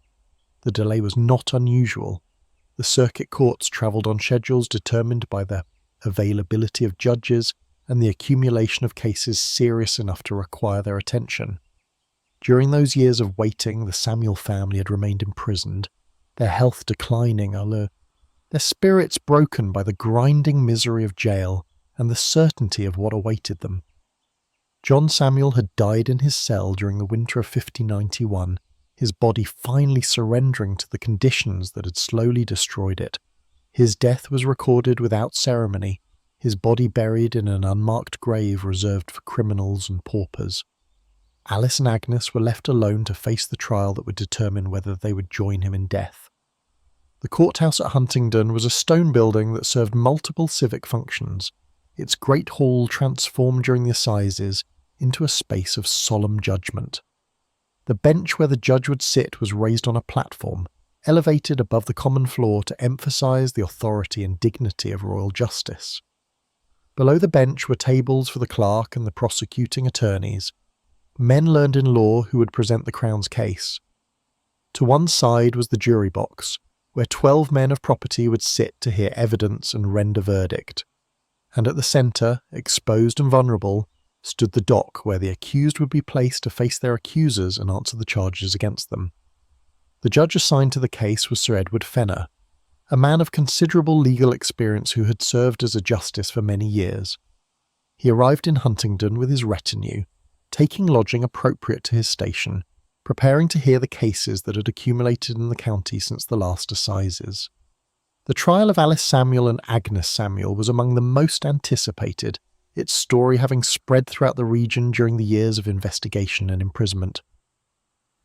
The delay was not unusual. The circuit courts travelled on schedules determined by the availability of judges and the accumulation of cases serious enough to require their attention. During those years of waiting, the Samuel family had remained imprisoned, their health declining, although their spirits broken by the grinding misery of jail and the certainty of what awaited them. John Samuel had died in his cell during the winter of 1591, his body finally surrendering to the conditions that had slowly destroyed it. His death was recorded without ceremony, his body buried in an unmarked grave reserved for criminals and paupers. Alice and Agnes were left alone to face the trial that would determine whether they would join him in death. The courthouse at Huntingdon was a stone building that served multiple civic functions, its great hall transformed during the assizes into a space of solemn judgment. The bench where the judge would sit was raised on a platform, elevated above the common floor to emphasise the authority and dignity of royal justice. Below the bench were tables for the clerk and the prosecuting attorneys, men learned in law who would present the Crown's case. To one side was the jury box, where 12 men of property would sit to hear evidence and render verdict. And at the centre, exposed and vulnerable, stood the dock where the accused would be placed to face their accusers and answer the charges against them. The judge assigned to the case was Sir Edward Fenner, a man of considerable legal experience who had served as a justice for many years. He arrived in Huntingdon with his retinue, taking lodging appropriate to his station, preparing to hear the cases that had accumulated in the county since the last assizes. The trial of Alice Samuel and Agnes Samuel was among the most anticipated, its story having spread throughout the region during the years of investigation and imprisonment.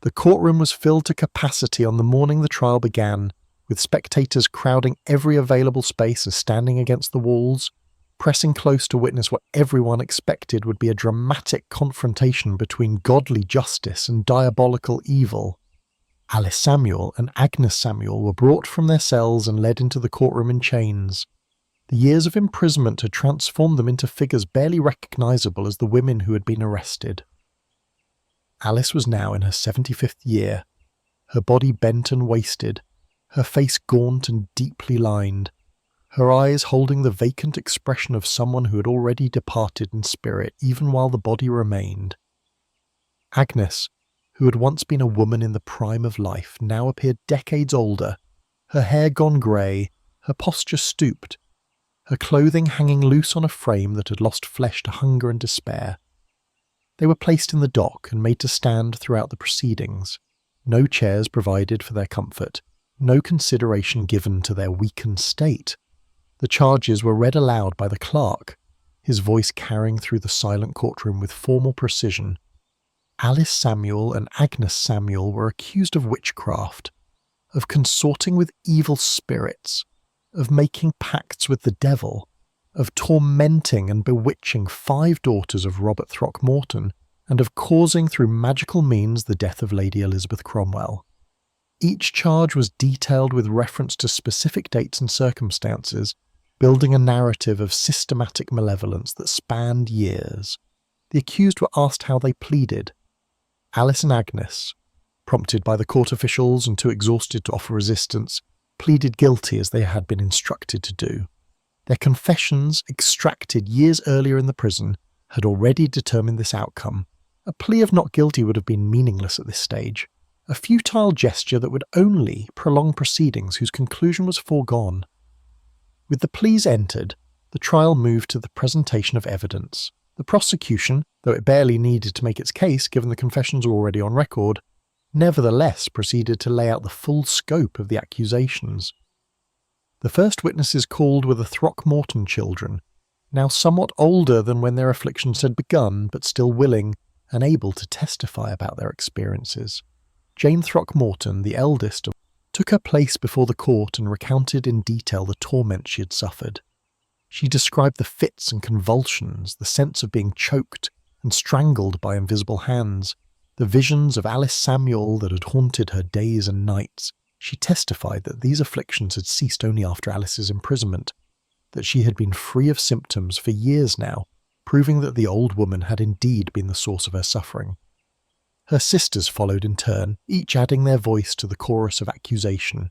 The courtroom was filled to capacity on the morning the trial began, with spectators crowding every available space and standing against the walls, pressing close to witness what everyone expected would be a dramatic confrontation between godly justice and diabolical evil. Alice Samuel and Agnes Samuel were brought from their cells and led into the courtroom in chains. The years of imprisonment had transformed them into figures barely recognisable as the women who had been arrested. Alice was now in her 75th year, her body bent and wasted, her face gaunt and deeply lined, her eyes holding the vacant expression of someone who had already departed in spirit even while the body remained. Agnes, who had once been a woman in the prime of life, now appeared decades older, her hair gone grey, her posture stooped, her clothing hanging loose on a frame that had lost flesh to hunger and despair. They were placed in the dock and made to stand throughout the proceedings, no chairs provided for their comfort, no consideration given to their weakened state. The charges were read aloud by the clerk, his voice carrying through the silent courtroom with formal precision. Alice Samuel and Agnes Samuel were accused of witchcraft, of consorting with evil spirits, of making pacts with the devil, of tormenting and bewitching 5 daughters of Robert Throckmorton, and of causing through magical means the death of Lady Elizabeth Cromwell. Each charge was detailed with reference to specific dates and circumstances, building a narrative of systematic malevolence that spanned years. The accused were asked how they pleaded. Alice and Agnes, prompted by the court officials and too exhausted to offer resistance, pleaded guilty as they had been instructed to do. Their confessions, extracted years earlier in the prison, had already determined this outcome. A plea of not guilty would have been meaningless at this stage, a futile gesture that would only prolong proceedings whose conclusion was foregone. With the pleas entered, the trial moved to the presentation of evidence. The prosecution, though it barely needed to make its case given the confessions were already on record, nevertheless proceeded to lay out the full scope of the accusations. The first witnesses called were the Throckmorton children, now somewhat older than when their afflictions had begun, but still willing and able to testify about their experiences. Jane Throckmorton, the eldest, took her place before the court and recounted in detail the torment she had suffered. She described the fits and convulsions, the sense of being choked and strangled by invisible hands, the visions of Alice Samuel that had haunted her days and nights. She testified that these afflictions had ceased only after Alice's imprisonment, that she had been free of symptoms for years now, proving that the old woman had indeed been the source of her suffering. Her sisters followed in turn, each adding their voice to the chorus of accusation.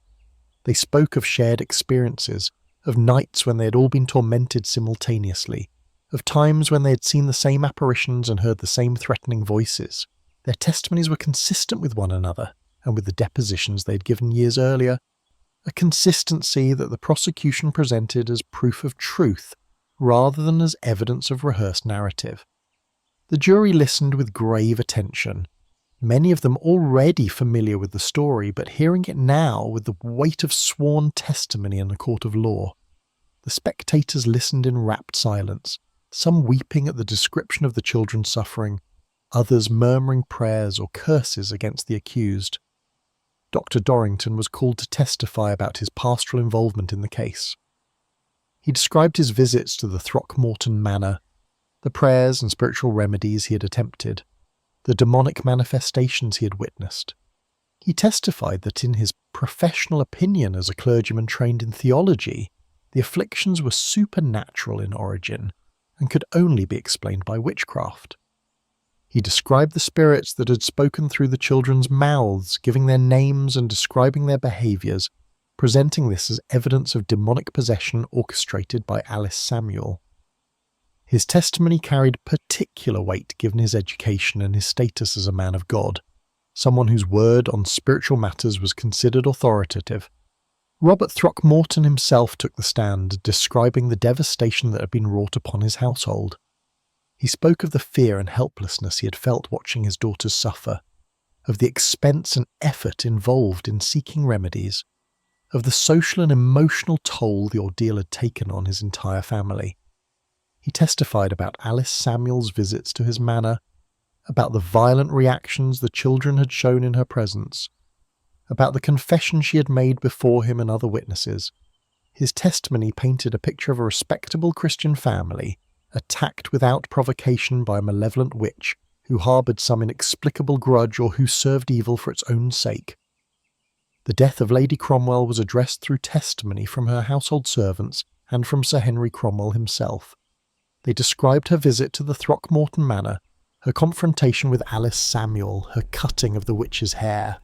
They spoke of shared experiences, of nights when they had all been tormented simultaneously, of times when they had seen the same apparitions and heard the same threatening voices. Their testimonies were consistent with one another, and with the depositions they had given years earlier, a consistency that the prosecution presented as proof of truth, rather than as evidence of rehearsed narrative. The jury listened with grave attention, many of them already familiar with the story, but hearing it now with the weight of sworn testimony in a court of law. The spectators listened in rapt silence, some weeping at the description of the children's suffering, others murmuring prayers or curses against the accused. Dr. Dorrington was called to testify about his pastoral involvement in the case. He described his visits to the Throckmorton manor, the prayers and spiritual remedies he had attempted, the demonic manifestations he had witnessed. He testified that in his professional opinion as a clergyman trained in theology, the afflictions were supernatural in origin and could only be explained by witchcraft. He described the spirits that had spoken through the children's mouths, giving their names and describing their behaviours, presenting this as evidence of demonic possession orchestrated by Alice Samuel. His testimony carried particular weight given his education and his status as a man of God, someone whose word on spiritual matters was considered authoritative. Robert Throckmorton himself took the stand, describing the devastation that had been wrought upon his household. He spoke of the fear and helplessness he had felt watching his daughters suffer, of the expense and effort involved in seeking remedies, of the social and emotional toll the ordeal had taken on his entire family. He testified about Alice Samuel's visits to his manor, about the violent reactions the children had shown in her presence, about the confession she had made before him and other witnesses. His testimony painted a picture of a respectable Christian family, attacked without provocation by a malevolent witch who harboured some inexplicable grudge or who served evil for its own sake. The death of Lady Cromwell was addressed through testimony from her household servants and from Sir Henry Cromwell himself. They described her visit to the Throckmorton manor, her confrontation with Alice Samuel, her cutting of the witch's hair.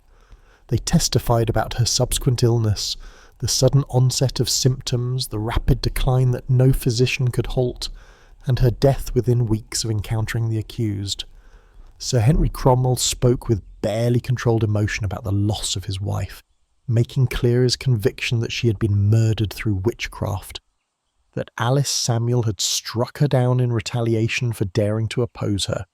They testified about her subsequent illness, the sudden onset of symptoms, the rapid decline that no physician could halt, and her death within weeks of encountering the accused. Sir Henry Cromwell spoke with barely controlled emotion about the loss of his wife, making clear his conviction that she had been murdered through witchcraft, that Alice Samuel had struck her down in retaliation for daring to oppose her.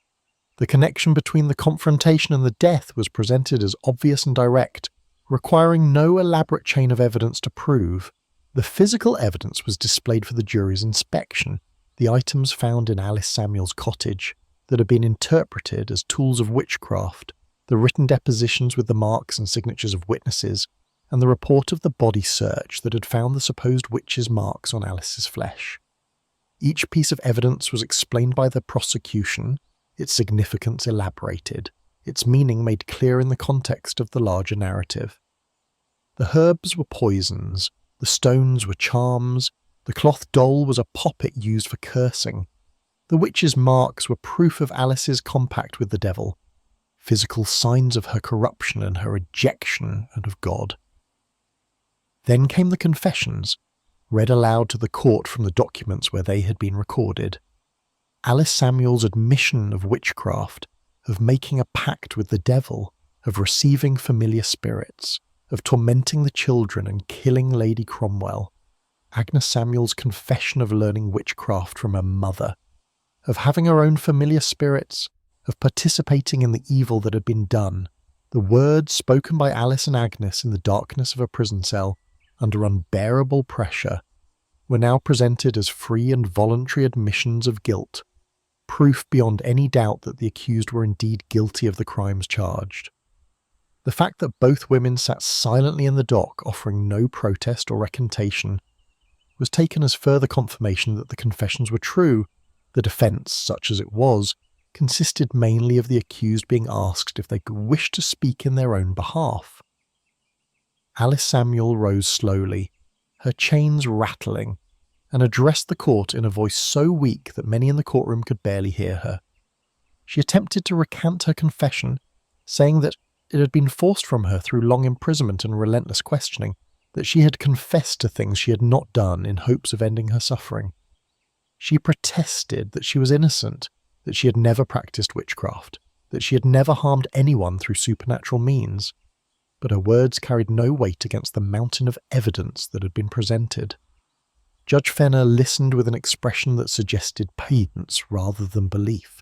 The connection between the confrontation and the death was presented as obvious and direct, requiring no elaborate chain of evidence to prove. The physical evidence was displayed for the jury's inspection, the items found in Alice Samuel's cottage that had been interpreted as tools of witchcraft, the written depositions with the marks and signatures of witnesses, and the report of the body search that had found the supposed witch's marks on Alice's flesh. Each piece of evidence was explained by the prosecution, its significance elaborated, its meaning made clear in the context of the larger narrative. The herbs were poisons, the stones were charms, the cloth doll was a poppet used for cursing. The witch's marks were proof of Alice's compact with the devil, physical signs of her corruption and her rejection and of God. Then came the confessions, read aloud to the court from the documents where they had been recorded. Alice Samuel's admission of witchcraft, of making a pact with the devil, of receiving familiar spirits, of tormenting the children and killing Lady Cromwell. Agnes Samuel's confession of learning witchcraft from her mother, of having her own familiar spirits, of participating in the evil that had been done. The words spoken by Alice and Agnes in the darkness of a prison cell, under unbearable pressure, were now presented as free and voluntary admissions of guilt, proof beyond any doubt that the accused were indeed guilty of the crimes charged. The fact that both women sat silently in the dock offering no protest or recantation was taken as further confirmation that the confessions were true. The defence, such as it was, consisted mainly of the accused being asked if they could wish to speak in their own behalf. Alice Samuel rose slowly, her chains rattling, and addressed the court in a voice so weak that many in the courtroom could barely hear her. She attempted to recant her confession, saying that it had been forced from her through long imprisonment and relentless questioning, that she had confessed to things she had not done in hopes of ending her suffering. She protested that she was innocent, that she had never practiced witchcraft, that she had never harmed anyone through supernatural means, but her words carried no weight against the mountain of evidence that had been presented. Judge Fenner listened with an expression that suggested patience rather than belief,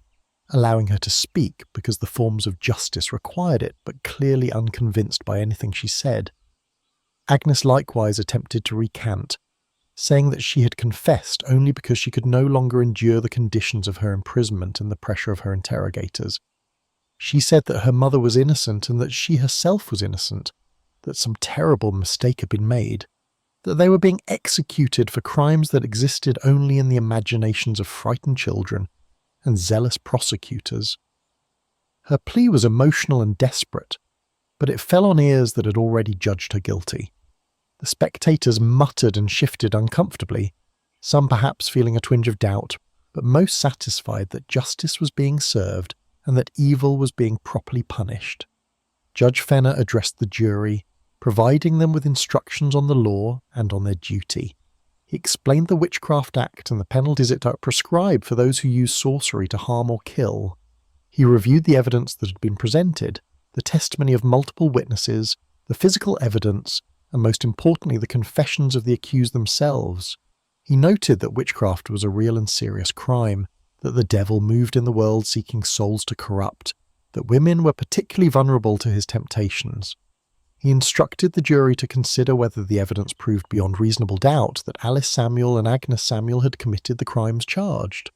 allowing her to speak because the forms of justice required it, but clearly unconvinced by anything she said. Agnes likewise attempted to recant, saying that she had confessed only because she could no longer endure the conditions of her imprisonment and the pressure of her interrogators. She said that her mother was innocent and that she herself was innocent, that some terrible mistake had been made, that they were being executed for crimes that existed only in the imaginations of frightened children and zealous prosecutors. Her plea was emotional and desperate, but it fell on ears that had already judged her guilty. The spectators muttered and shifted uncomfortably, some perhaps feeling a twinge of doubt, but most satisfied that justice was being served and that evil was being properly punished. Judge Fenner addressed the jury, providing them with instructions on the law and on their duty. He explained the Witchcraft Act and the penalties it prescribed for those who use sorcery to harm or kill. He reviewed the evidence that had been presented, the testimony of multiple witnesses, the physical evidence, and most importantly the confessions of the accused themselves. He noted that witchcraft was a real and serious crime, that the devil moved in the world seeking souls to corrupt, that women were particularly vulnerable to his temptations. He instructed the jury to consider whether the evidence proved beyond reasonable doubt that Alice Samuel and Agnes Samuel had committed the crimes charged.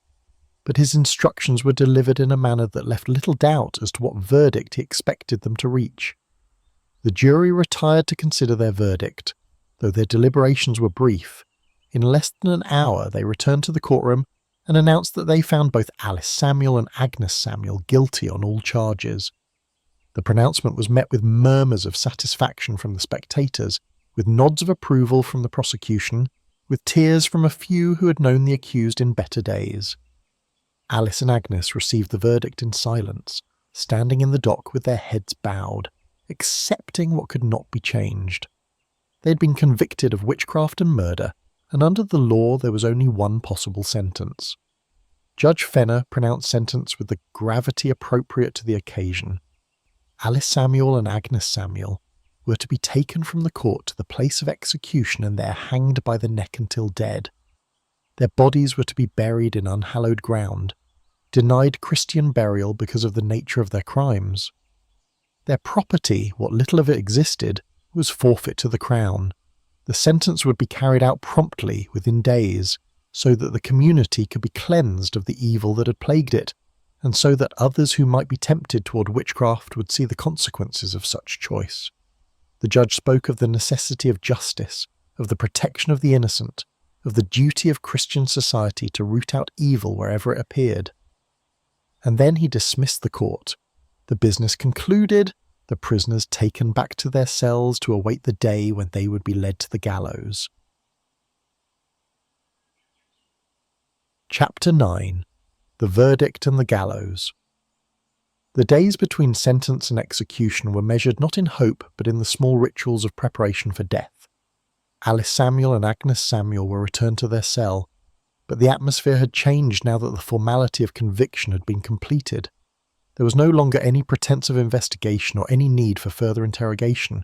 But his instructions were delivered in a manner that left little doubt as to what verdict he expected them to reach. The jury retired to consider their verdict. Though their deliberations were brief, in less than an hour they returned to the courtroom and announced that they found both Alice Samuel and Agnes Samuel guilty on all charges. The pronouncement was met with murmurs of satisfaction from the spectators, with nods of approval from the prosecution, with tears from a few who had known the accused in better days. Alice and Agnes received the verdict in silence, standing in the dock with their heads bowed, accepting what could not be changed. They had been convicted of witchcraft and murder, and under the law there was only one possible sentence. Judge Fenner pronounced sentence with the gravity appropriate to the occasion. Alice Samuel and Agnes Samuel were to be taken from the court to the place of execution and there hanged by the neck until dead. Their bodies were to be buried in unhallowed ground, denied Christian burial because of the nature of their crimes. Their property, what little of it existed, was forfeit to the crown. The sentence would be carried out promptly, within days, so that the community could be cleansed of the evil that had plagued it, and so that others who might be tempted toward witchcraft would see the consequences of such choice. The judge spoke of the necessity of justice, of the protection of the innocent, of the duty of Christian society to root out evil wherever it appeared. And then he dismissed the court. The business concluded, the prisoners taken back to their cells to await the day when they would be led to the gallows. Chapter 9. The Verdict and the Gallows. The days between sentence and execution were measured not in hope but in the small rituals of preparation for death. Alice Samuel and Agnes Samuel were returned to their cell, but the atmosphere had changed now that the formality of conviction had been completed. There was no longer any pretense of investigation or any need for further interrogation.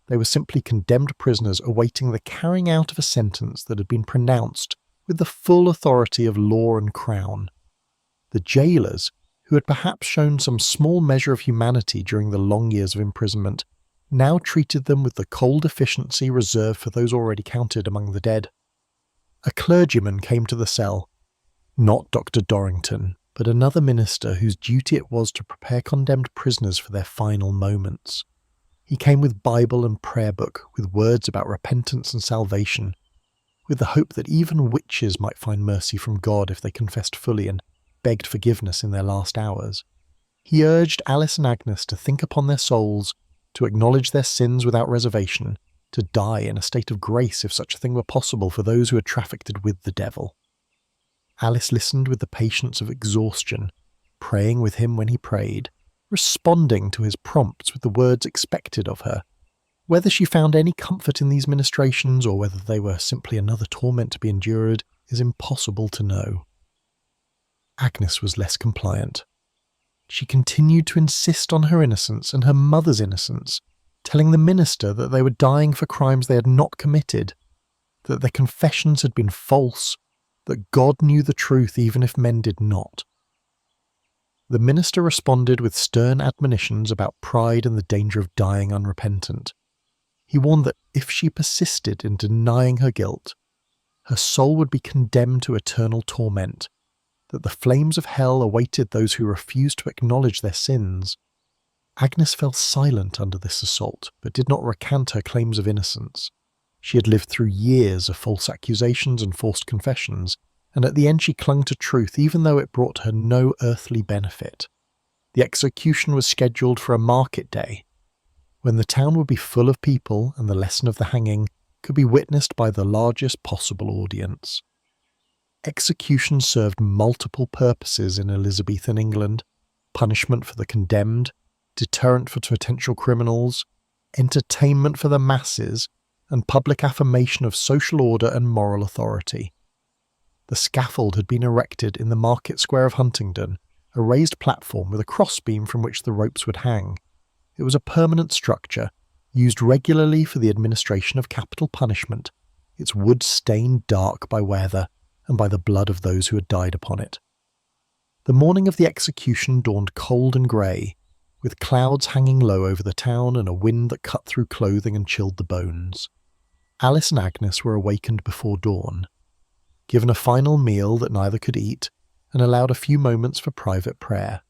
They were simply condemned prisoners awaiting the carrying out of a sentence that had been pronounced with the full authority of law and crown. The jailers, who had perhaps shown some small measure of humanity during the long years of imprisonment, now treated them with the cold efficiency reserved for those already counted among the dead. A clergyman came to the cell, not Dr. Dorrington, but another minister whose duty it was to prepare condemned prisoners for their final moments. He came with Bible and prayer book, with words about repentance and salvation, with the hope that even witches might find mercy from God if they confessed fully and begged forgiveness in their last hours. He urged Alice and Agnes to think upon their souls, to acknowledge their sins without reservation, to die in a state of grace if such a thing were possible for those who had trafficked with the devil. Alice listened with the patience of exhaustion, praying with him when he prayed, responding to his prompts with the words expected of her. Whether she found any comfort in these ministrations or whether they were simply another torment to be endured is impossible to know. Agnes was less compliant. She continued to insist on her innocence and her mother's innocence, telling the minister that they were dying for crimes they had not committed, that their confessions had been false, that God knew the truth even if men did not. The minister responded with stern admonitions about pride and the danger of dying unrepentant. He warned that if she persisted in denying her guilt, her soul would be condemned to eternal torment, that the flames of hell awaited those who refused to acknowledge their sins. Agnes fell silent under this assault, but did not recant her claims of innocence. She had lived through years of false accusations and forced confessions, and at the end she clung to truth even though it brought her no earthly benefit. The execution was scheduled for a market day, when the town would be full of people and the lesson of the hanging could be witnessed by the largest possible audience. Execution served multiple purposes in Elizabethan England: punishment for the condemned, deterrent for potential criminals, entertainment for the masses, and public affirmation of social order and moral authority. The scaffold had been erected in the market square of Huntingdon, a raised platform with a crossbeam from which the ropes would hang. It was a permanent structure, used regularly for the administration of capital punishment, its wood stained dark by weather and by the blood of those who had died upon it. The morning of the execution dawned cold and grey, with clouds hanging low over the town and a wind that cut through clothing and chilled the bones. Alice and Agnes were awakened before dawn, given a final meal that neither could eat, and allowed a few moments for private prayer.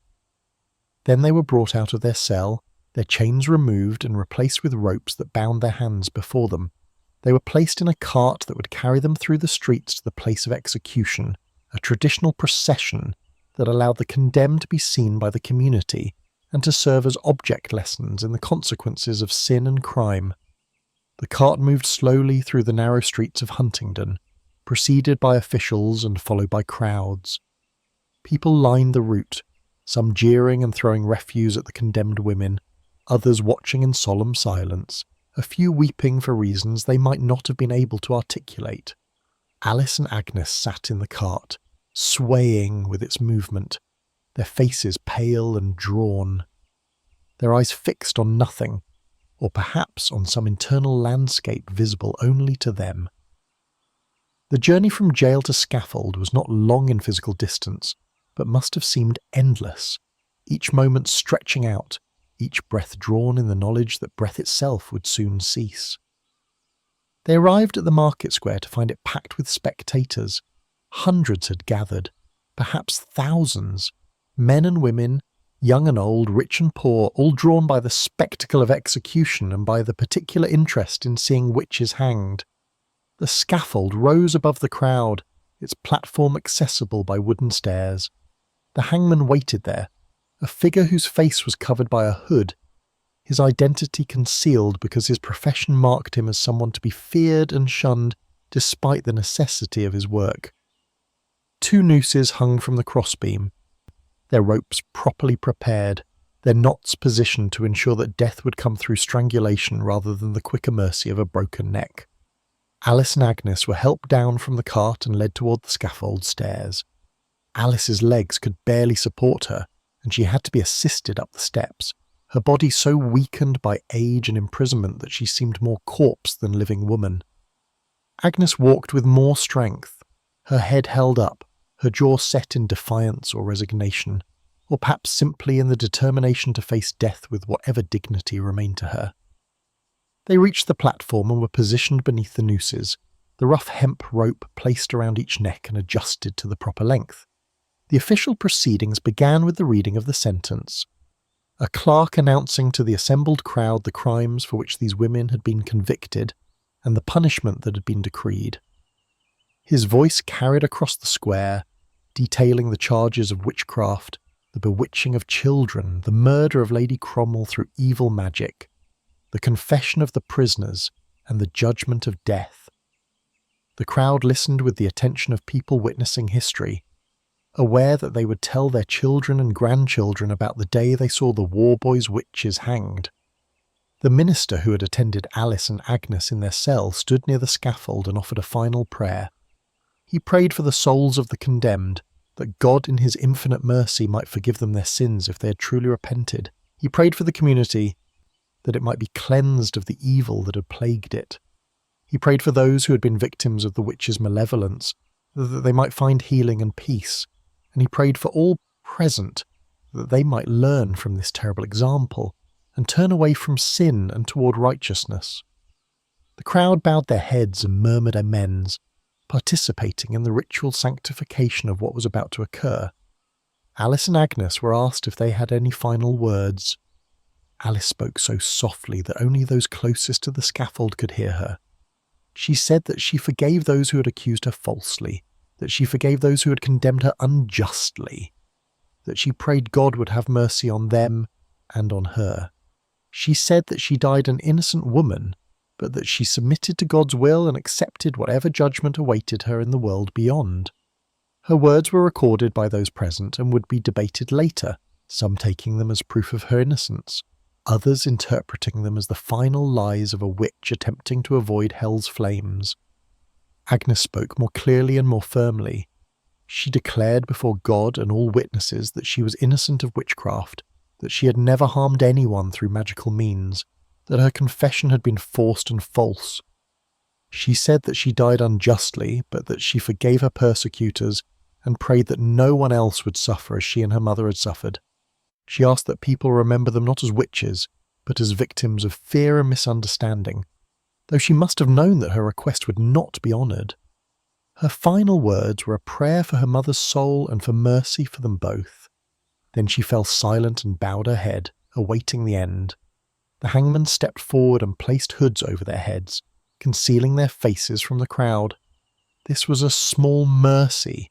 Then they were brought out of their cell, their chains removed and replaced with ropes that bound their hands before them. They were placed in a cart that would carry them through the streets to the place of execution, a traditional procession that allowed the condemned to be seen by the community and to serve as object lessons in the consequences of sin and crime. The cart moved slowly through the narrow streets of Huntingdon, preceded by officials and followed by crowds. People lined the route, some jeering and throwing refuse at the condemned women, others watching in solemn silence, a few weeping for reasons they might not have been able to articulate. Alice and Agnes sat in the cart, swaying with its movement, their faces pale and drawn, their eyes fixed on nothing, or perhaps on some internal landscape visible only to them. The journey from jail to scaffold was not long in physical distance, but must have seemed endless, each moment stretching out, each breath drawn in the knowledge that breath itself would soon cease. They arrived at the market square to find it packed with spectators. Hundreds had gathered, perhaps thousands, men and women, young and old, rich and poor, all drawn by the spectacle of execution and by the particular interest in seeing witches hanged. The scaffold rose above the crowd, its platform accessible by wooden stairs. The hangman waited there, a figure whose face was covered by a hood, his identity concealed because his profession marked him as someone to be feared and shunned despite the necessity of his work. 2 nooses hung from the crossbeam, their ropes properly prepared, their knots positioned to ensure that death would come through strangulation rather than the quicker mercy of a broken neck. Alice and Agnes were helped down from the cart and led toward the scaffold stairs. Alice's legs could barely support her, and she had to be assisted up the steps, her body so weakened by age and imprisonment that she seemed more corpse than living woman. Agnes walked with more strength, her head held up, her jaw set in defiance or resignation, or perhaps simply in the determination to face death with whatever dignity remained to her. They reached the platform and were positioned beneath the nooses, the rough hemp rope placed around each neck and adjusted to the proper length. The official proceedings began with the reading of the sentence, a clerk announcing to the assembled crowd the crimes for which these women had been convicted and the punishment that had been decreed. His voice carried across the square, detailing the charges of witchcraft, the bewitching of children, the murder of Lady Cromwell through evil magic, the confession of the prisoners, and the judgment of death. The crowd listened with the attention of people witnessing history, aware that they would tell their children and grandchildren about the day they saw the Warboys Witches hanged. The minister who had attended Alice and Agnes in their cell stood near the scaffold and offered a final prayer. He prayed for the souls of the condemned, that God in his infinite mercy might forgive them their sins if they had truly repented. He prayed for the community, that it might be cleansed of the evil that had plagued it. He prayed for those who had been victims of the witches' malevolence, that they might find healing and peace, and he prayed for all present, that they might learn from this terrible example, and turn away from sin and toward righteousness. The crowd bowed their heads and murmured amens, participating in the ritual sanctification of what was about to occur. Alice and Agnes were asked if they had any final words. Alice spoke so softly that only those closest to the scaffold could hear her. She said that she forgave those who had accused her falsely, that she forgave those who had condemned her unjustly, that she prayed God would have mercy on them and on her. She said that she died an innocent woman, but that she submitted to God's will and accepted whatever judgment awaited her in the world beyond. Her words were recorded by those present and would be debated later, some taking them as proof of her innocence, others interpreting them as the final lies of a witch attempting to avoid hell's flames. Agnes spoke more clearly and more firmly. She declared before God and all witnesses that she was innocent of witchcraft, that she had never harmed anyone through magical means, that her confession had been forced and false. She said that she died unjustly, but that she forgave her persecutors and prayed that no one else would suffer as she and her mother had suffered. She asked that people remember them not as witches, but as victims of fear and misunderstanding, though she must have known that her request would not be honoured. Her final words were a prayer for her mother's soul and for mercy for them both. Then she fell silent and bowed her head, awaiting the end. The hangman stepped forward and placed hoods over their heads, concealing their faces from the crowd. This was a small mercy,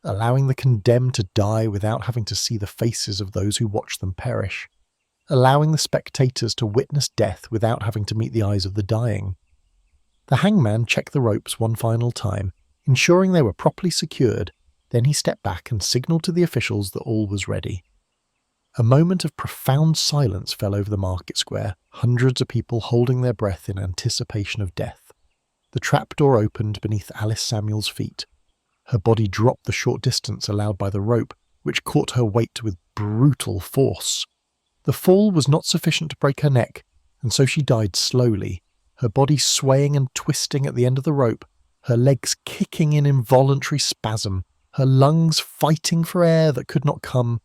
allowing the condemned to die without having to see the faces of those who watched them perish, allowing the spectators to witness death without having to meet the eyes of the dying. The hangman checked the ropes one final time, ensuring they were properly secured. Then he stepped back and signalled to the officials that all was ready. A moment of profound silence fell over the market square, hundreds of people holding their breath in anticipation of death. The trapdoor opened beneath Alice Samuel's feet. Her body dropped the short distance allowed by the rope, which caught her weight with brutal force. The fall was not sufficient to break her neck, and so she died slowly, her body swaying and twisting at the end of the rope, her legs kicking in involuntary spasm, her lungs fighting for air that could not come.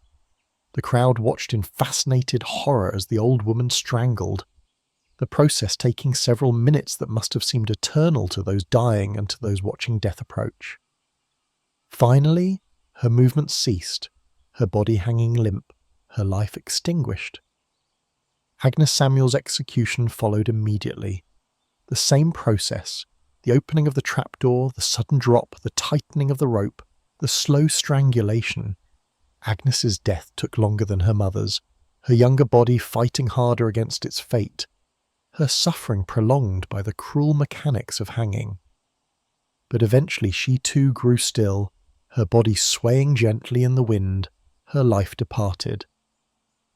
The crowd watched in fascinated horror as the old woman strangled, the process taking several minutes that must have seemed eternal to those dying and to those watching death approach. Finally, her movements ceased, her body hanging limp, her life extinguished. Agnes Samuel's execution followed immediately. The same process, the opening of the trapdoor, the sudden drop, the tightening of the rope, the slow strangulation. Agnes's death took longer than her mother's, her younger body fighting harder against its fate, her suffering prolonged by the cruel mechanics of hanging. But eventually she too grew still, her body swaying gently in the wind, her life departed.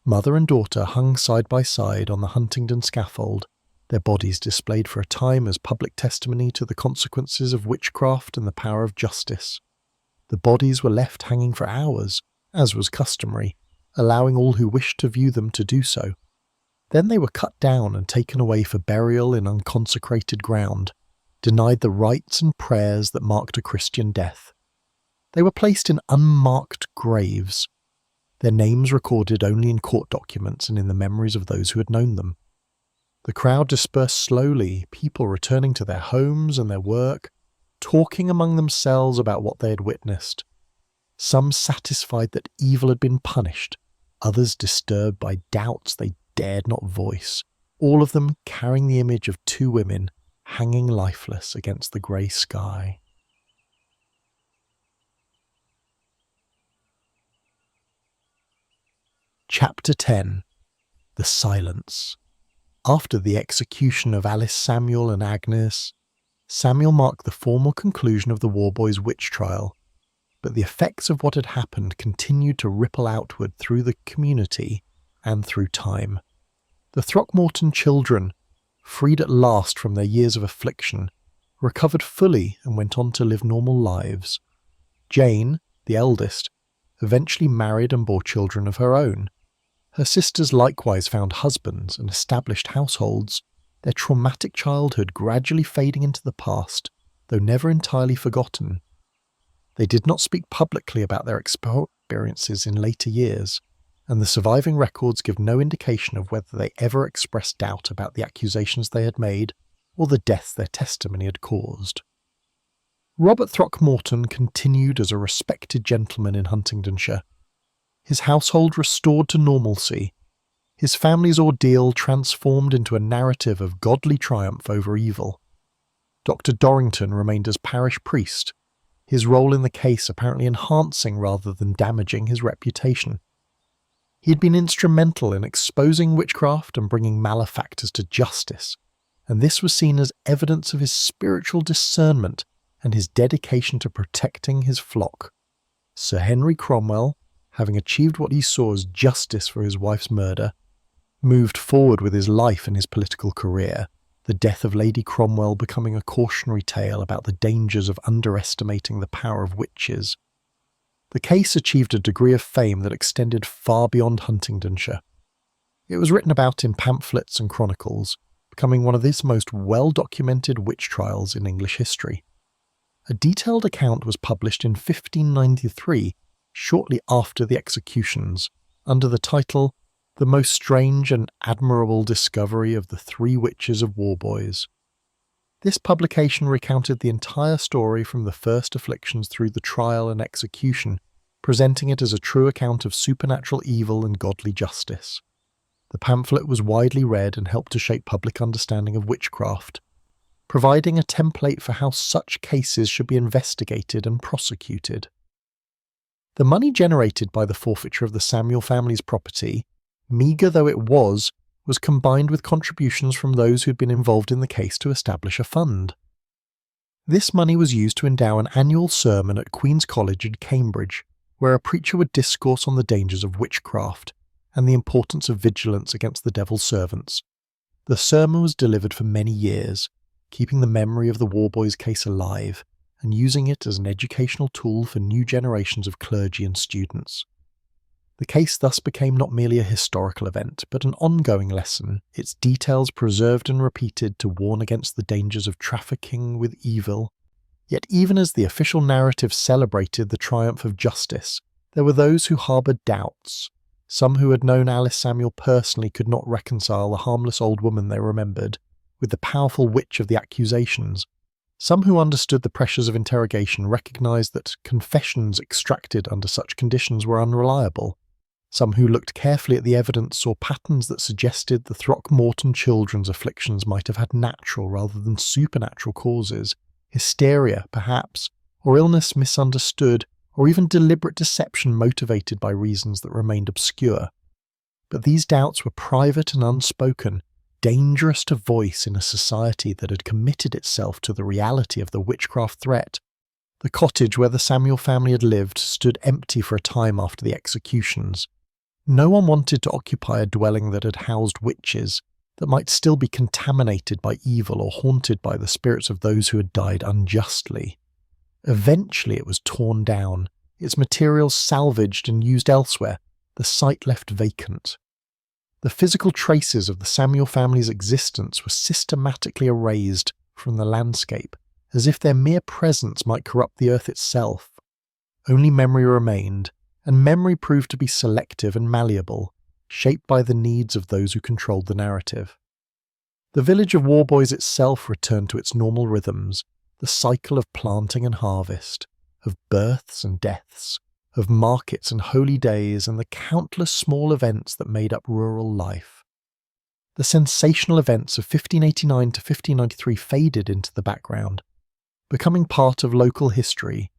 Mother and daughter hung side by side on the Huntingdon scaffold, their bodies displayed for a time as public testimony to the consequences of witchcraft and the power of justice. The bodies were left hanging for hours, as was customary, allowing all who wished to view them to do so. Then they were cut down and taken away for burial in unconsecrated ground, denied the rites and prayers that marked a Christian death. They were placed in unmarked graves, their names recorded only in court documents and in the memories of those who had known them. The crowd dispersed slowly, people returning to their homes and their work, talking among themselves about what they had witnessed. Some satisfied that evil had been punished, others disturbed by doubts they dared not voice, all of them carrying the image of two women hanging lifeless against the grey sky. Chapter 10. The Silence. After the execution of Alice Samuel and Agnes, Samuel marked the formal conclusion of the Warboys Witch Trial, but the effects of what had happened continued to ripple outward through the community and through time. The Throckmorton children, freed at last from their years of affliction, recovered fully and went on to live normal lives. Jane, the eldest, eventually married and bore children of her own. Her sisters likewise found husbands and established households, their traumatic childhood gradually fading into the past, though never entirely forgotten. They did not speak publicly about their experiences in later years, and the surviving records give no indication of whether they ever expressed doubt about the accusations they had made or the death their testimony had caused. Robert Throckmorton continued as a respected gentleman in Huntingdonshire, his household restored to normalcy, his family's ordeal transformed into a narrative of godly triumph over evil. Dr. Dorrington remained as parish priest, his role in the case apparently enhancing rather than damaging his reputation. He had been instrumental in exposing witchcraft and bringing malefactors to justice, and this was seen as evidence of his spiritual discernment and his dedication to protecting his flock. Sir Henry Cromwell, having achieved what he saw as justice for his wife's murder, moved forward with his life and his political career, the death of Lady Cromwell becoming a cautionary tale about the dangers of underestimating the power of witches. The case achieved a degree of fame that extended far beyond Huntingdonshire. It was written about in pamphlets and chronicles, becoming one of the most well-documented witch trials in English history. A detailed account was published in 1593, shortly after the executions, under the title The Most Strange and Admirable Discovery of the Three Witches of Warboys. This publication recounted the entire story from the first afflictions through the trial and execution, presenting it as a true account of supernatural evil and godly justice. The pamphlet was widely read and helped to shape public understanding of witchcraft, providing a template for how such cases should be investigated and prosecuted. The money generated by the forfeiture of the Samuel family's property, meagre though it was combined with contributions from those who had been involved in the case to establish a fund. This money was used to endow an annual sermon at Queen's College in Cambridge, where a preacher would discourse on the dangers of witchcraft and the importance of vigilance against the devil's servants. The sermon was delivered for many years, keeping the memory of the Warboys case alive and using it as an educational tool for new generations of clergy and students. The case thus became not merely a historical event, but an ongoing lesson, its details preserved and repeated to warn against the dangers of trafficking with evil. Yet even as the official narrative celebrated the triumph of justice, there were those who harboured doubts. Some who had known Alice Samuel personally could not reconcile the harmless old woman they remembered with the powerful witch of the accusations. Some who understood the pressures of interrogation recognised that confessions extracted under such conditions were unreliable. Some who looked carefully at the evidence saw patterns that suggested the Throckmorton children's afflictions might have had natural rather than supernatural causes, hysteria, perhaps, or illness misunderstood, or even deliberate deception motivated by reasons that remained obscure. But these doubts were private and unspoken, dangerous to voice in a society that had committed itself to the reality of the witchcraft threat. The cottage where the Samuel family had lived stood empty for a time after the executions. No one wanted to occupy a dwelling that had housed witches, that might still be contaminated by evil or haunted by the spirits of those who had died unjustly. Eventually it was torn down, its materials salvaged and used elsewhere, the site left vacant. The physical traces of the Samuel family's existence were systematically erased from the landscape, as if their mere presence might corrupt the earth itself. Only memory remained, and memory proved to be selective and malleable, shaped by the needs of those who controlled the narrative. The village of Warboys itself returned to its normal rhythms, the cycle of planting and harvest, of births and deaths, of markets and holy days, and the countless small events that made up rural life. The sensational events of 1589 to 1593 faded into the background, becoming part of local history,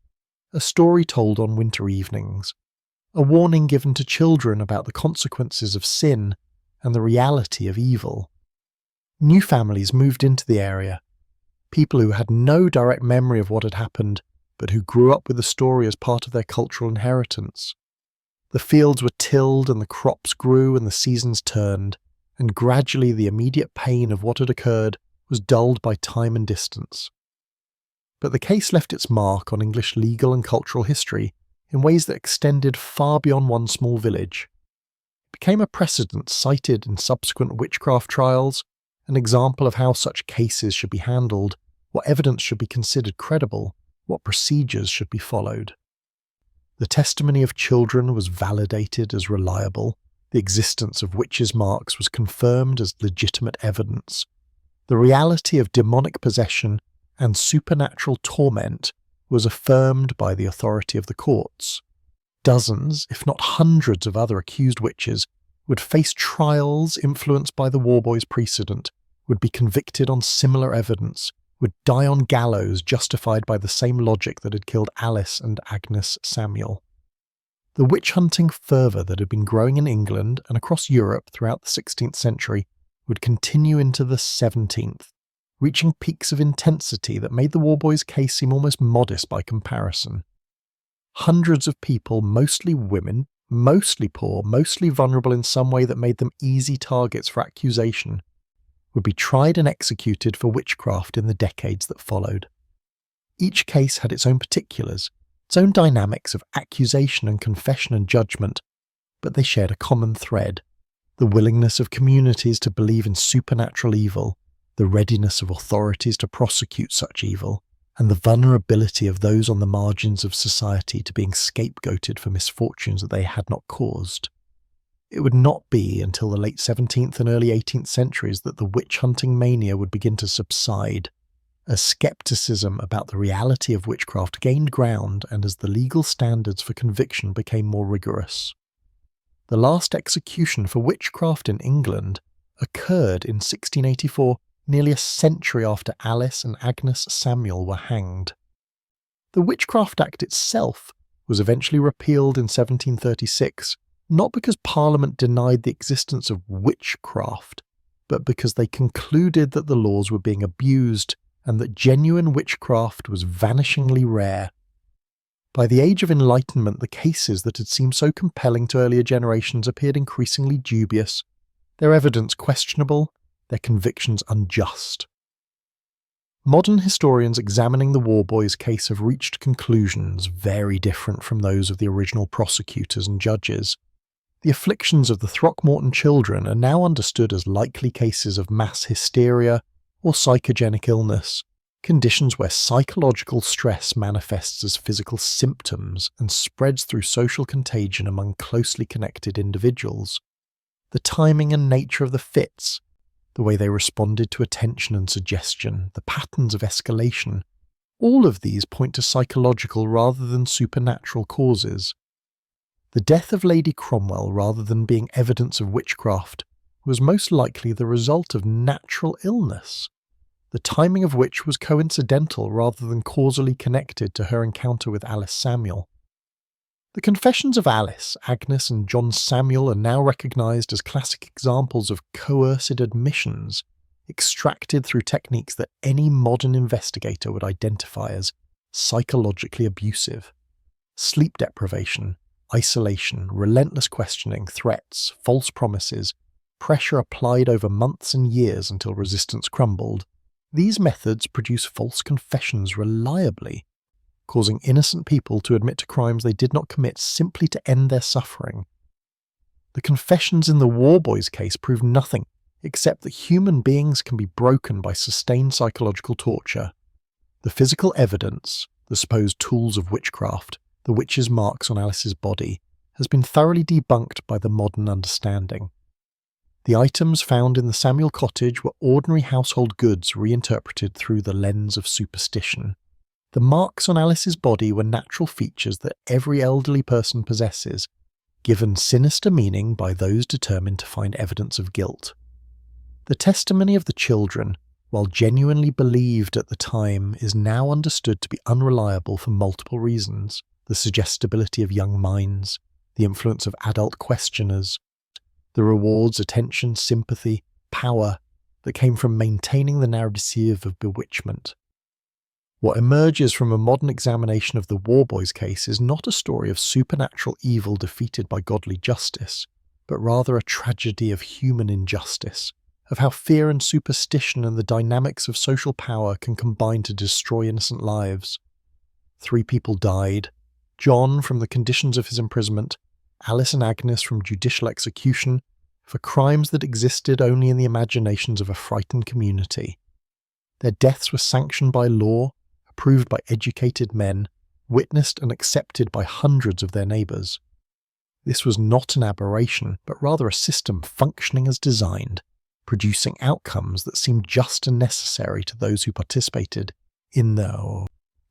a story told on winter evenings, a warning given to children about the consequences of sin and the reality of evil. New families moved into the area, people who had no direct memory of what had happened, but who grew up with the story as part of their cultural inheritance. The fields were tilled and the crops grew and the seasons turned, and gradually the immediate pain of what had occurred was dulled by time and distance. But the case left its mark on English legal and cultural history in ways that extended far beyond one small village. It became a precedent cited in subsequent witchcraft trials, an example of how such cases should be handled, what evidence should be considered credible, what procedures should be followed. The testimony of children was validated as reliable, the existence of witches' marks was confirmed as legitimate evidence. The reality of demonic possession and supernatural torment was affirmed by the authority of the courts. Dozens, if not hundreds of other accused witches would face trials influenced by the Warboys precedent, would be convicted on similar evidence, would die on gallows justified by the same logic that had killed Alice and Agnes Samuel. The witch-hunting fervour that had been growing in England and across Europe throughout the 16th century would continue into the 17th, reaching peaks of intensity that made the Warboys case seem almost modest by comparison. Hundreds of people, mostly women, mostly poor, mostly vulnerable in some way that made them easy targets for accusation, would be tried and executed for witchcraft in the decades that followed. Each case had its own particulars, its own dynamics of accusation and confession and judgment, but they shared a common thread: the willingness of communities to believe in supernatural evil, the readiness of authorities to prosecute such evil, and the vulnerability of those on the margins of society to being scapegoated for misfortunes that they had not caused. It would not be until the late 17th and early 18th centuries that the witch-hunting mania would begin to subside, as skepticism about the reality of witchcraft gained ground and as the legal standards for conviction became more rigorous. The last execution for witchcraft in England occurred in 1684, nearly a century after Alice and Agnes Samuel were hanged. The Witchcraft Act itself was eventually repealed in 1736, not because Parliament denied the existence of witchcraft, but because they concluded that the laws were being abused and that genuine witchcraft was vanishingly rare. By the Age of Enlightenment, the cases that had seemed so compelling to earlier generations appeared increasingly dubious, their evidence questionable, their convictions unjust. Modern historians examining the Warboys case have reached conclusions very different from those of the original prosecutors and judges. The afflictions of the Throckmorton children are now understood as likely cases of mass hysteria or psychogenic illness, conditions where psychological stress manifests as physical symptoms and spreads through social contagion among closely connected individuals. The timing and nature of the fits, the way they responded to attention and suggestion, the patterns of escalation, all of these point to psychological rather than supernatural causes. The death of Lady Cromwell, rather than being evidence of witchcraft, was most likely the result of natural illness, the timing of which was coincidental rather than causally connected to her encounter with Alice Samuel. The confessions of Alice, Agnes and John Samuel are now recognised as classic examples of coerced admissions, extracted through techniques that any modern investigator would identify as psychologically abusive. Sleep deprivation, isolation, relentless questioning, threats, false promises, pressure applied over months and years until resistance crumbled. These methods produce false confessions reliably, causing innocent people to admit to crimes they did not commit simply to end their suffering. The confessions in the Warboys case prove nothing except that human beings can be broken by sustained psychological torture. The physical evidence, the supposed tools of witchcraft, the witch's marks on Alice's body, has been thoroughly debunked by the modern understanding. The items found in the Samuel cottage were ordinary household goods reinterpreted through the lens of superstition. The marks on Alice's body were natural features that every elderly person possesses, given sinister meaning by those determined to find evidence of guilt. The testimony of the children, while genuinely believed at the time, is now understood to be unreliable for multiple reasons: the suggestibility of young minds, the influence of adult questioners, the rewards, attention, sympathy, power that came from maintaining the narrative of bewitchment. What emerges from a modern examination of the Warboys case is not a story of supernatural evil defeated by godly justice, but rather a tragedy of human injustice, of how fear and superstition and the dynamics of social power can combine to destroy innocent lives. 3 people died: John from the conditions of his imprisonment, Alice and Agnes from judicial execution, for crimes that existed only in the imaginations of a frightened community. Their deaths were sanctioned by law, approved by educated men, witnessed and accepted by hundreds of their neighbours. This was not an aberration, but rather a system functioning as designed, producing outcomes that seemed just and necessary to those who participated in the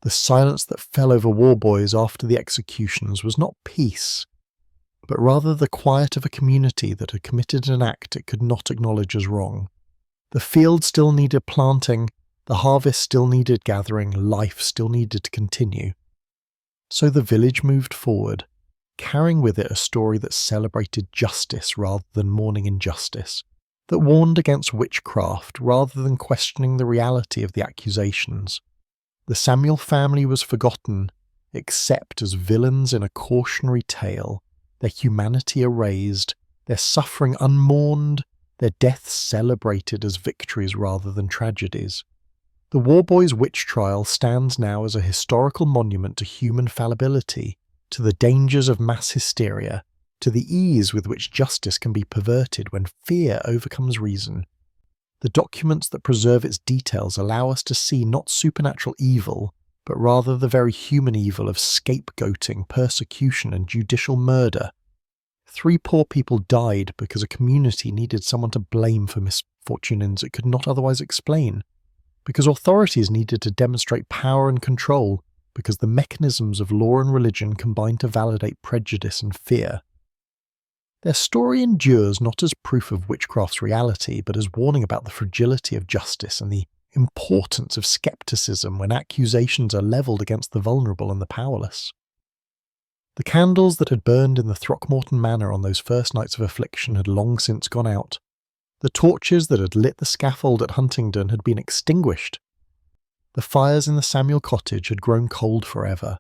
silence that fell over Warboys after the executions was not peace, but rather the quiet of a community that had committed an act it could not acknowledge as wrong. The field still needed planting, the harvest still needed gathering, life still needed to continue. So the village moved forward, carrying with it a story that celebrated justice rather than mourning injustice, that warned against witchcraft rather than questioning the reality of the accusations. The Samuel family was forgotten, except as villains in a cautionary tale, their humanity erased, their suffering unmourned, their deaths celebrated as victories rather than tragedies. The Warboys Witch Trial stands now as a historical monument to human fallibility, to the dangers of mass hysteria, to the ease with which justice can be perverted when fear overcomes reason. The documents that preserve its details allow us to see not supernatural evil, but rather the very human evil of scapegoating, persecution, and judicial murder. 3 poor people died because a community needed someone to blame for misfortunes it could not otherwise explain, because authorities needed to demonstrate power and control, because the mechanisms of law and religion combined to validate prejudice and fear. Their story endures not as proof of witchcraft's reality, but as warning about the fragility of justice and the importance of skepticism when accusations are levelled against the vulnerable and the powerless. The candles that had burned in the Throckmorton manor on those first nights of affliction had long since gone out. The torches that had lit the scaffold at Huntingdon had been extinguished. The fires in the Samuel cottage had grown cold forever,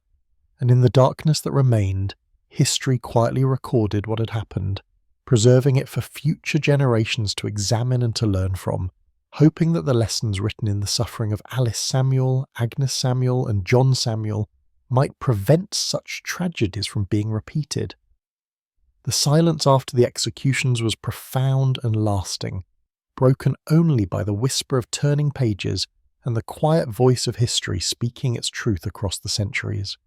and in the darkness that remained, history quietly recorded what had happened, preserving it for future generations to examine and to learn from, hoping that the lessons written in the suffering of Alice Samuel, Agnes Samuel, and John Samuel might prevent such tragedies from being repeated. The silence after the executions was profound and lasting, broken only by the whisper of turning pages and the quiet voice of history speaking its truth across the centuries.